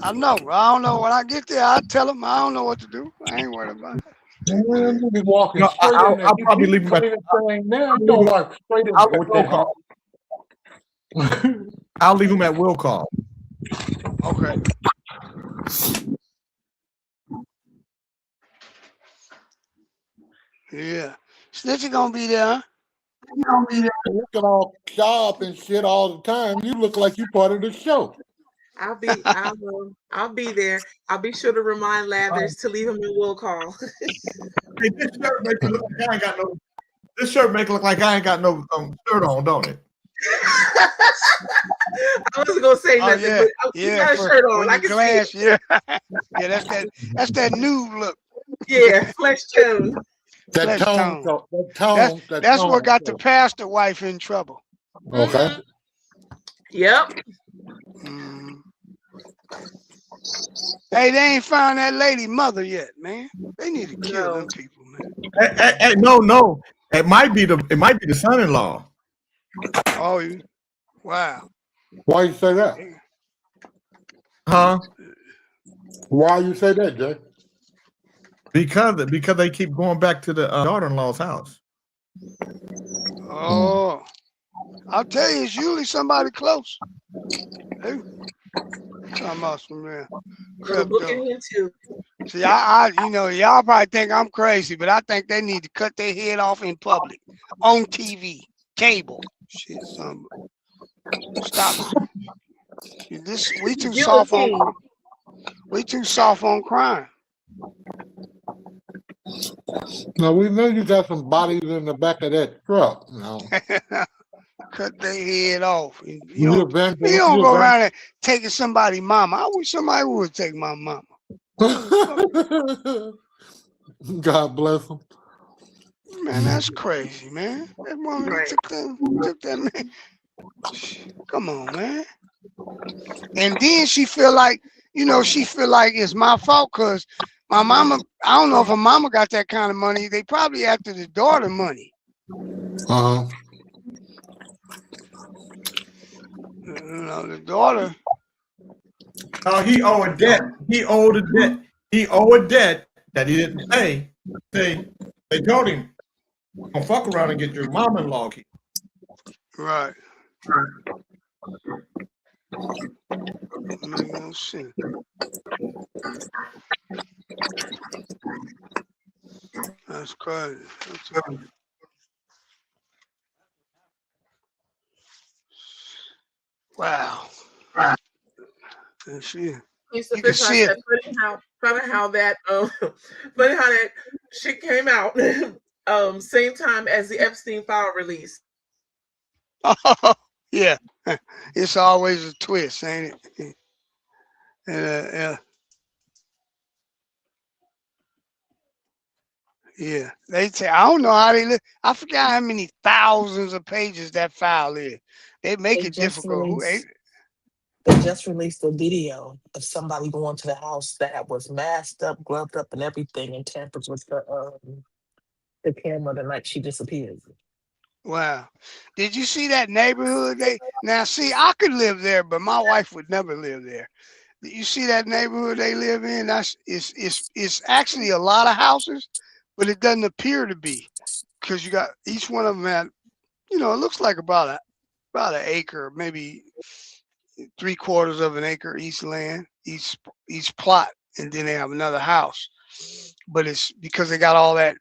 I know. I don't know. When I get there, I'll tell them I don't know what to do. I ain't worried about it. Man, you be walking No, straight in there. I'll probably leave him at. Now you don't walk straight in I'll there with that call. heart. I'll leave him at will call. Okay. Yeah. Snitchy gonna be there, huh? Looking all sharp and shit all the time. You look like you part of the show. I'll be there. I'll be sure to remind Lathers to leave him in will call. Hey, this shirt make it look like I ain't got no. This shirt make it look like I ain't got no shirt on, don't it? I wasn't gonna say nothing, yeah. but you Yeah. got a For, shirt on. when I the can glass, see it. yeah. Yeah, that's that nude look. Yeah, flesh tone. That Flesh tone, tone. that's what got the pastor wife in trouble. Okay. Yep. Hey, they ain't found that lady mother yet, man. They need to kill them people, man. Hey, no. It might be the son-in-law. Oh, wow. Why you say that? Huh? Why you say that, Jay? Because they keep going back to the daughter-in-law's house. Oh, I'll tell you, it's usually somebody close. Hey, talking about some man. Looking into. See, I, y'all probably think I'm crazy, but I think they need to cut their head off in public, on TV, cable. Shit, something. Stop it. We too soft on. We too soft on crime. Now we know you got some bodies in the back of that truck. No. Cut their head off. You don't go around and taking somebody's mama. I wish somebody would take my mama. God bless them. Man, that's crazy, man. That woman took that man. Come on, man. And then she feel like it's my fault because my mama, I don't know if her mama got that kind of money. They probably after the daughter money. Uh-huh. The daughter. Oh, he owed a debt. He owed a debt. He owed a debt that he didn't pay. They told him, don't fuck around and get your mom-in-law key. Right. Make no sense. That's crazy. Wow. And you can see it. Funny how that shit came out same time as the Epstein file release. Oh, yeah. It's always a twist, ain't it? Yeah. Yeah. They say, I don't know how they live. I forgot how many thousands of pages that file is. They make it difficult. They just released a video of somebody going to the house that was masked up, gloved up, and everything, and tampered with the camera the night she disappeared. Wow. Did you see that neighborhood? Now, see, I could live there, but my wife would never live there. You see that neighborhood they live in? It's actually a lot of houses, but it doesn't appear to be, because you got each one of them at, it looks like about an acre, maybe 3/4 of an acre each land, each plot, and then they have another house. but it's because they got all that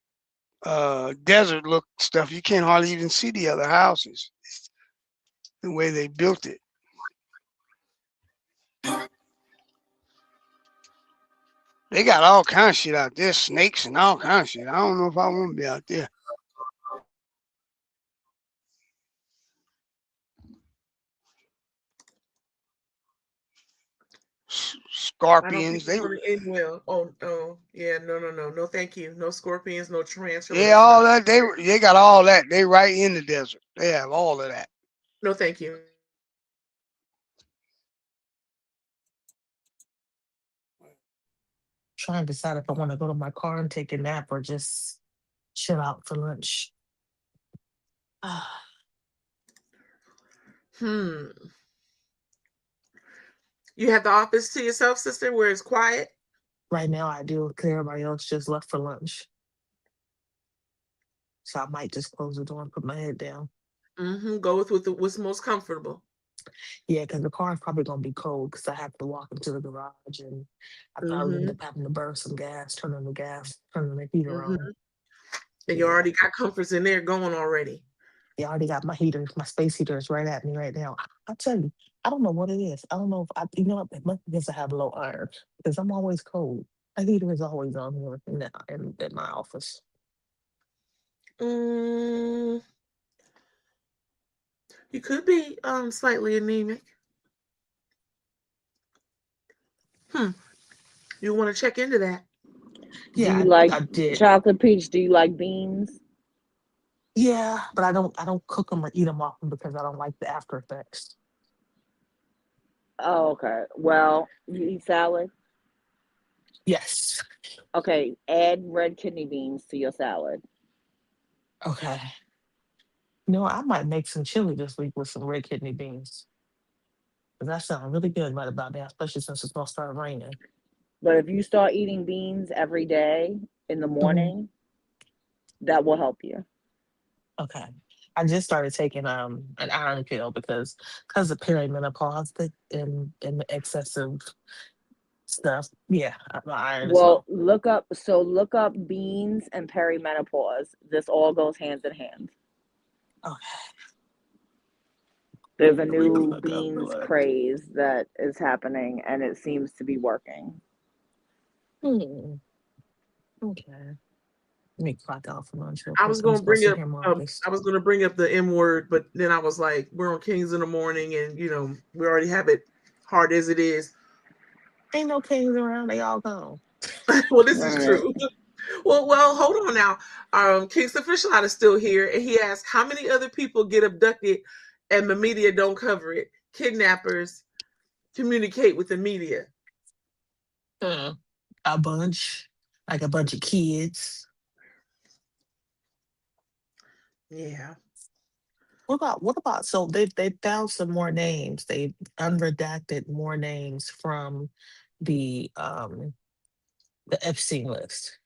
desert look stuff. You can't hardly even see the other houses. It's the way they built it. They got all kind of shit out there, snakes and all kind of shit. I don't know if I want to be out there. I don't think Scorpions. it's going to end well. Oh, yeah, no, thank you. No scorpions, no tarantulas. Yeah, all that. They got all that. They right in the desert. They have all of that. No, thank you. Trying to decide if I want to go to my car and take a nap or just chill out for lunch. You have the office to yourself, sister, where it's quiet? Right now I do, because everybody else just left for lunch. So I might just close the door and put my head down. Go with what's most comfortable. Yeah, because the car is probably going to be cold because I have to walk into the garage and I probably end up having to burn some gas, turning the heater on. And you already got comforts in there going already. Yeah, I already got my heater, my space heater is right at me right now. I'll tell you, I don't know what it is. I don't know if it must be because I have low iron because I'm always cold. My heater is always on here in my office. You could be slightly anemic. You want to check into that? Yeah, Do you like I did. chocolate peach? Do you like beans? Yeah, but I don't cook them or eat them often because I don't like the after effects. Oh, okay. Well, you eat salad? Yes. Okay, add red kidney beans to your salad. Okay. I might make some chili this week with some red kidney beans. That sounds really good right about now, especially since it's gonna start raining. But if you start eating beans every day in the morning, that will help you. Okay. I just started taking an iron pill because of perimenopause and the excessive stuff. Yeah, my iron is Well, low. look up beans and perimenopause. This all goes hand in hand. Okay. There's a new beans craze that is happening, and it seems to be working. Okay. Let me clock out for lunch real I quick. was going to bring up the M word, but then I was like, we're on Kings in the Morning, and we already have it hard as it is. Ain't no kings around; they all gone. Well, this is true. Well, hold on now. Kingston Fishline is still here, and he asked, how many other people get abducted and the media don't cover it? Kidnappers communicate with the media. A bunch of kids. Yeah. What about so they found some more names. They unredacted more names from the Epstein list.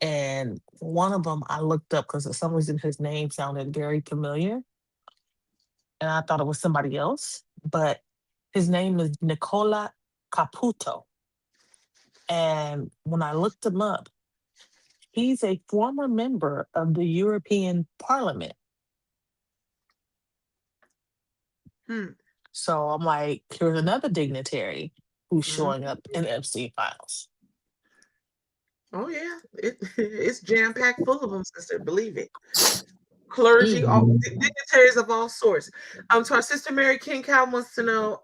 And one of them I looked up because for some reason his name sounded very familiar. And I thought it was somebody else, but his name is Nicola Caputo. And when I looked him up, he's a former member of the European Parliament. So I'm like, here's another dignitary who's showing up in Epstein files. Oh yeah, it's jam packed full of them, sister. Believe it. Clergy, dignitaries of all sorts. To our sister Mary King Cow wants to know,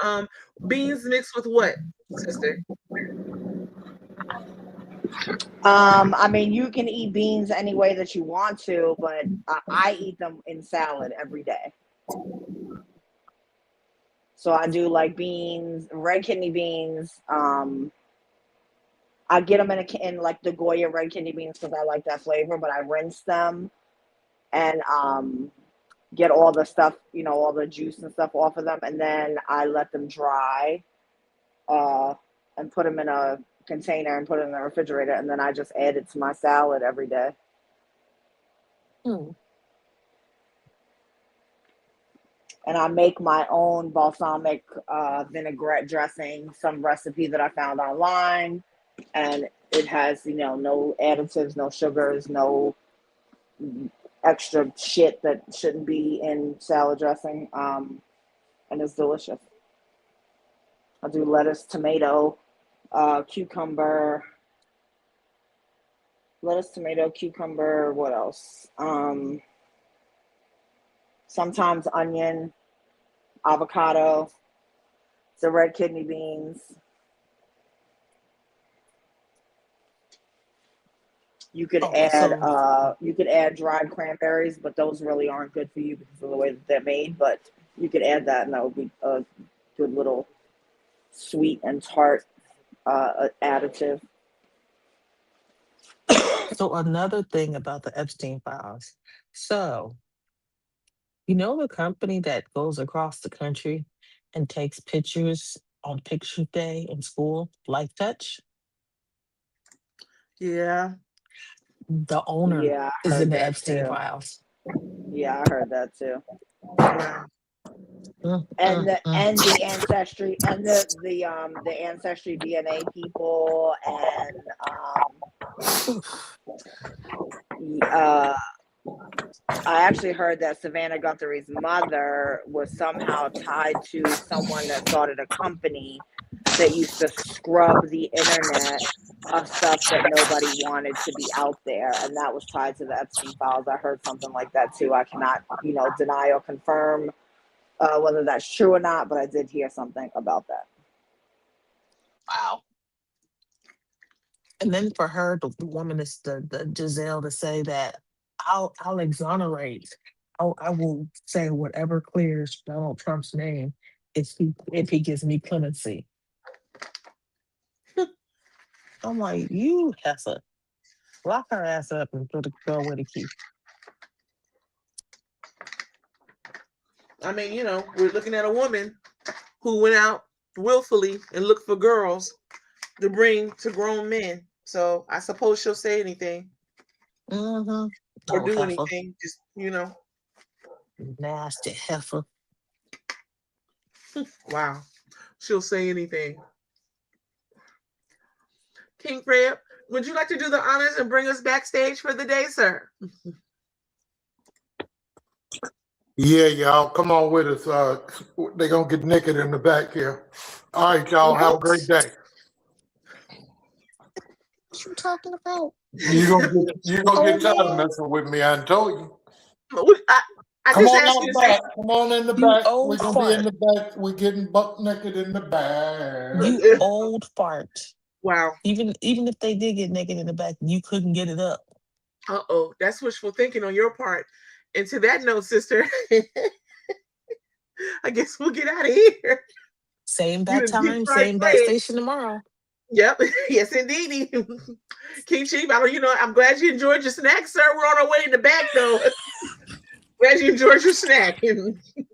beans mixed with what, sister? I mean, you can eat beans any way that you want to, but I eat them in salad every day. So I do like beans, red kidney beans. I get them in like the Goya red kidney beans because I like that flavor, but I rinse them and get all the stuff, all the juice and stuff off of them, and then I let them dry and put them in a container and put it in the refrigerator, and then I just add it to my salad every day. And I make my own balsamic vinaigrette dressing, some recipe that I found online, and it has, no additives, no sugars, no extra shit that shouldn't be in salad dressing. And it's delicious. I'll do lettuce, tomato, cucumber. Lettuce, tomato, cucumber, what else? Sometimes onion, avocado, the red kidney beans. You could add dried cranberries, but those really aren't good for you because of the way that they're made. But you could add that, and that would be a good little sweet and tart additive. So another thing about the Epstein files. So, the company that goes across the country and takes pictures on picture day in school, Life Touch? Yeah. The owner Yeah, I is heard in the that Epstein too. files. Yeah, I heard that too. And the ancestry and the ancestry DNA people and I actually heard that Savannah Guthrie's mother was somehow tied to someone that started a company that used to scrub the internet of stuff that nobody wanted to be out there, and that was tied to the Epstein files. I heard something like that too. I cannot, deny or confirm whether that's true or not, but I did hear something about that. Wow. And then for her, the woman is the Giselle to say that I'll exonerate. I will say whatever clears Donald Trump's name if he gives me clemency. I'm like, you Hessa, lock her ass up and throw away the key. I mean, we're looking at a woman who went out willfully and looked for girls to bring to grown men. So I suppose she'll say anything. Mm-hmm. Or do anything. Just, Nasty heifer. Wow. She'll say anything. King Fred, would you like to do the honors and bring us backstage for the day, sir? Yeah, y'all, come on with us. They're going to get naked in the back here. All right, y'all, have a great day. What you talking about? You're gonna get tired of messing with me, I told you. Come on out the back. Come on in the back. We're going to be in fart. the back. We're getting butt naked in the back. You old fart. Wow. Even if they did get naked in the back, you couldn't get it up. Uh-oh, that's wishful thinking on your part. And to that note, sister, I guess we'll get out of here. Same bat time, same bat station tomorrow. Yep. Yes, indeed. King Chief, I'm glad you enjoyed your snack, sir. We're on our way in the back, though. Glad you enjoyed your snack.